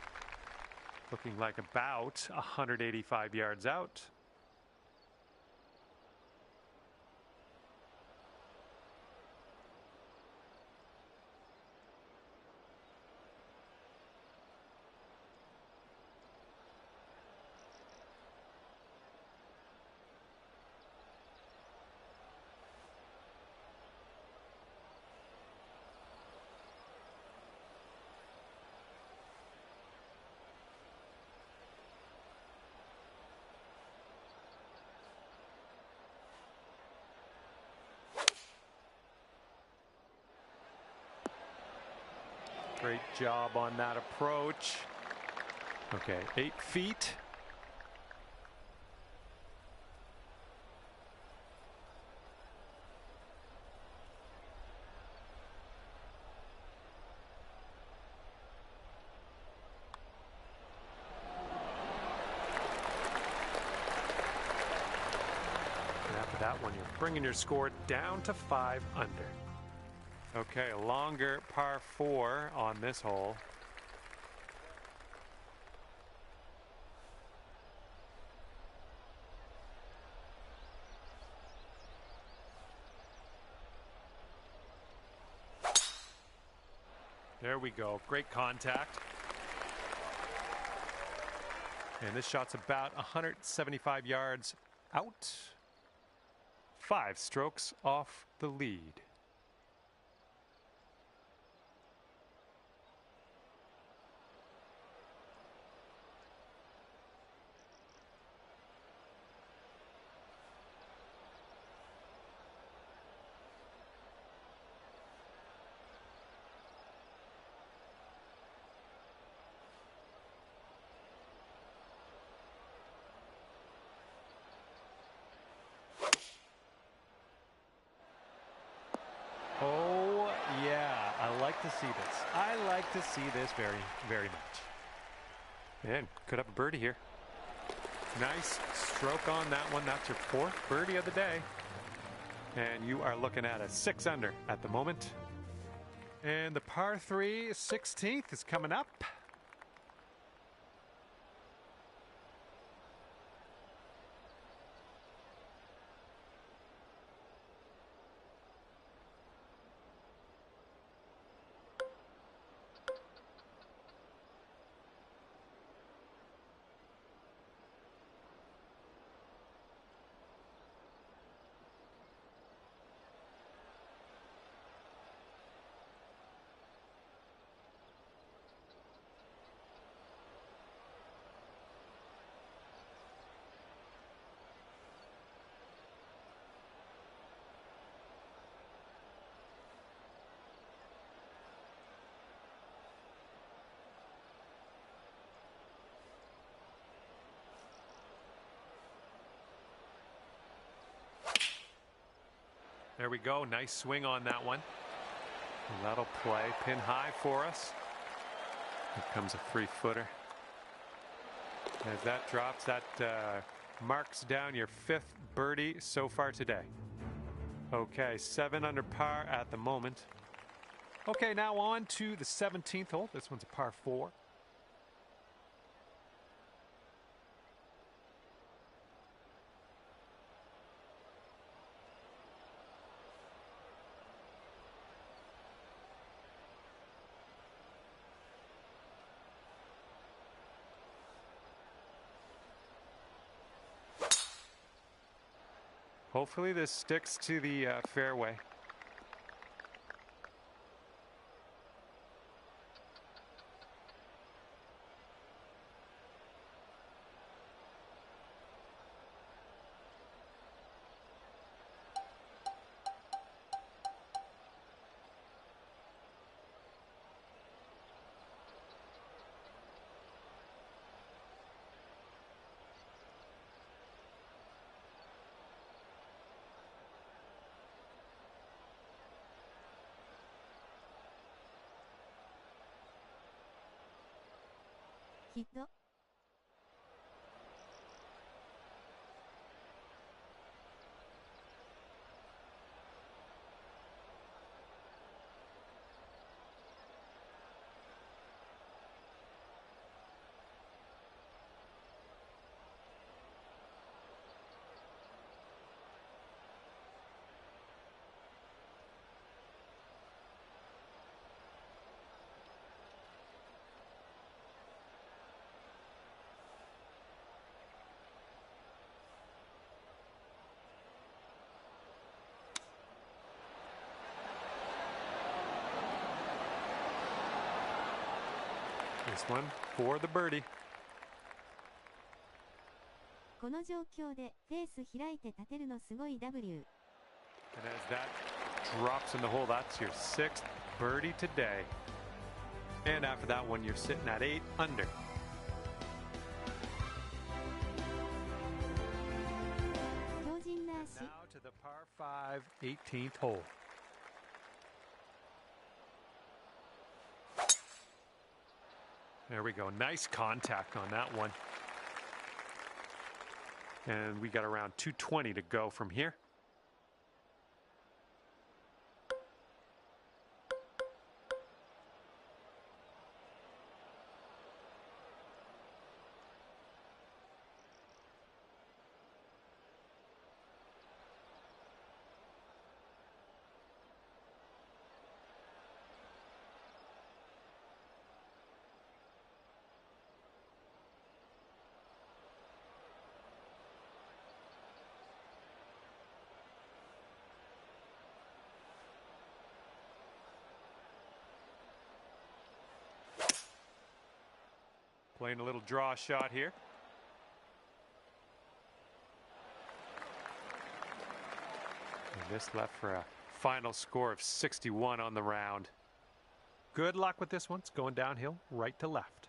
Looking like about 185 yards out. Great job on that approach. Okay, 8 feet. And after that one, you're bringing your score down to 5 under. Okay, a longer par 4 on this hole. There we go. Great contact. And this shot's about 175 yards out. 5 strokes off the lead. Oh, yeah, I like to see this. I like to see this very, very much. And could have a birdie here. Nice stroke on that one. That's your 4th birdie of the day. And you are looking at a 6 under at the moment. And the par 3 16th is coming up. There we go. Nice swing on that one. And that'll play pin high for us. Here comes a 3-footer. As that drops, that marks down your 5th birdie so far today. Okay, 7 under par at the moment. Okay, now on to the 17th hole. This one's a par 4. Hopefully this sticks to the fairway.ヒット。This one for the birdie. この状況でフェース開いて立てるのすごい W。 And as that drops in the hole, that's your 6th birdie today. And after that one, you're sitting at 8 under. 強靭な足。 Now to the par 5 18th hole. There we go. Nice contact on that one. And we got around 220 to go from here. Playing a little draw shot here. And this left for a final score of 61 on the round. Good luck with this one. It's going downhill right to left.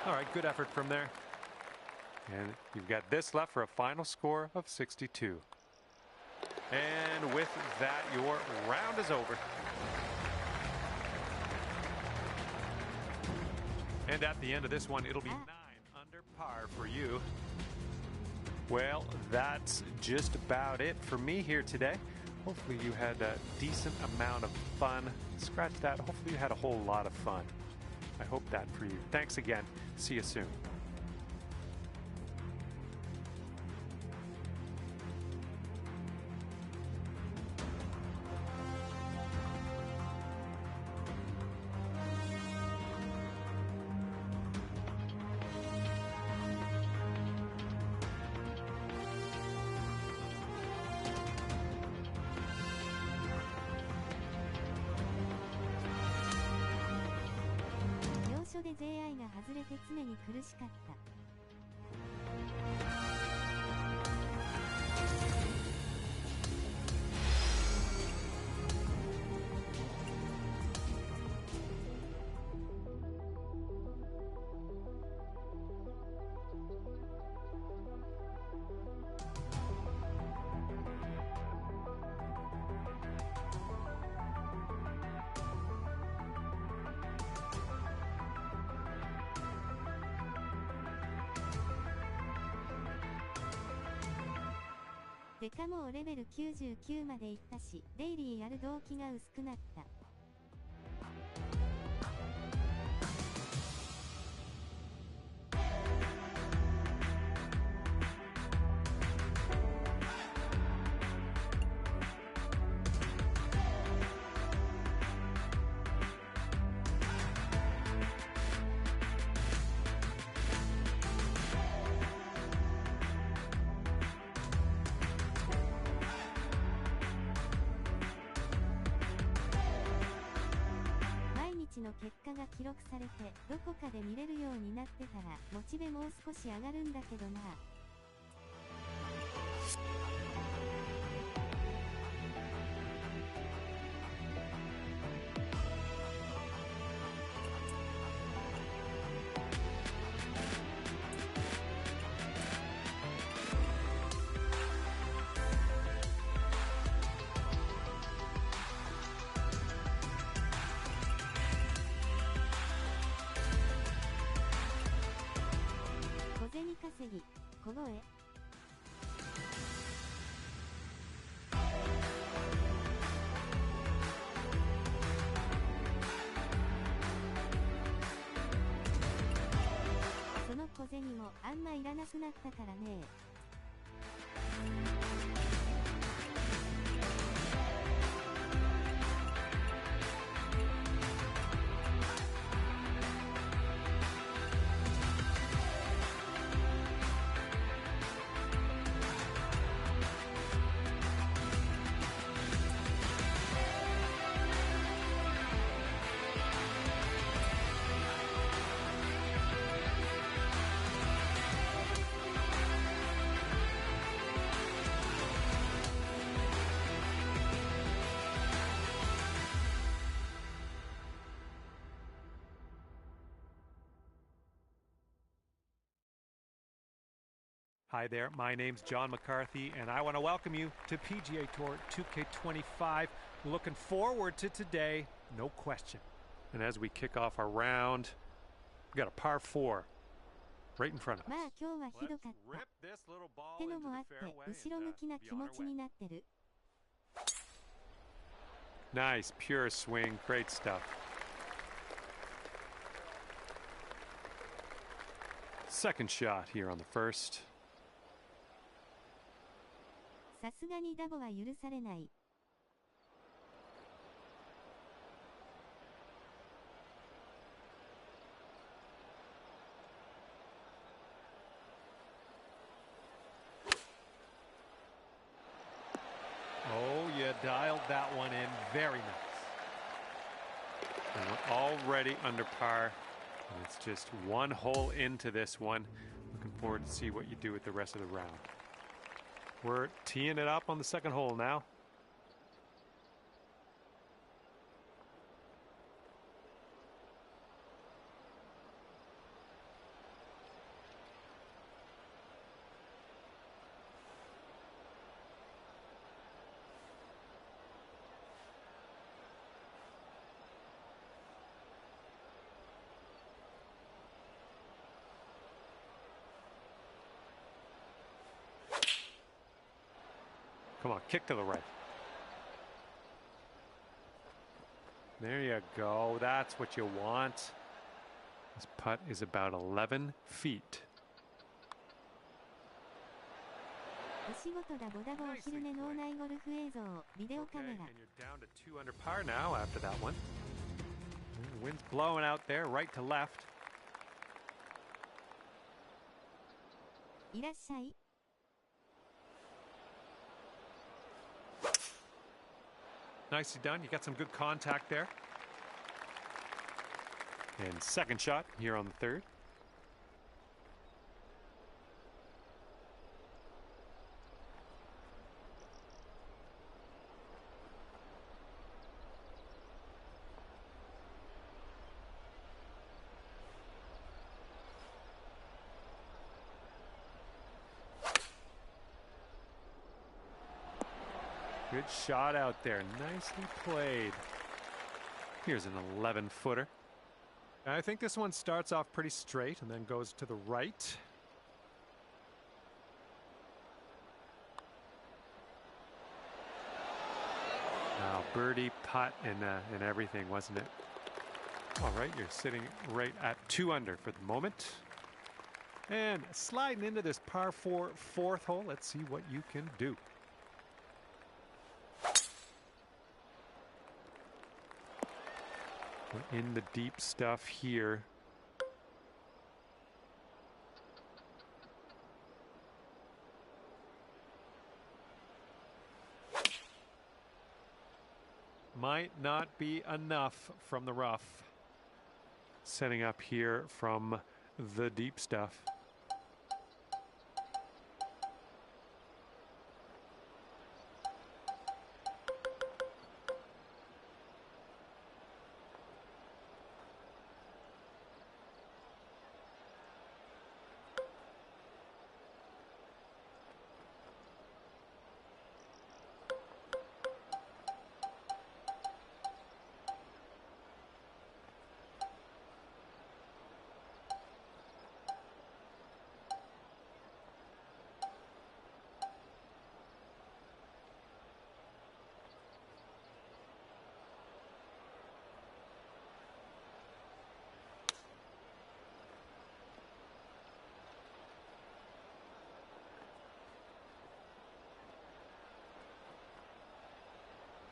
All right, good effort from there. And you've got this left for a final score of 62. And with that, your round is over. And at the end of this one, it'll be 9 under par for you. Well, that's just about it for me here today. Hopefully you had a decent amount of fun. Scratch that. Hopefully you had a whole lot of fun. I hope that for you. Thanks again. See you soon.で JI が外れて常に苦しかった。デカもレベル99までいったし、デイリーやる動機が薄くなった。の結果が記録されてどこかで見れるようになってたらモチベもう少し上がるんだけどな。小銭稼ぎ、小声。その小銭もあんまいらなくなったからね。Hi there, my name's John McCarthy, and I want to welcome you to PGA Tour 2K25. Looking forward to today, no question. And as we kick off our round, we've got a par 4. right in front of まあ us. 今日はひどかった。ってのもあって後ろ向きな気持ちになってる。Nice, pure swing, great stuff. Second shot here on the first. さすがにダボは許されない。Oh, you dialed that one in very nice. And we're already under par. And it's just one hole into this one. Looking forward to see what you do with the rest of the round. We're teeing it up on the second hole now. Come on, kick to the right. There you go. That's what you want. This putt is about 11 feet. お仕事だボダボお昼寝脳内ゴルフ映像ビデオカメラ。 And you're down to 2 under par now after that one. The wind's blowing out there, right to left. いらっしゃい。 Nicely done. You got some good contact there. And second shot here on the third. Good shot out there. Nicely played. Here's an 11-footer. I think this one starts off pretty straight and then goes to the right. Wow, birdie, putt, and everything, wasn't it? All right, you're sitting right at 2 under for the moment. And sliding into this par 4 fourth hole. Let's see what you can do. We're in the deep stuff here. Might not be enough from the rough. Setting up here from the deep stuff.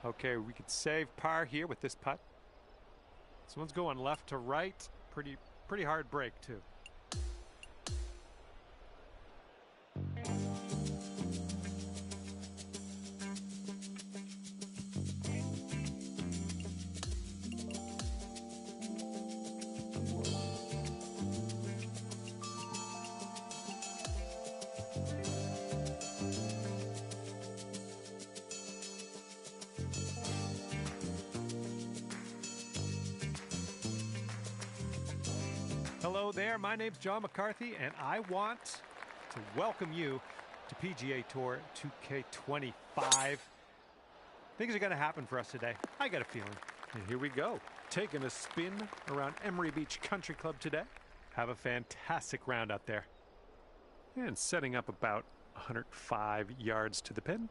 Okay, we could save par here with this putt. This one's going left to right. Pretty hard break too. Hello there, my name's John McCarthy, and I want to welcome you to PGA Tour 2K25. Things are going to happen for us today. I got a feeling. And here we go, taking a spin around Emery Beach Country Club today. Have a fantastic round out there. And setting up about 105 yards to the pin.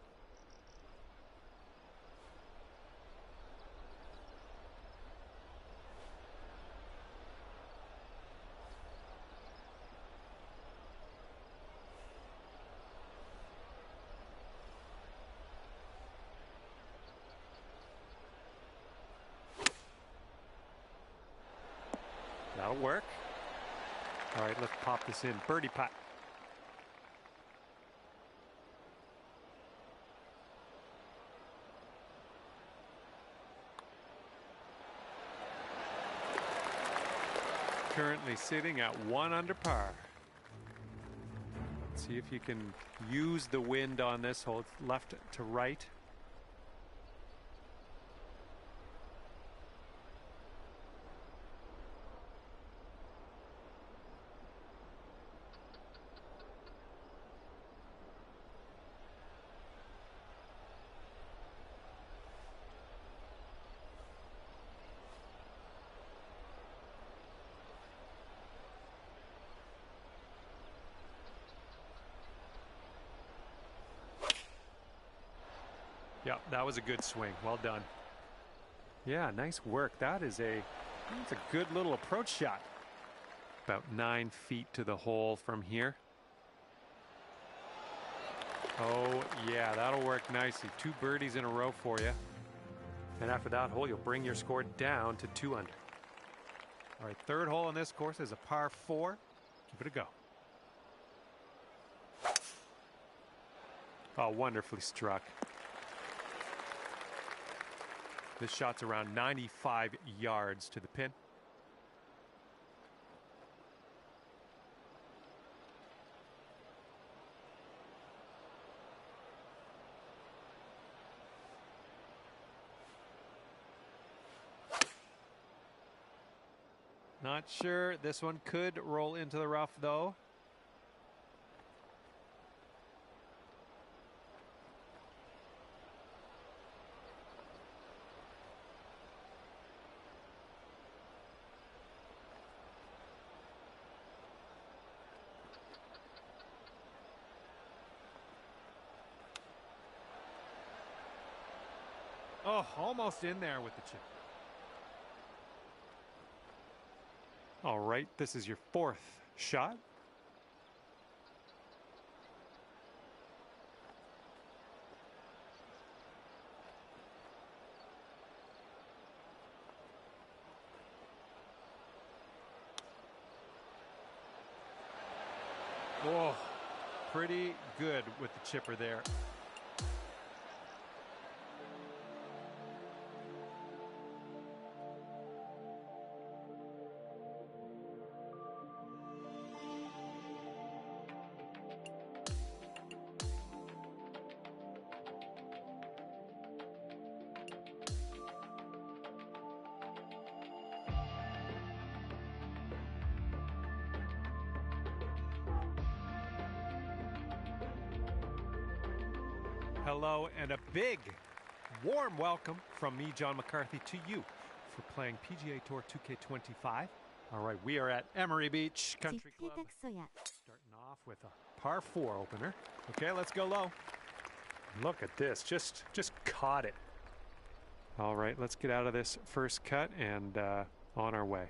That'll work. All right, let's pop this in. Birdie putt. Currently sitting at 1 under par. Let's see if you can use the wind on this hole. It's left to right. Yeah, that was a good swing. Well done. Yeah, nice work. That's a good little approach shot. About 9 feet to the hole from here. Oh, yeah, that'll work nicely. 2 birdies in a row for you. And after that hole, you'll bring your score down to 2 under. All right, third hole on this course is a par 4. Give it a go. Oh, wonderfully struck. This shot's around 95 yards to the pin. Not sure. This one could roll into the rough, though. Oh, almost in there with the chip. All right, this is your 4th shot. Oh, pretty good with the chipper there. Hello and a big warm welcome from me, John McCarthy, to you for playing PGA Tour 2K25. All right, we are at Emery Beach Country Club, starting off with a par 4 opener. Okay, let's go low. Look at this, just caught it. All right, let's get out of this first cut and on our way.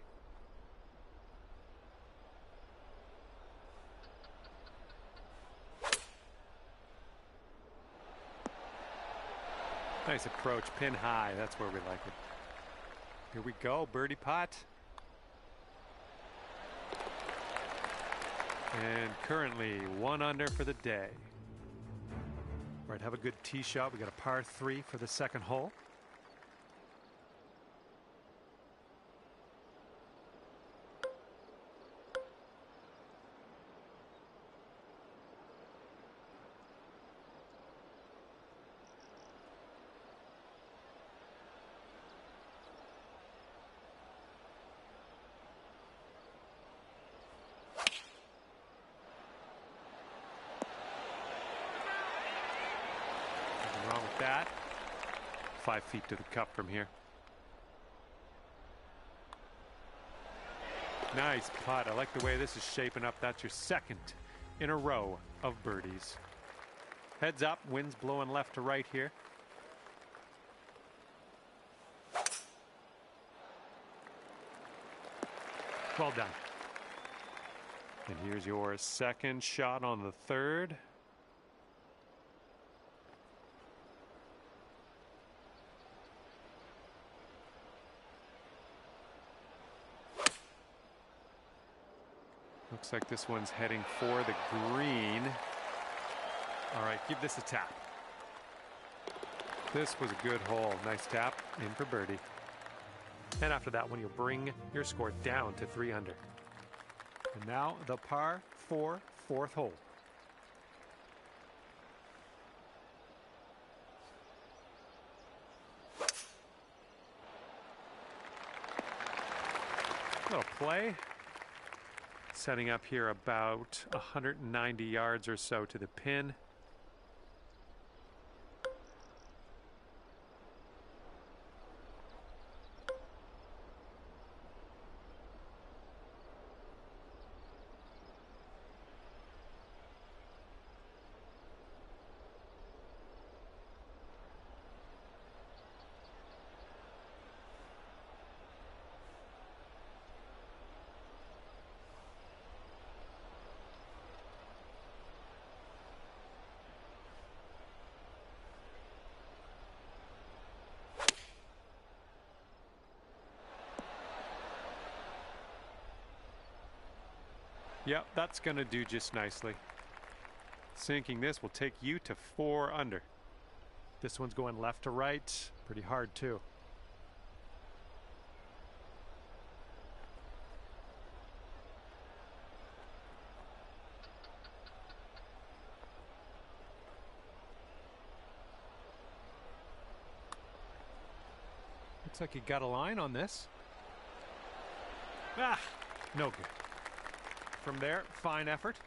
Nice approach, pin high. That's where we like it. Here we go, birdie putt. And currently 1 under for the day. All right, have a good tee shot. We got a par 3 for the second hole. Wrong with that. 5 feet to the cup from here. Nice putt. I like the way this is shaping up. That's your second in a row of birdies. Heads up, wind's blowing left to right here. Well done. And here's your second shot on the third. Looks like this one's heading for the green. All right, give this a tap. This was a good hole. Nice tap in for birdie. And after that one, you'll bring your score down to 3 under. And now the par 4 fourth hole. Little play. Setting up here about 190 yards or so to the pin. Yep, that's going to do just nicely. Sinking this will take you to 4 under. This one's going left to right. Pretty hard, too. Looks like you got a line on this. Ah, no good. From there, fine effort.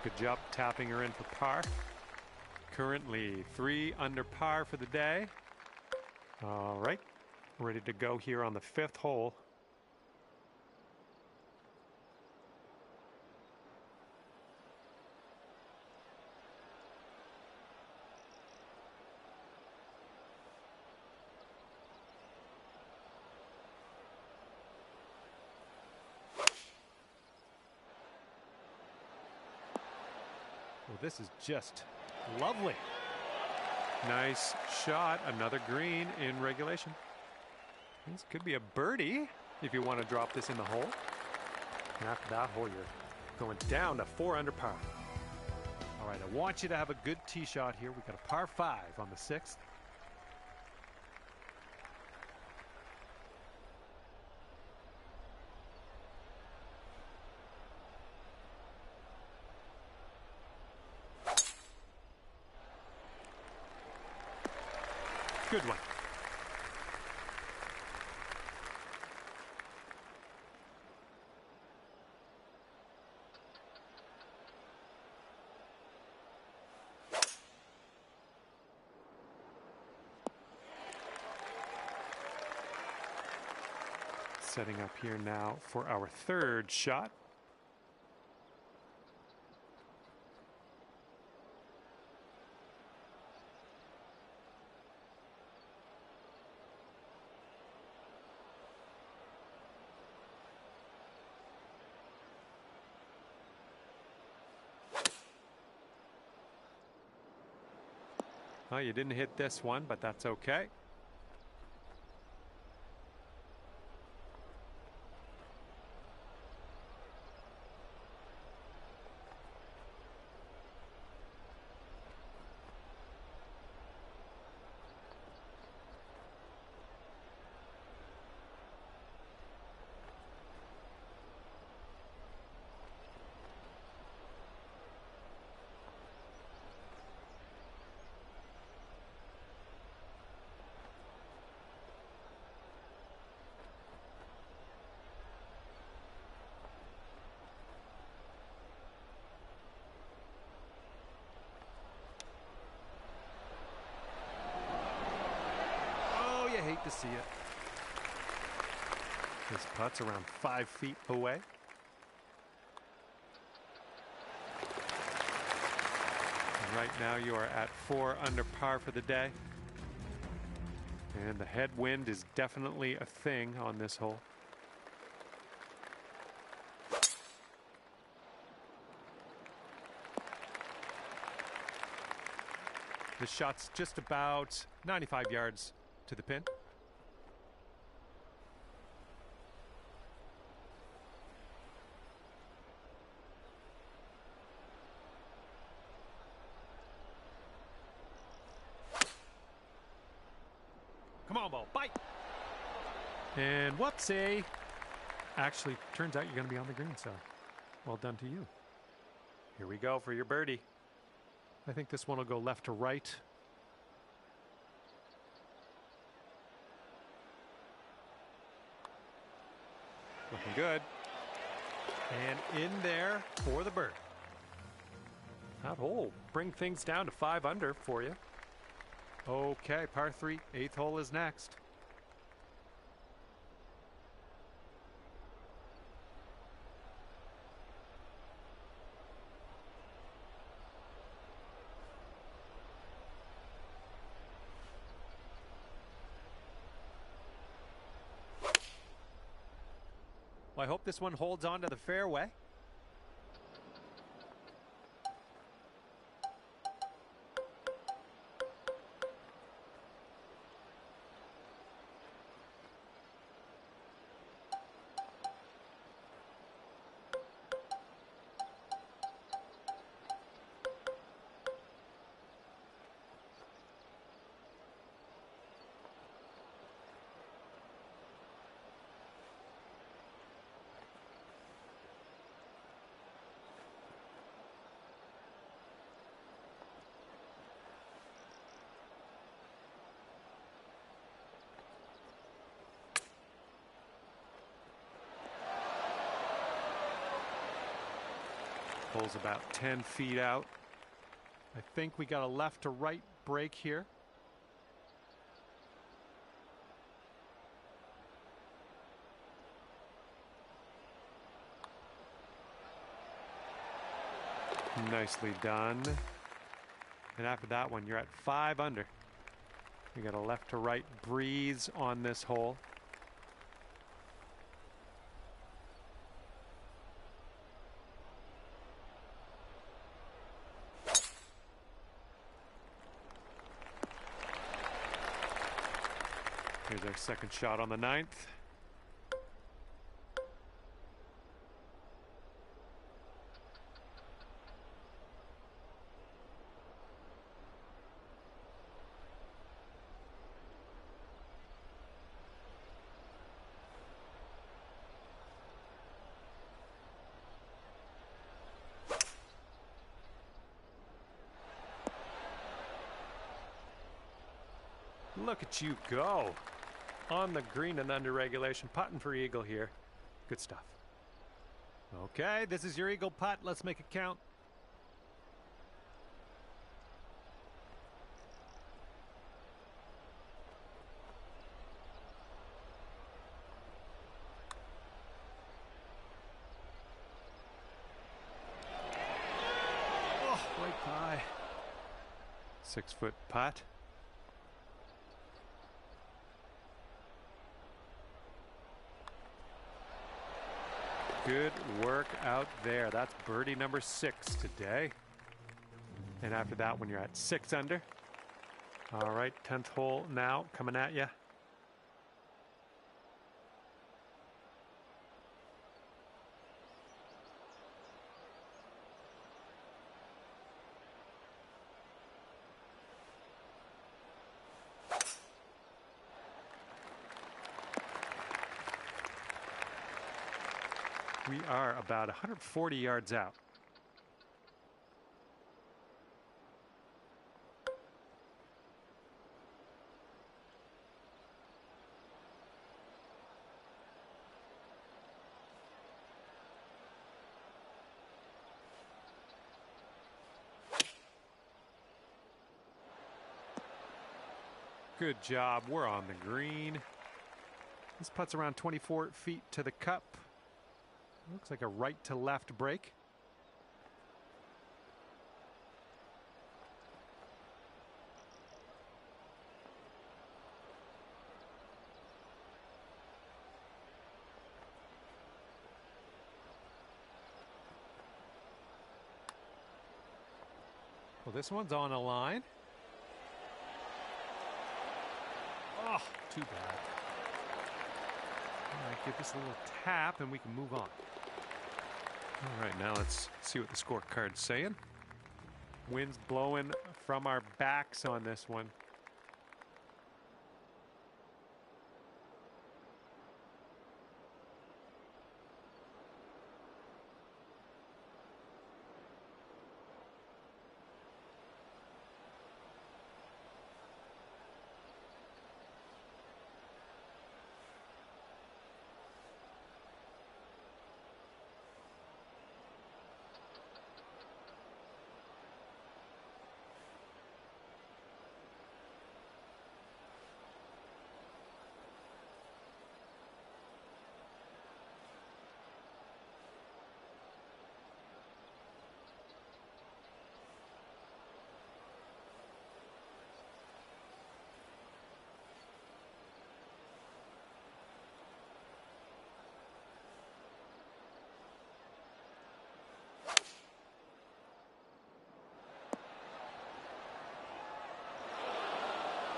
Good job tapping her in for par. Currently 3 under par for the day. All right, ready to go here on the 5th hole. Well, this is just lovely. Nice shot. Another green in regulation. This could be a birdie if you want to drop this in the hole. And after that hole, you're going down to 4 under par. All right, I want you to have a good tee shot here. We've got a par 5 on the 6th. Good one. Setting up here now for our 3rd shot. Well, you didn't hit this one, but that's okay. Hate to see it. This putt's around 5 feet away. And right now you are at 4 under par for the day. And the headwind is definitely a thing on this hole. The shot's just about 95 yards to the pin. Come on, ball, bite. And whoopsie. Actually, turns out you're going to be on the green, so well done to you. Here we go for your birdie. I think this one will go left to right. Looking good. And in there for the bird. That hole bring things down to 5 under for you. Okay, par 3, 8th hole is next. Well, I hope this one holds on to the fairway. Hole's about 10 feet out. I think we got a left to right break here. Nicely done. And after that one, you're at 5 under. We got a left to right breeze on this hole. Here's our second shot on the 9th. Look at you go. On the green and under regulation, putting for eagle here. Good stuff. Okay, this is your eagle putt. Let's make it count. Oh, right by. 6-foot putt. Good work out there. That's birdie number 6 today. And after that one, you're at 6 under. All right, 10th hole now coming at you. We are about 140 yards out. Good job. We're on the green. This putt's around 24 feet to the cup. Looks like a right to left break. Well, this one's on a line. Oh, too bad. All right, give this a little tap and we can move on. All right, now let's see what the scorecard's saying. Wind's blowing from our backs on this one.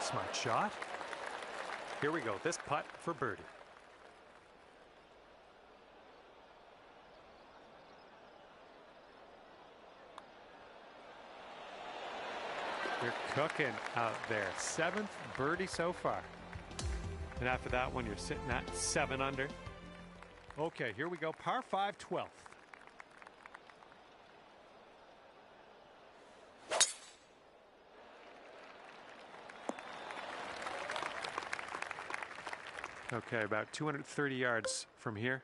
Smart shot. Here we go. This putt for birdie. You're cooking out there. 7th birdie so far. And after that one, you're sitting at 7 under. Okay, here we go. Par 5, 12th. Okay, about 230 yards from here.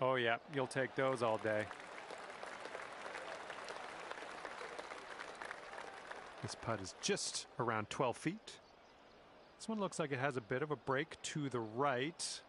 Oh yeah, you'll take those all day. This putt is just around 12 feet. This one looks like it has a bit of a break to the right.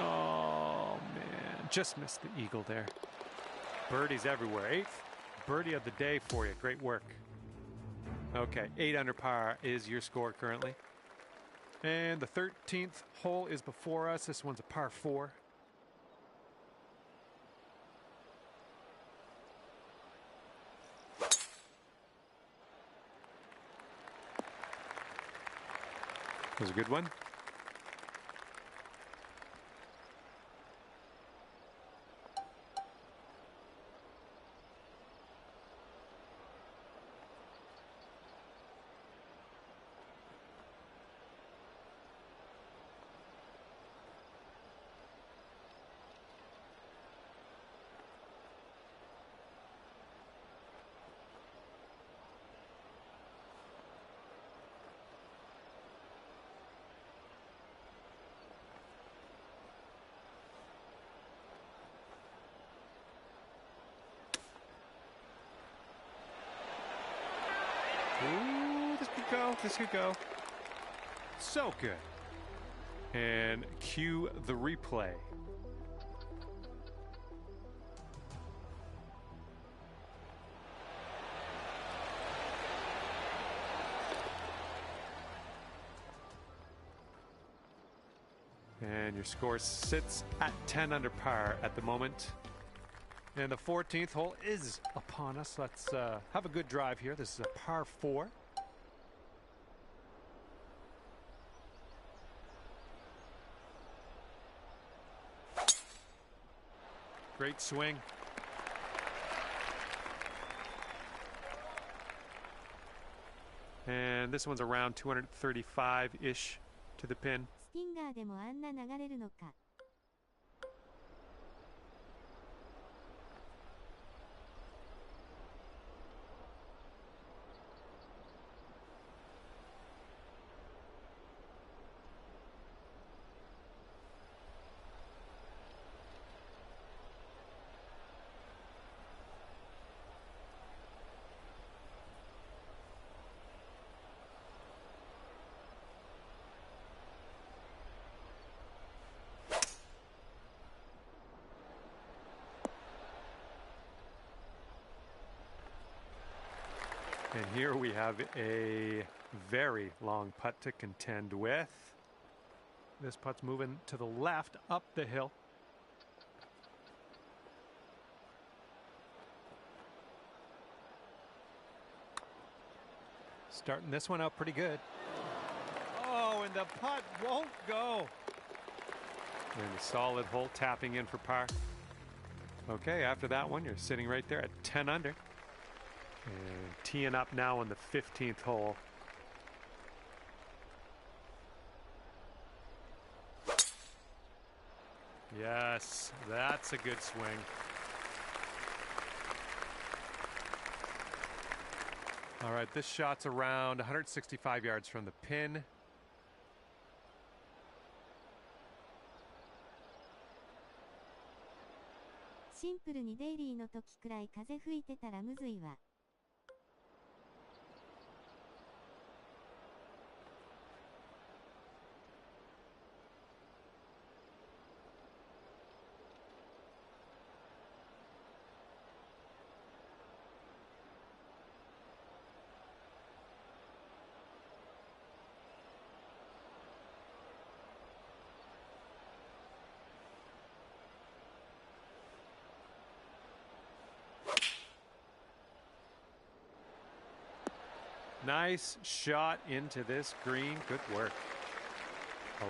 Oh man, just missed the eagle there. Birdies everywhere. 8th birdie of the day for you. Great work. Okay, 8 under par is your score currently. And the 13th hole is before us. This one's a par 4. That was a good one. this could go. So good. And cue the replay. And your score sits at 10 under par at the moment. And the 14th hole is upon us. Let's have a good drive here. This is a par 4. Great swing. And this one's around 235-ish to the pin. スティンガーでもあんな流れるのか。And here we have a very long putt to contend with. This putt's moving to the left up the hill. Starting this one out pretty good. Oh, and the putt won't go. And a solid hole tapping in for par. Okay, after that one, you're sitting right there at 10 under. And teeing up now on the 15th hole. Yes, that's a good swing. All right, this shot's around 165 yards from the pin. シンプルにデイリーの時くらい風吹いてたらむずいわ。Nice shot into this green. Good work.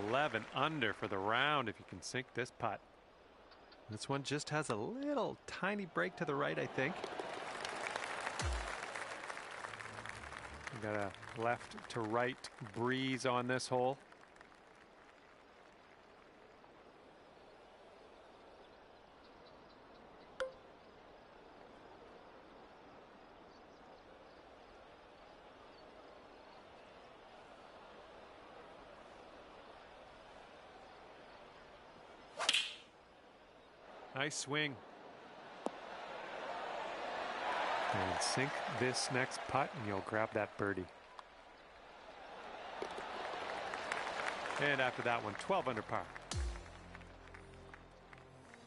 11 under for the round if you can sink this putt. This one just has a little tiny break to the right, I think. We got a left to right breeze on this hole. Nice swing. And sink this next putt and you'll grab that birdie. And after that one, 12 under par.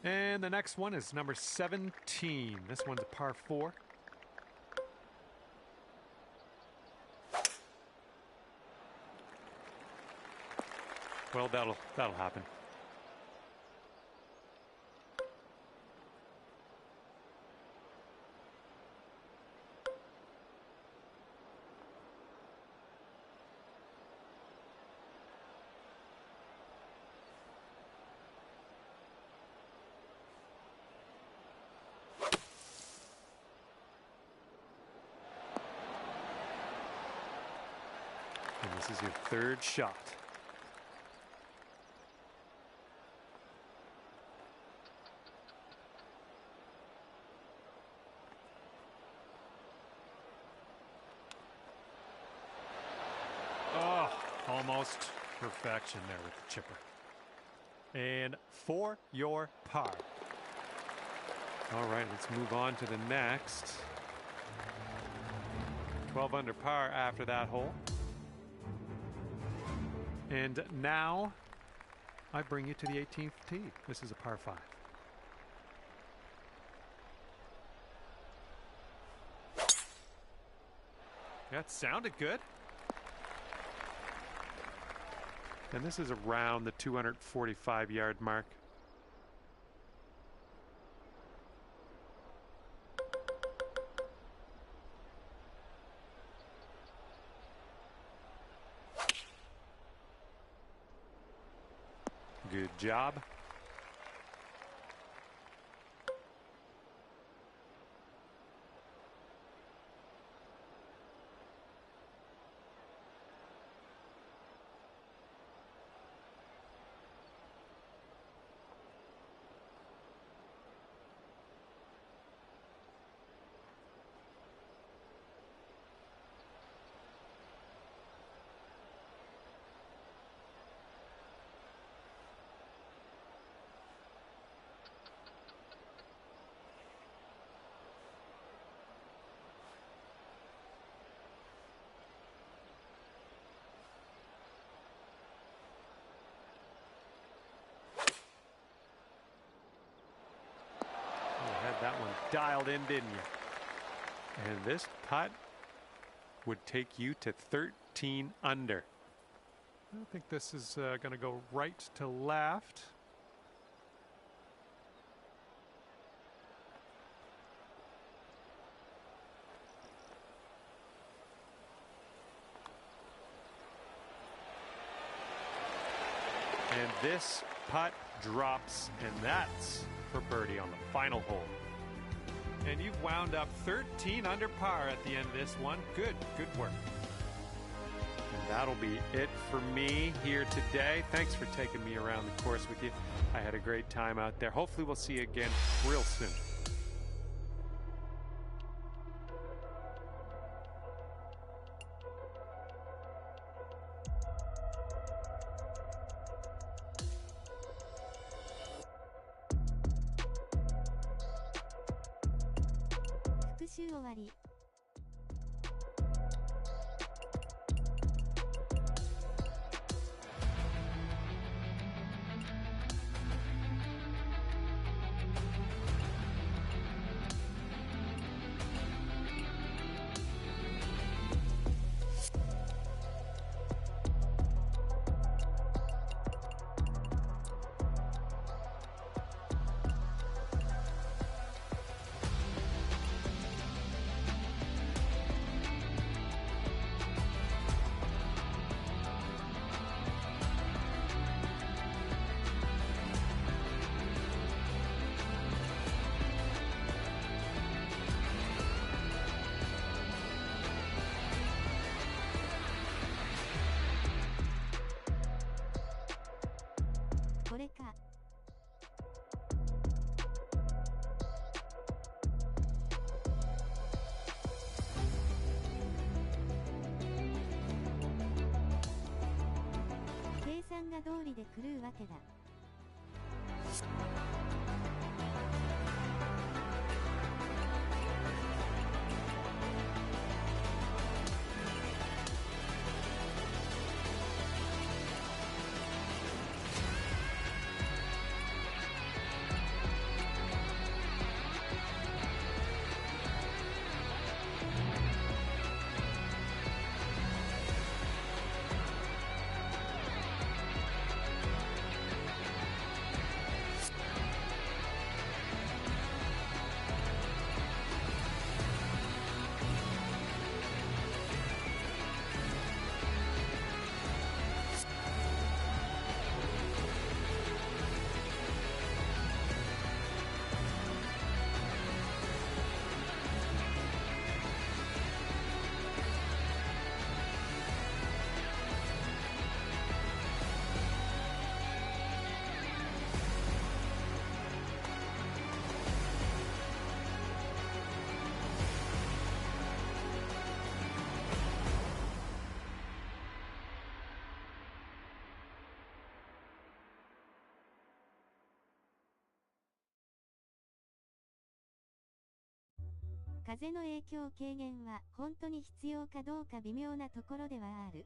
And the next one is number 17. This one's a par 4. Well, that'll happen. And this is your third shot. Oh, almost perfection there with the chipper. And for your par. All right, let's move on to the next. 12 under par after that hole. And now I bring you to the 18th tee. This is a par 5. That sounded good. And this is around the 245-yard mark. Good job. That one dialed in, didn't you? And this putt would take you to 13 under. I think this is going to go right to left. And this putt drops, and that's for birdie on the final hole. And you've wound up 13 under par at the end of this one. Good work. And that'll be it for me here today. Thanks for taking me around the course with you. I had a great time out there. Hopefully we'll see you again real soon.計算が通りで狂うわけだ。風の影響軽減は本当に必要かどうか微妙なところではある。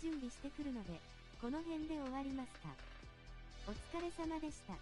準備してくるので、この辺で終わりますか。お疲れ様でした。